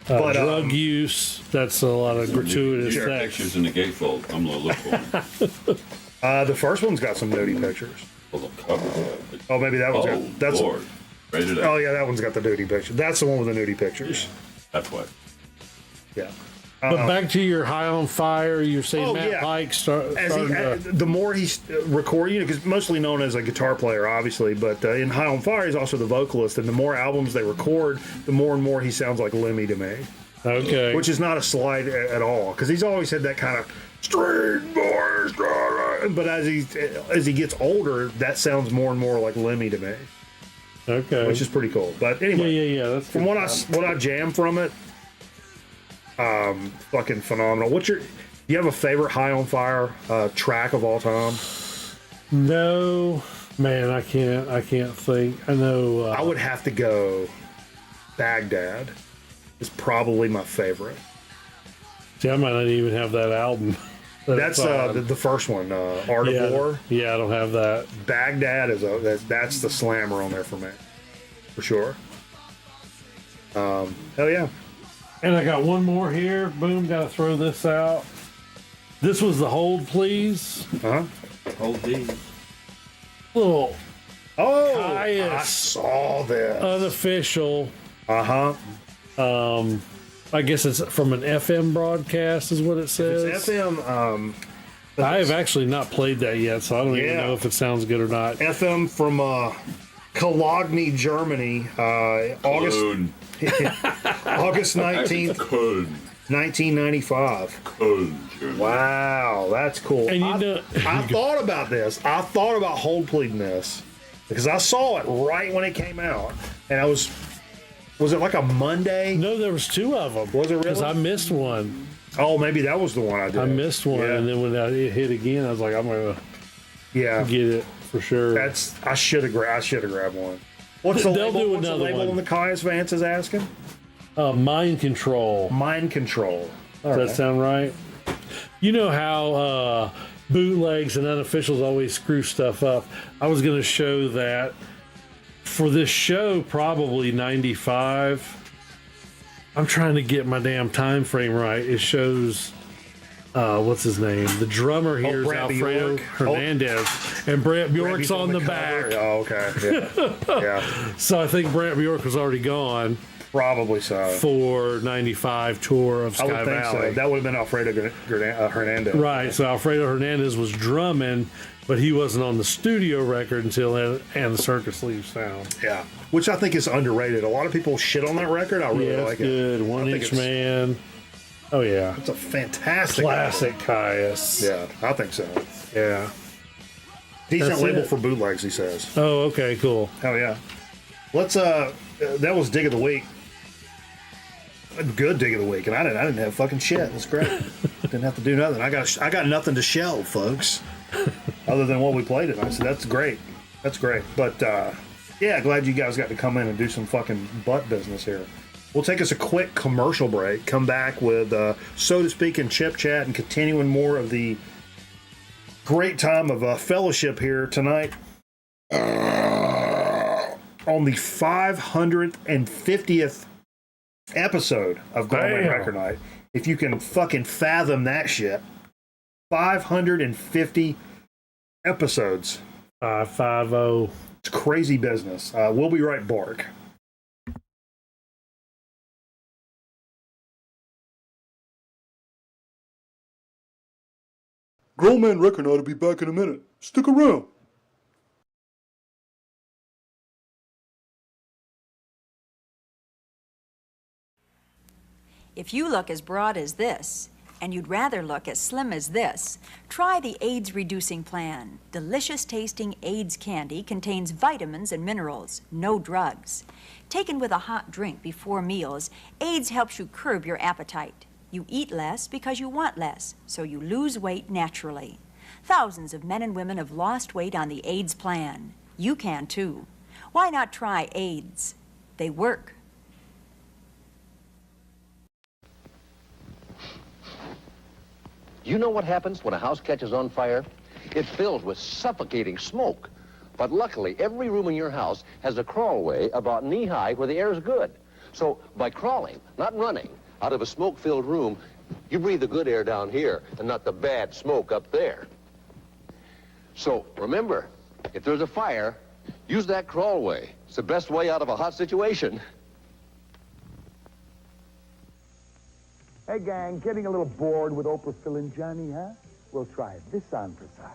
drug use. That's a lot of gratuitous Your sex. pictures in the gatefold. I'm gonna look for them. The first one's got some nudie pictures. Well, the cover. Oh, maybe that one's Oh, got. That's. Lord. Rated X. Oh yeah, that one's got the nudie picture. That's the one with the nudie pictures. That's what. Yeah. But back to your High on Fire, you're saying Matt Pike The more he's recording, because mostly known as a guitar player, obviously, but in High on Fire, he's also the vocalist, and the more albums they record, the more and more he sounds like Lemmy to me. Okay. Which is not a slight at all, because he's always had that kind of street boy, but as he gets older, that sounds more and more like Lemmy to me, Okay. which is pretty cool. But anyway, Yeah. That's from what I jam from it, fucking phenomenal. Do you have a favorite High on Fire track of all time? No, man, I can't think. I know. I would have to go Baghdad is probably my favorite. See, I might not even have that album. That's the first one, Art of War. Yeah, I don't have that. Baghdad is that's the slammer on there for me, for sure. Hell yeah. And I got one more here. Boom, gotta throw this out. This was the Hold Please. Hold these. Little Oh, I Caius. saw this. Unofficial. Uh-huh. I guess it's from an FM broadcast is what it says. It's FM. I have actually not played that yet, so I don't even know if it sounds good or not. FM from Cologne, Germany. August Cologne. August 19th, Cologne. 1995. Cologne, Germany. Wow, that's cool. And you know, I thought about this. I thought about hold pleading this because I saw it right when it came out, and was it like a Monday? no, there was two of them. Was it really? Because I missed one. Oh, maybe that was the one I did. I missed one, Yeah. and then when it hit again, I was like, I'm gonna Yeah, get it for sure. I should have grabbed one. What's the They'll label? do What's the another label one. on the Caius Vance is asking? Mind Control. Mind Control. Does that sound right? You know how bootlegs and unofficials always screw stuff up. I was going to show that for this show, probably 95. I'm trying to get my damn time frame right. It shows, what's his name? The drummer here is Brant Alfredo Bjork. Hernandez. And Brant Bjork's on the back. cover. Oh, okay. Yeah. Yeah. So I think Brant Bjork was already gone Probably so. for 95 tour of I Sky would think Valley. so. That would have been Alfredo Hernandez. Right, so Alfredo Hernandez was drumming, but he wasn't on the studio record until And the Circus Leaves Town. Yeah. Which I think is underrated. A lot of people shit on that record. I really Yeah, like it's good. it. One I think Inch it's- Man. Oh, yeah. It's a fantastic Classic Caius. album. Yeah, I think so. Yeah. Decent That's label it. for bootlegs, he says. Oh, okay, cool. Hell yeah. Let's that was dig of the week. A good dig of the week, and I didn't have fucking shit. That's great. Didn't have to do nothing. I got nothing to shelve, folks, other than what we played tonight. So that's great. That's great. But yeah, glad you guys got to come in and do some fucking butt business here. We'll take us a quick commercial break. Come back with so to speak and chip chat and continuing more of the great time of fellowship here tonight. On the 550th episode of Gourmet Damn. Record Night. If you can fucking fathom that shit. 550 episodes. 550. It's crazy business. We'll be right back. Grown Man Record Night will be back in a minute. Stick around. If you look as broad as this, and you'd rather look as slim as this, try the AIDS Reducing Plan. Delicious tasting AIDS candy contains vitamins and minerals, no drugs. Taken with a hot drink before meals, AIDS helps you curb your appetite. You eat less because you want less, so you lose weight naturally. Thousands of men and women have lost weight on the AIDS plan. You can too. Why not try AIDS? They work. You know what happens when a house catches on fire? It fills with suffocating smoke. But luckily, every room in your house has a crawlway about knee-high where the air is good. So by crawling, not running, out of a smoke-filled room, you breathe the good air down here and not the bad smoke up there. So remember, if there's a fire, use that crawlway. It's the best way out of a hot situation. Hey, gang, getting a little bored with Oprah, Phil, and Johnny, huh? We'll try this on for size.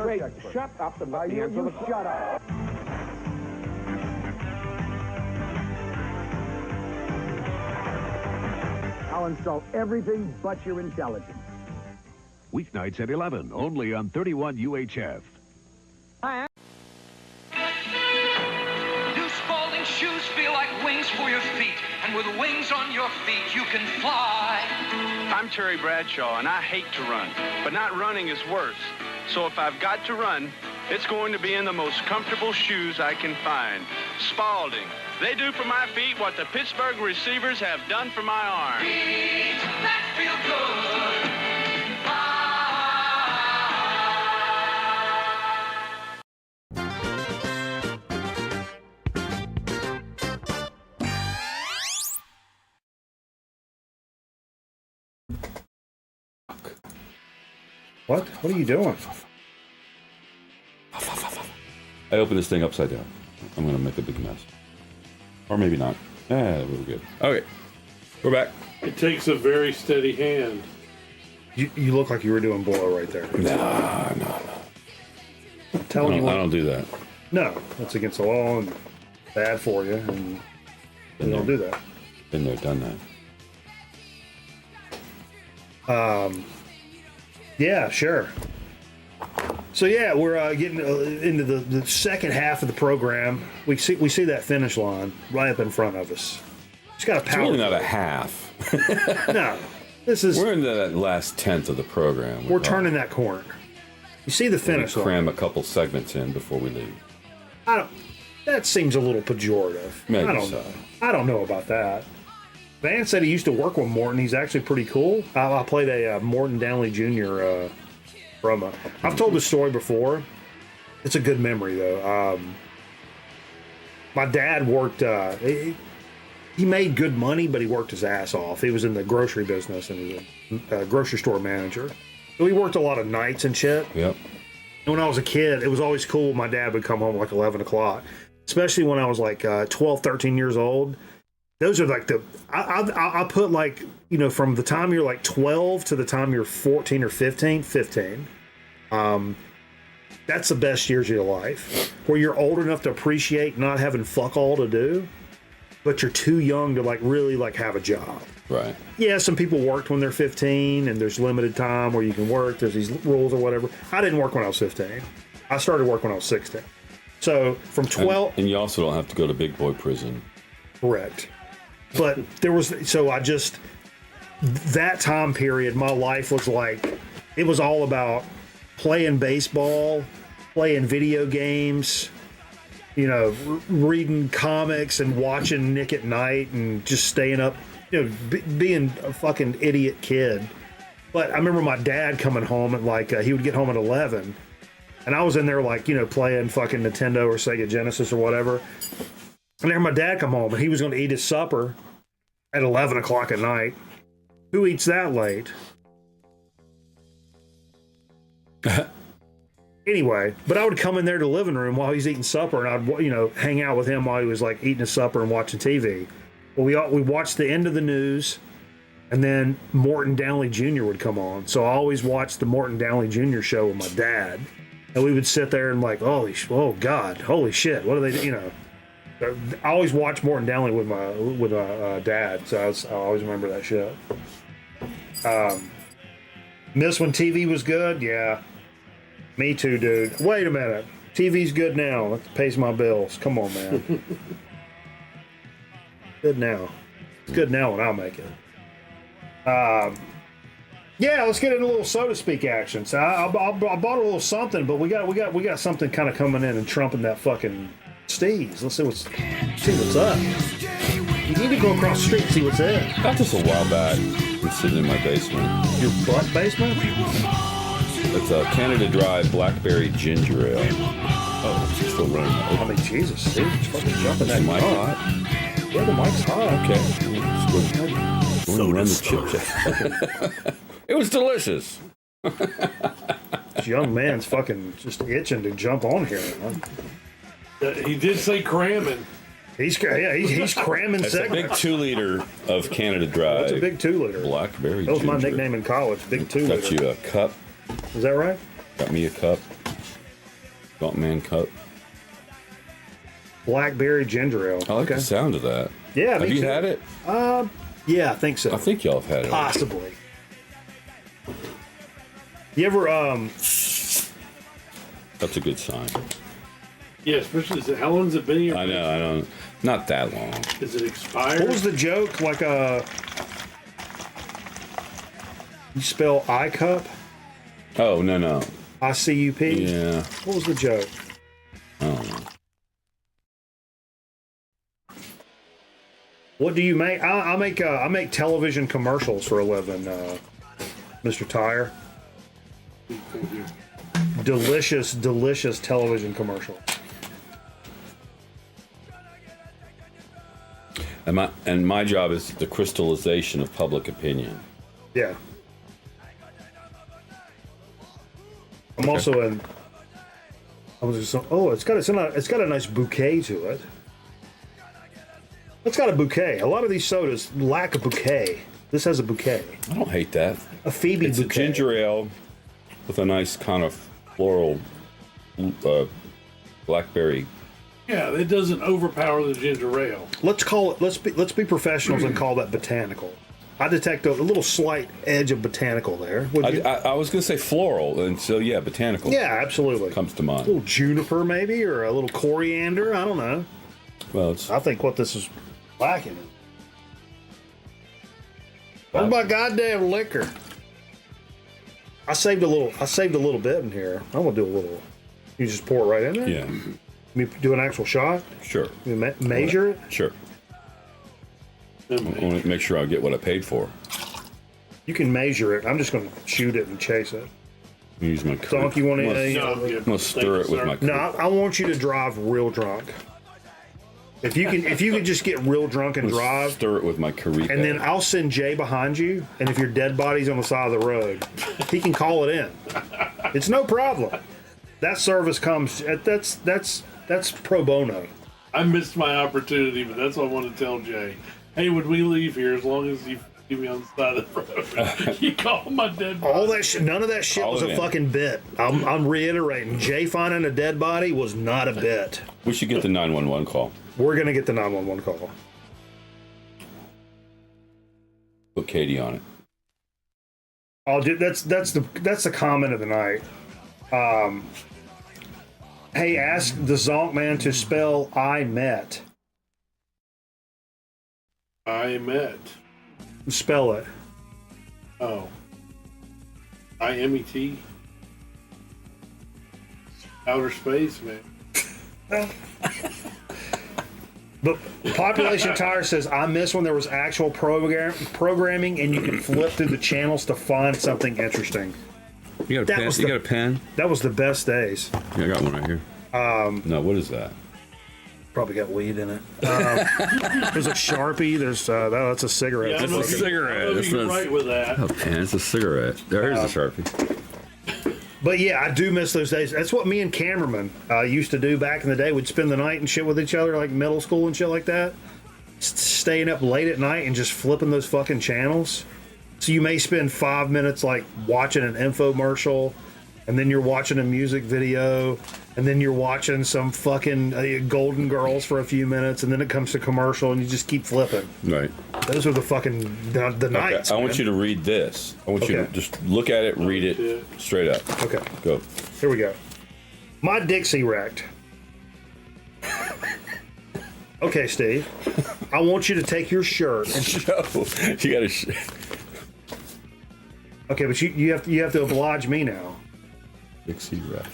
Wait, shut up and let me answer the question. Shut up. I'll insult everything but your intelligence. Weeknights at 11, only on 31 UHF. New Spalding shoes feel like wings for your feet, and with wings on your feet, you can fly. I'm Terry Bradshaw, and I hate to run, but not running is worse. So if I've got to run, it's going to be in the most comfortable shoes I can find. Spalding. They do for my feet what the Pittsburgh receivers have done for my arms. Feet that feel good. What? What are you doing? I opened this thing upside down. I'm gonna make a big mess. Or maybe not. We're good. Okay. We're back. It takes a very steady hand. You look like you were doing blow right there. No. I'm telling you what. I don't do that. No, that's against the law and bad for you, and you don't do that. Been there, done that. Yeah, sure. So yeah, we're getting into the second half of the program. We see that finish line right up in front of us. It's got a power. It's really not a half. No, this is. We're into that last tenth of the program. We're turning that corner. You see the finish line. Cram a couple segments in before we leave. That seems a little pejorative. Maybe I don't so. know. I don't know about that. Van said he used to work with Morton. He's actually pretty cool. I played a Morton Downey Jr. From I've told this story before. It's a good memory though. My dad worked. He made good money, but he worked his ass off. He was in the grocery business and he was a grocery store manager. So he worked a lot of nights and shit. Yep. And when I was a kid, it was always cool. My dad would come home like 11 o'clock, especially when I was like 12, 13 years old. Those are like I put like, you know, from the time you're like 12 to the time you're 14 or 15. That's the best years of your life, where you're old enough to appreciate not having fuck all to do, but you're too young to like really like have a job. Right. Yeah, some people worked when they're 15 and there's limited time where you can work. There's these rules or whatever. I didn't work when I was 15. I started work when I was 16. So from 12... And you also don't have to go to big boy prison. Correct. But there was... So I just... That time period, my life was like... It was all about playing baseball, playing video games, you know, reading comics and watching Nick at Night and just staying up, you know, being a fucking idiot kid. But I remember my dad coming home at like, he would get home at 11 and I was in there like, you know, playing fucking Nintendo or Sega Genesis or whatever. And then my dad come home and he was going to eat his supper at 11 o'clock at night. Who eats that late? Anyway, but I would come in there to the living room while he's eating supper, and I'd, you know, hang out with him while he was like eating his supper and watching TV. Well, we watched the end of the news, and then Morton Downey Jr. would come on. So I always watched the Morton Downey Jr. show with my dad. And we would sit there and like, oh God, holy shit, what are they, you know? I always watched Morton Downey with my dad, so I always remember that shit. Miss when TV was good? Yeah. Me too, dude. Wait a minute. TV's good now. That pays my bills. Come on, man. Good now. It's good now when I make it. Yeah, let's get into a little so to speak action. So I bought a little something, but we got something kind of coming in and trumping that fucking Steez. Let's see what's up. You need to go across the street and see what's there. I got this a while back. I'm sitting in my basement. Your butt basement? It's a Canada Dry Blackberry Ginger Ale. Oh, it's still running. I mean, Jesus, Steve, it's fucking jumping that mic hot. Yeah, the mic's hot. Okay. Let's go run the chip check. It was delicious. This young man's fucking just itching to jump on here. Huh? He did say cramming. He's cramming It's a big segments. 2 liter of Canada Dry. That's a big 2 liter. Blackberry That was my ginger. nickname in college, Big 2 Got liter. you a cup. Is that right? Got me a cup. Gaunt Man cup. Blackberry ginger ale. I like the sound of that. Yeah, Have me you too. had it? Yeah, I think so. I think y'all have had it. Possibly. You ever That's a good sign. Yeah, especially how long's it been here? I know. I don't. Not that long. Is it expired? what was the joke? Like you spell I cup? Oh no. ICUP? Yeah. What was the joke? I don't know. What do you make? I make television commercials for a living, Mr. Tire. Delicious television commercials. And my job is the crystallization of public opinion. Yeah. I'm also in. I was just. Oh, it's got a nice bouquet to it. It's got a bouquet. A lot of these sodas lack a bouquet. This has a bouquet. I don't hate that. A Phoebe It's bouquet. a ginger ale with a nice kind of floral blackberry. Yeah, it doesn't overpower the ginger ale. Let's call it. Let's be professionals and call that botanical. I detect a little slight edge of botanical there. Would you? I was going to say floral, and so yeah, botanical. Yeah, absolutely. Comes to A mind. little juniper maybe, or a little coriander. I don't know. Well, it's I think what this is lacking. Where's my goddamn liquor? I saved a little bit in here. I'm gonna do a little. You just pour it right in there. yeah, You do an actual shot. sure, You measure it. sure. I want to make sure I get what I paid for. You can measure it. I'm just gonna shoot it and chase it. Use my Donk, you want to? No, I'm good. I'm gonna stir it with my. No, I want you to drive real drunk. If you can just get real drunk and drive, Stir it with my Carita. and then I'll send Jay behind you. And if your dead body's on the side of the road, he can call it in. It's no problem. That service comes. That's pro bono. I missed my opportunity, but that's what I want to tell Jay. Hey, when we leave here, as long as you keep me on the side of the road, you call my dead body. All that shit. None of that shit All was of a it. fucking bit. I'm reiterating. Jay finding a dead body was not a bit. we should get the 911 call. We're gonna get the 911 call. Put Katie on it. Oh, dude, that's the comment of the night. Hey, ask the Zonk man to spell I met. I met. Spell it. Oh. IMET. Outer space, man. But Population Tire says, I miss when there was actual programming and you could flip through the channels to find something interesting. You got a That pen? was You the- got a pen? That was the best days. Yeah, I got one right here. No, what is that? Probably got weed in it. There's a Sharpie. There's that's a cigarette. Yeah, I That's know like if a- you- cigarette. I know if That's you can not- write with that. Oh, pen. It's a cigarette. There's a Sharpie. But yeah, I do miss those days. That's what me and cameramen used to do back in the day. We'd spend the night and shit with each other, like middle school and shit like that. Staying up late at night and just flipping those fucking channels. So you may spend 5 minutes like watching an infomercial, and then you're watching a music video, and then you're watching some fucking Golden Girls for a few minutes, and then it comes to commercial, and you just keep flipping. Right. Those are the fucking the nights. I want you to read this. I want you to just look at it, read it straight up. Okay. Go. Here we go. My Dixie wrecked. Okay, Steve. I want you to take your shirt and You got to. Okay, but you have to oblige me now. Dixie wreck.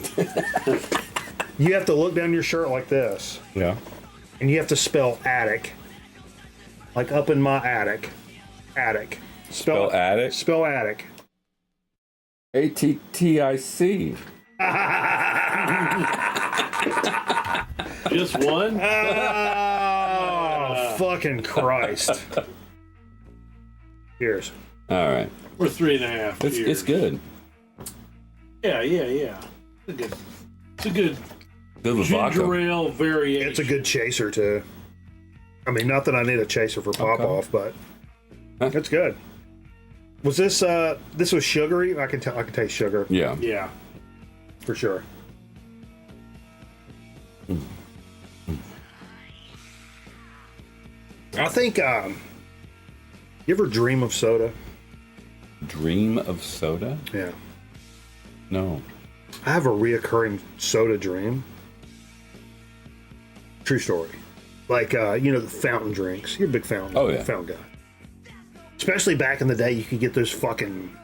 You have to look down your shirt like this, Yeah. and you have to spell attic, like up in my attic. Attic. Spell attic? Spell attic. ATTIC. Just one? Oh, fucking Christ. Cheers. All right. Or 3.5 years. It's good. Yeah. It's a good Good with ginger vodka. ale variation. It's a good chaser, too. I mean, not that I need a chaser for pop-off, but it's good. Was this, this was sugary? I can taste sugar. Yeah. Yeah. For sure. I think, you ever dream of soda? Dream of soda? Yeah. No. I have a reoccurring soda dream. True story. Like, you know, the fountain drinks. You're a big fountain, fountain guy. Especially back in the day, you could get those fucking...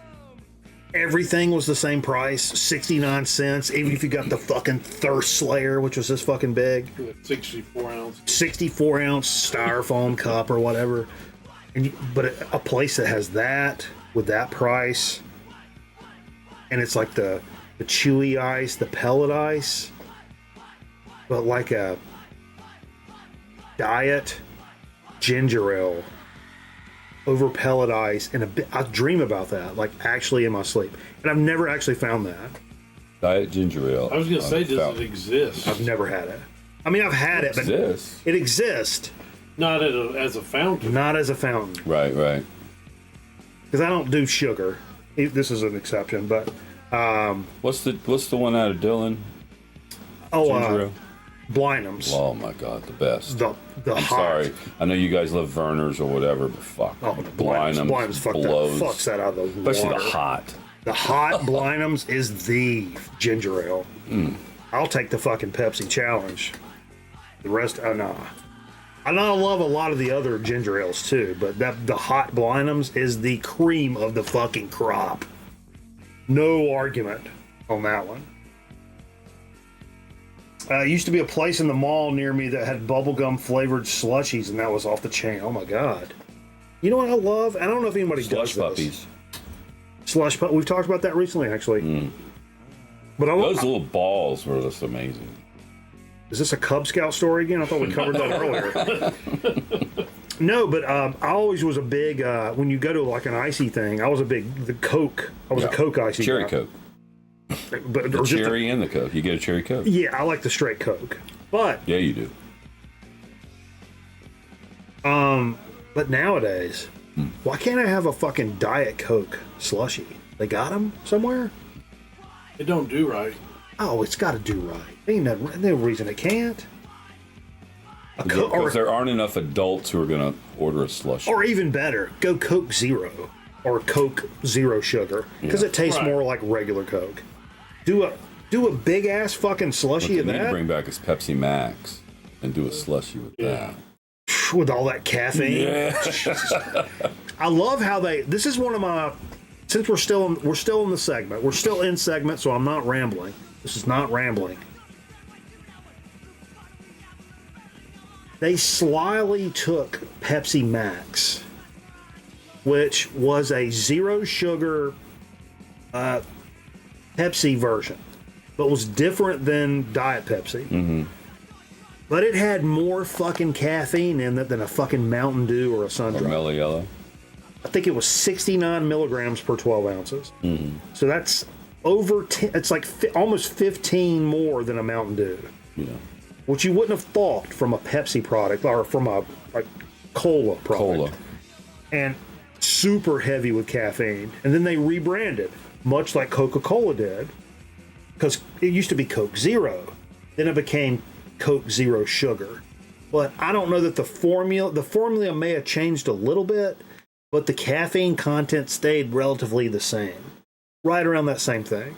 Everything was the same price, 69 cents, even if you got the fucking Thirst Slayer, which was this fucking big. 64 ounce. 64 ounce styrofoam cup or whatever. But a place that has that with that price, and it's like the chewy ice, the pellet ice, but like a diet ginger ale over pellet ice, and I dream about that, like actually in my sleep, and I've never actually found that. Diet ginger ale. I was gonna say, does it exist? I've never had it. I mean, I've had it, but it exists. Not as a fountain. Not as a fountain. Right. Because I don't do sugar. This is an exception, but what's the one out of Dillon? Ginger ale. Blinum's. Oh my god, the best. The I'm hot. sorry. I know you guys love Verner's or whatever, but fuck. Oh, Blinum's fucks that out of the Especially water. the hot. The hot Blinum's is the ginger ale. I'll take the fucking Pepsi challenge. The rest, no. I love a lot of the other ginger ales too, but the hot Blinum's is the cream of the fucking crop. No argument on that one. Used to be a place in the mall near me that had bubblegum flavored slushies, and that was off the chain. Oh my god! You know what I love? I don't know if anybody Slush does puppies. this. Slush puppies. We've talked about that recently, actually. But Those little balls were just amazing. Is this a Cub Scout story again? I thought we covered that earlier. No, but I always was a big, when you go to like an icy thing, I was a Coke. I was a Coke icy Cherry guy. Coke. But, The cherry and the Coke. You get a cherry Coke. Yeah, I like the straight Coke. But Yeah, you do. but nowadays, why can't I have a fucking Diet Coke slushy? They got them somewhere? It don't do right. Oh, it's got to do right. Ain't no reason it can't. Because there aren't enough adults who are going to order a slush. Or even better, go Coke Zero or Coke Zero Sugar, because it tastes more like regular Coke. Do a big ass fucking slushy of What they need to that bring back is Pepsi Max and do a slushy with that. with all that caffeine. Yeah. I love how this is one of my, since we're still in the segment. We're still in segment, so I'm not rambling. This is not rambling. They slyly took Pepsi Max, which was a zero sugar Pepsi version, but was different than Diet Pepsi. Mm-hmm. But it had more fucking caffeine in it than a fucking Mountain Dew or a Sun-Dry. Or Mellow Yellow. I think it was 69 milligrams per 12 ounces. Mm-hmm. So that's over 10, it's like almost 15 more than a Mountain Dew. Yeah. Which you wouldn't have thought from a Pepsi product or from a cola product. Cola. And super heavy with caffeine. And then they rebranded, much like Coca-Cola did. because it used to be Coke Zero, then it became Coke Zero Sugar. But I don't know that the formula may have changed a little bit, but the caffeine content stayed relatively the same, right around that same thing.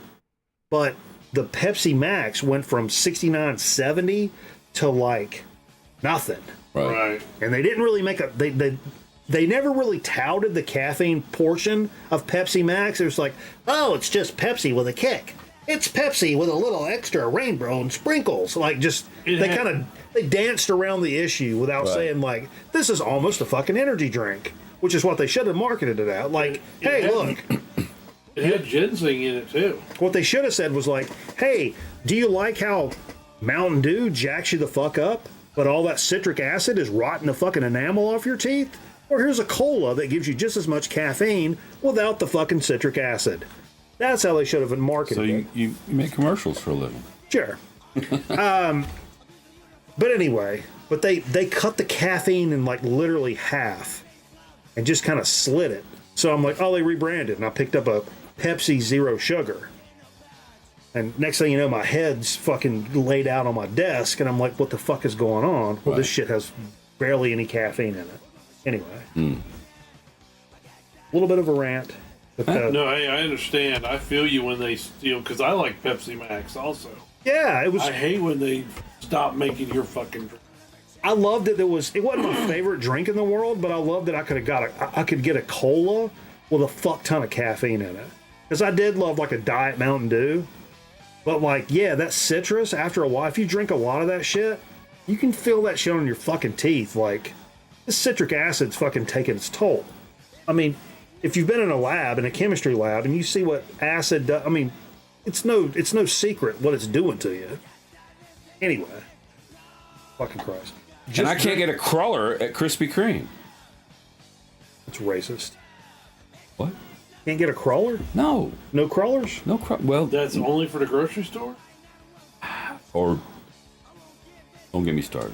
But the Pepsi Max went from 69.70 to like nothing. Right. And they didn't really make they never really touted the caffeine portion of Pepsi Max. It was like, oh, it's just Pepsi with a kick. It's Pepsi with a little extra rainbow and sprinkles. Like, just they danced around the issue without saying like, this is almost a fucking energy drink, which is what they should have marketed it at. Like, hey, look. It had ginseng in it too. What they should have said was like, hey, do you like how Mountain Dew jacks you the fuck up, but all that citric acid is rotting the fucking enamel off your teeth? Or here's a cola that gives you just as much caffeine without the fucking citric acid. That's how they should have been marketed. So you make commercials for a living. Sure. But anyway, they cut the caffeine in like literally half and just kind of slit it. So I'm like, oh, they rebranded, and I picked up a Pepsi Zero Sugar. And next thing you know, my head's fucking laid out on my desk, and I'm like, what the fuck is going on? Well, this shit has barely any caffeine in it. Anyway. A little bit of a rant. But, no, I understand. I feel you when they steal, because I like Pepsi Max also. Yeah, it was. I hate when they stop making your fucking drink. I loved it. It wasn't my favorite drink in the world, but I loved that I could get a cola with a fuck ton of caffeine in it. Because I did love like a Diet Mountain Dew. But like, yeah, that citrus, after a while, if you drink a lot of that shit, you can feel that shit on your fucking teeth. Like, this citric acid's fucking taking its toll. I mean, if you've been in a chemistry lab, and you see what acid does, I mean, it's no secret what it's doing to you. Anyway. Fucking Christ. And I can't get a crawler at Krispy Kreme. It's racist. What? Can't get a crawler? No. No crawlers? No well, that's only for the grocery store? Or don't get me started.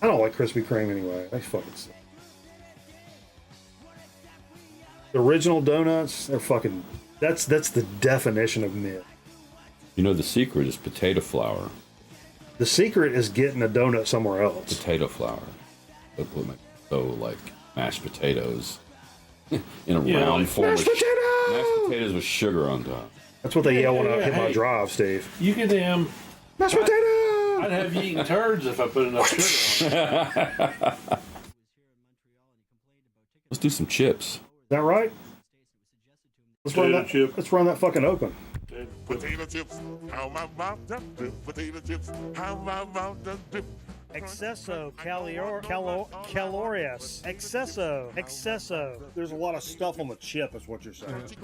I don't like Krispy Kreme anyway. They fucking suck. The original donuts, they're fucking... That's the definition of mid. You know, the secret is potato flour. The secret is getting a donut somewhere else. Potato flour. So, like, mashed potatoes in a round form. Mashed potatoes! Mashed potatoes with sugar on top. That's what they yell when I hit my drive, Steve. You can damn... Mashed potato! I'd have you eating turds if I put enough sugar on it. Let's do some chips. Is that right? Let's run that fucking open. Potato chips, how about that dip? Potato chips, how about that dip? Excesso calorious. Excesso. There's a lot of stuff on the chip, is what you're saying. Those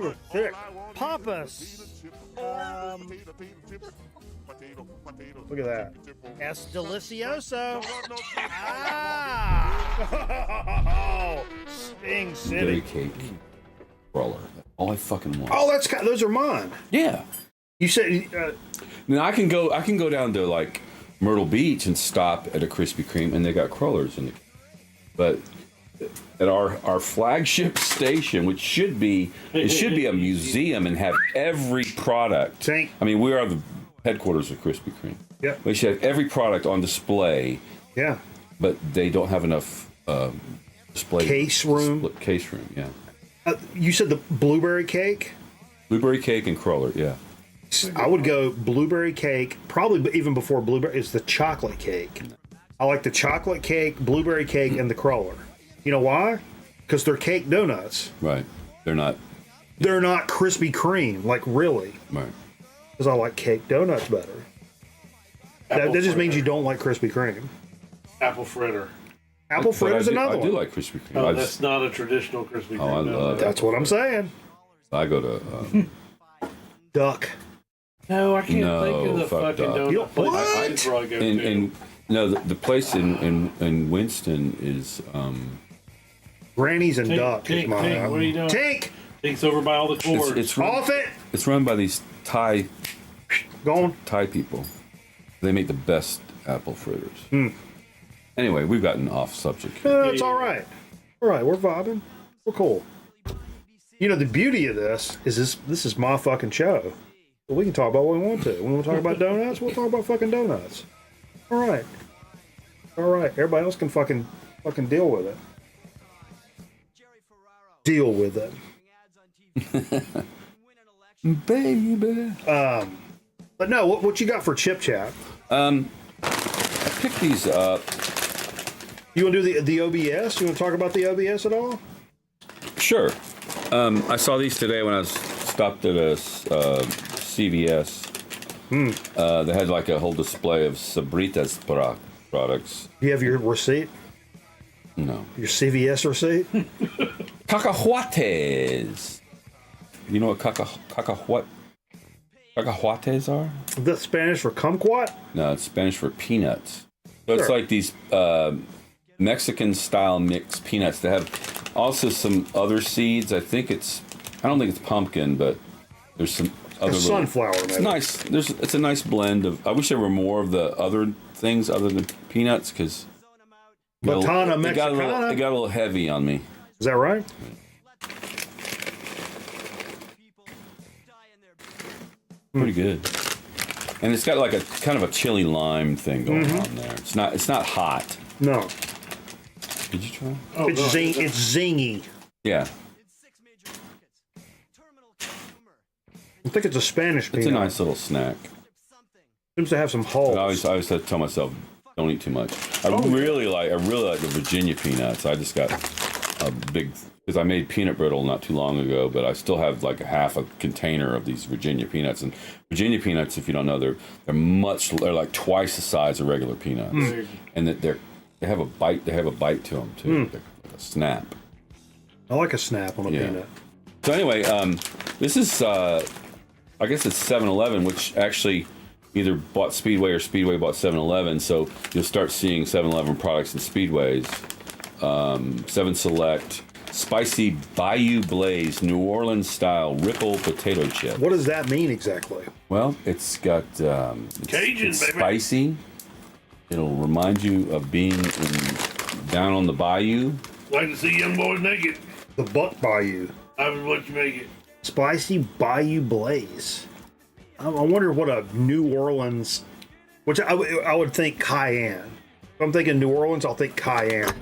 are thick. Pampas. Look at that. Es delicioso. Sting City. Berry cake. Crawler. All I fucking want. Oh, those are mine. Yeah. You said. Now I can go down to like Myrtle Beach and stop at a Krispy Kreme, and they got crawlers in it. But at our flagship station, which should be a museum and have every product. I mean, we are the headquarters of Krispy Kreme. Yeah. We should have every product on display. Yeah. But they don't have enough display case room. Case room, yeah. You said the blueberry cake? Blueberry cake and crawler, yeah. I would go blueberry cake, probably even before blueberry, is the chocolate cake. I like the chocolate cake, blueberry cake, and the crawler. You know why? Because they're cake donuts. Right. They're not Krispy Kreme, like really. Right. Because I like cake donuts better. That just means you don't like Krispy Kreme. Apple fritter. Apple fritter is another one. I do like Krispy Kreme. Oh, that's not a traditional Krispy Kreme. Oh, I love it. That's what I'm saying. I go to Duck. No, I can't think of the fucking donut. What? The place in Winston is Granny's and Duck. Tink, what are you doing? Tink! Tink's over by all the cords. It's Off it! It's run by these Thai people. They make the best apple fritters. Anyway, we've gotten off subject. It's all right. All right, we're vibing. We're cool. You know, the beauty of this is my fucking show. But we can talk about what we want to. We want to talk about donuts, we'll talk about fucking donuts. All right. Everybody else can fucking deal with it. Deal with it. Baby. But no, what you got for Chip Chat? I picked these up. You want to do the OBS? You want to talk about the OBS at all? Sure. I saw these today when I was stopped at a CVS. They had like a whole display of Sabrita's products. You have your receipt? No. Your CVS receipt? Cacahuates. You know what cacahuates are? That's Spanish for kumquat? No, it's Spanish for peanuts. So it's Sure. like these Mexican-style mixed peanuts. They have also some other seeds. I don't think it's pumpkin, but there's some other sunflower. It's maybe. nice. It's a nice blend of. I wish there were more of the other things other than peanuts, because Botana it got a Mexicana? little heavy on me. Is that right? Pretty good. And it's got like a kind of a chili lime thing going Mm-hmm. on there. It's not hot. No. Did you try? Oh, It's no. it's zingy. Yeah. I think it's a Spanish peanut. It's a nice little snack. Seems to have some holes. But I always have to tell myself, don't eat too much. I really like the Virginia peanuts. I just got a big, because I made peanut brittle not too long ago, but I still have like half a container of these Virginia peanuts. And Virginia peanuts, if you don't know, they're like twice the size of regular peanuts, and that they have a bite. They have a bite to them too, like a snap. I like a snap on a peanut. So anyway, this is I guess it's 7-Eleven, which actually either bought Speedway or Speedway bought 7-Eleven. So you'll start seeing 7-Eleven products in Speedways. 7 Select, Spicy Bayou Blaze, New Orleans style Ripple potato chip. What does that mean exactly? Well, it's got Cajun, it's baby. spicy. It'll remind you of being down on the bayou. Like to see young boys naked. The Buck Bayou. How would what you make it? Spicy Bayou Blaze. I wonder what a New Orleans, which I would think cayenne. If I'm thinking New Orleans, I'll think cayenne.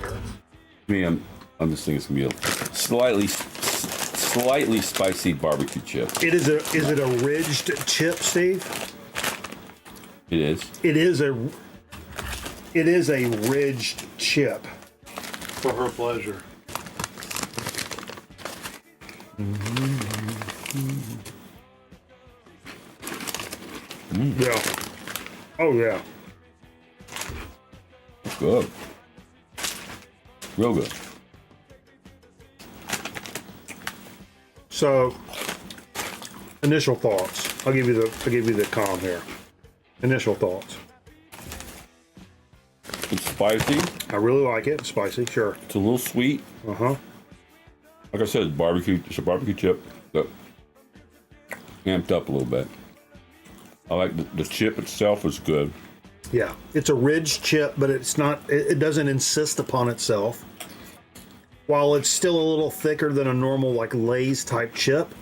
I mean, I'm just thinking it's gonna be a slightly spicy barbecue chip. Is it a ridged chip, Steve? It is. It is a ridged chip. For her pleasure. Yeah. Oh yeah. Good. Real good. So, initial thoughts. I'll give you the calm here. Initial thoughts. It's spicy. I really like it. It's spicy, sure. It's a little sweet. Uh-huh. Like I said, it's barbecue. It's a barbecue chip, but amped up a little bit. I like the chip itself is good. Yeah. It's a ridged chip, but it's not. It doesn't insist upon itself. While it's still a little thicker than a normal like Lay's type chip,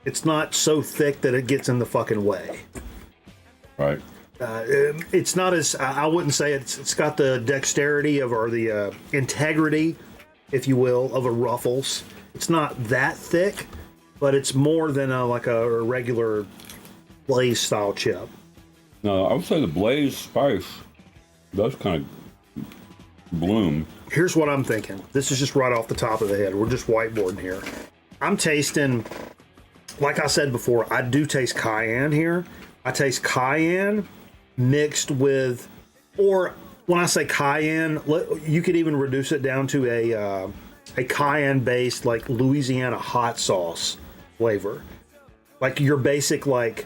it's not so thick that it gets in the fucking way. Right. It's not as I wouldn't say it's got the dexterity of or the integrity, if you will, of a Ruffles. It's not that thick, but it's more than like a regular Lay's style chip. No, I would say the Blaze spice does kind of bloom. Here's what I'm thinking. This is just right off the top of the head. We're just whiteboarding here. I'm tasting, like I said before, I do taste cayenne here. I taste cayenne mixed with, or when I say cayenne, you could even reduce it down to a cayenne-based like Louisiana hot sauce flavor. Like your basic, like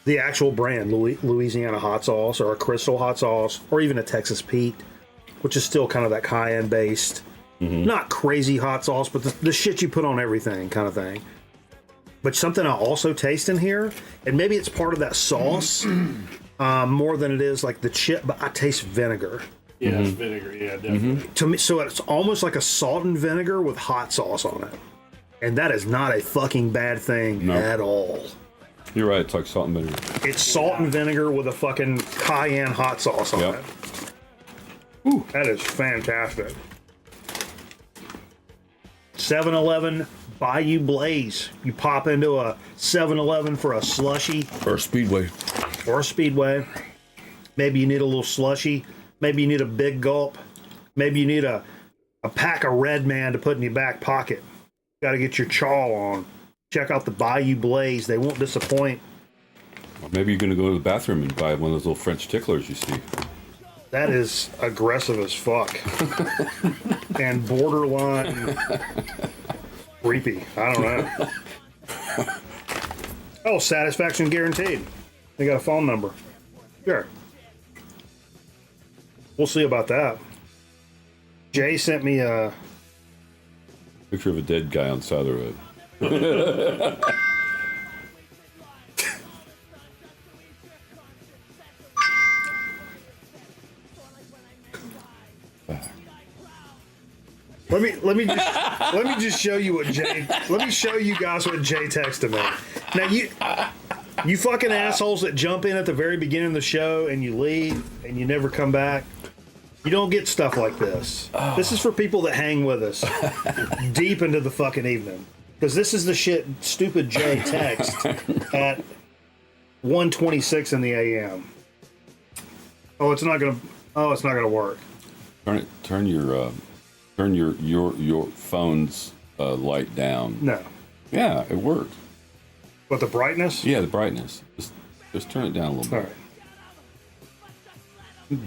the actual brand, Louisiana hot sauce or a Crystal hot sauce or even a Texas Pete, which is still kind of that cayenne-based, not crazy hot sauce, but the shit you put on everything kind of thing. But something I also taste in here, and maybe it's part of that sauce more than it is like the chip, but I taste vinegar. Yeah, it's vinegar. Yeah, definitely. To me, so it's almost like a salt and vinegar with hot sauce on it. And that is not a fucking bad thing at all. You're right. It's like salt and vinegar. It's salt and vinegar with a fucking cayenne hot sauce on it. Ooh, that is fantastic. 7-Eleven Bayou Blaze. You pop into a 7-Eleven for a slushy. Or a Speedway. Or a Speedway. Maybe you need a little slushy. Maybe you need a big gulp. Maybe you need a pack of Red Man to put in your back pocket. Got to get your chaw on. Check out the Bayou Blaze. They won't disappoint. Or maybe you're going to go to the bathroom and buy one of those little French ticklers you see. That is aggressive as fuck. And borderline creepy. I don't know. Oh, satisfaction guaranteed. They got a phone number. Sure. We'll see about that. Jay sent me a picture of a dead guy on the side of the road. Let me just show you what Jay. Let me show you guys what Jay texted me. Now you fucking assholes that jump in at the very beginning of the show and you leave and you never come back. You don't get stuff like this. Oh. This is for people that hang with us deep into the fucking evening. Because this is the shit stupid Jay text at 1:26 in the AM. It's not gonna work. Turn your phone's light down. No. Yeah, it works. What, the brightness? Yeah, the brightness. Just turn it down a little bit. All right.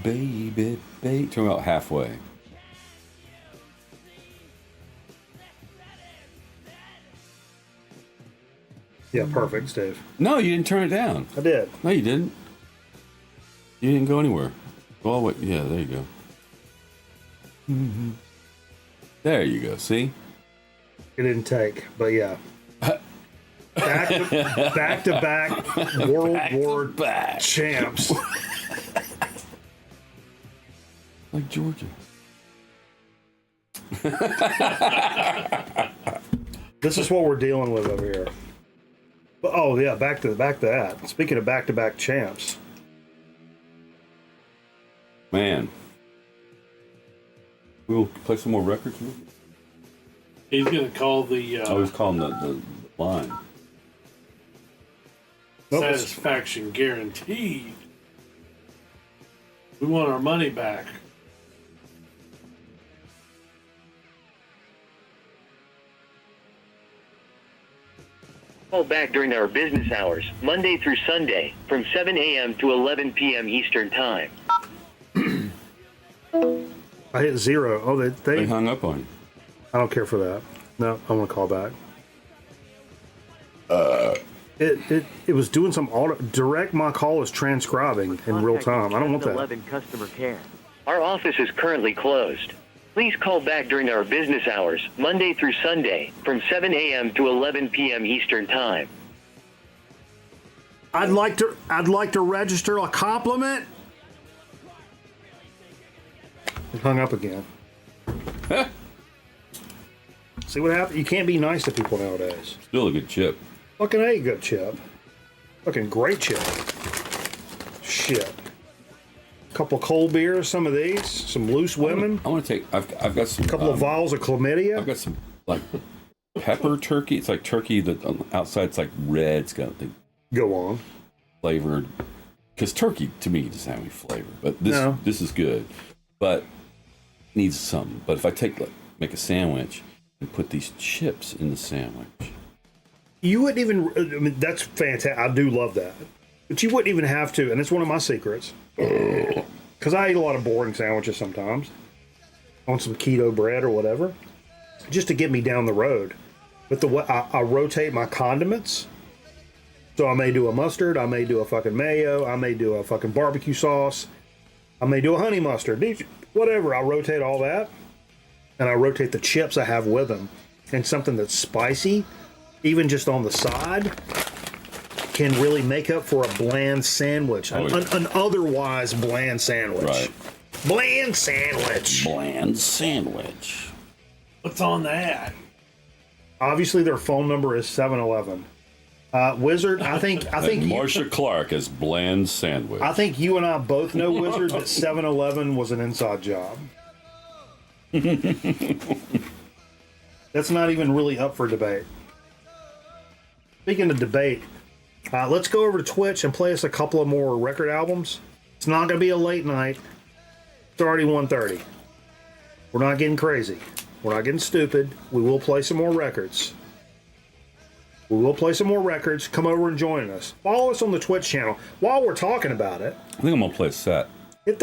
Baby, turn about halfway. Yeah, perfect, Steve. No, you didn't turn it down. I did. No, you didn't. You didn't go anywhere. Oh, wait. Yeah, there you go. Mm-hmm. There you go. See? It didn't take, but yeah. Back to back World War champs. Like Georgia. This is what we're dealing with over here. But, oh yeah, back to that. Speaking of back-to-back champs. Man. We'll play some more records. He's going to call the... I was calling the line. Satisfaction guaranteed. We want our money back. Call back during our business hours, Monday through Sunday, from 7 a.m. to 11 p.m. Eastern Time. I hit 0. Oh, they hung up on you. I don't care for that. No, I want to call back. It was doing some direct. My call is transcribing in real time. I don't want that. 11 customer care. Our office is currently closed. Please call back during our business hours, Monday through Sunday, from 7 a.m. to 11 p.m. Eastern Time. I'd like to register a compliment. It hung up again. See what happened? You can't be nice to people nowadays. Still a good chip. Fucking A, good chip. Fucking great chip. Shit. Couple cold beers, some of these, some loose women. I want to take. I've got some. A couple of vials of chlamydia. I've got some like pepper turkey. It's like turkey that on the outside it's like red. It's got the go on flavored. Because turkey to me doesn't have any flavor, but this is good. But needs something. But if I make a sandwich and put these chips in the sandwich, you wouldn't even. I mean, that's fantastic. I do love that. But you wouldn't even have to, and it's one of my secrets. Because I eat a lot of boring sandwiches sometimes. On some keto bread or whatever. Just to get me down the road. But the way I rotate my condiments. So I may do a mustard. I may do a fucking mayo. I may do a fucking barbecue sauce. I may do a honey mustard. Whatever. I rotate all that. And I rotate the chips I have with them. And something that's spicy, even just on the side, can really make up for a bland sandwich. An otherwise bland sandwich. Right. Bland sandwich. Bland sandwich. What's on that? Obviously, their phone number is 7-Eleven. Wizard, I think And Marsha Clark as Bland Sandwich. I think you and I both know, Wizard, that 7-Eleven was an inside job. That's not even really up for debate. Speaking of debate, let's go over to Twitch and play us a couple of more record albums. It's not going to be a late night. It's already 1:30. We're not getting crazy. We're not getting stupid. We will play some more records. Come over and join us. Follow us on the Twitch channel. While we're talking about it, I think I'm gonna play a set. hit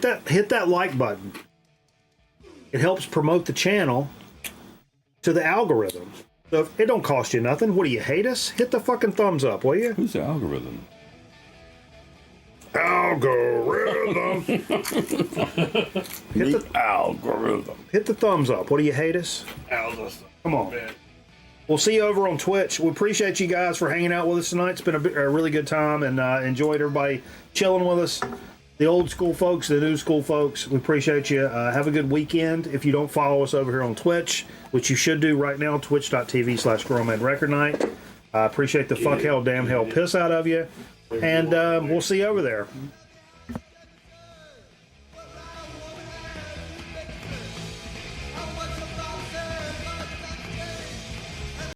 that like button. It helps promote the channel to the algorithm. So if it don't cost you nothing. What do you hate us? Hit the fucking thumbs up, will you? Who's the algorithm? Algorithm. Hit the algorithm. Hit the thumbs up. What do you hate us? Come on. We'll see you over on Twitch. We appreciate you guys for hanging out with us tonight. It's been a really good time, and enjoyed everybody chilling with us. The old school folks, the new school folks, we appreciate you. Have a good weekend. If you don't follow us over here on Twitch, which you should do right now, twitch.tv/GrowMan Record Night. I appreciate the fuck hell, damn hell, piss out of you. And we'll see you over there.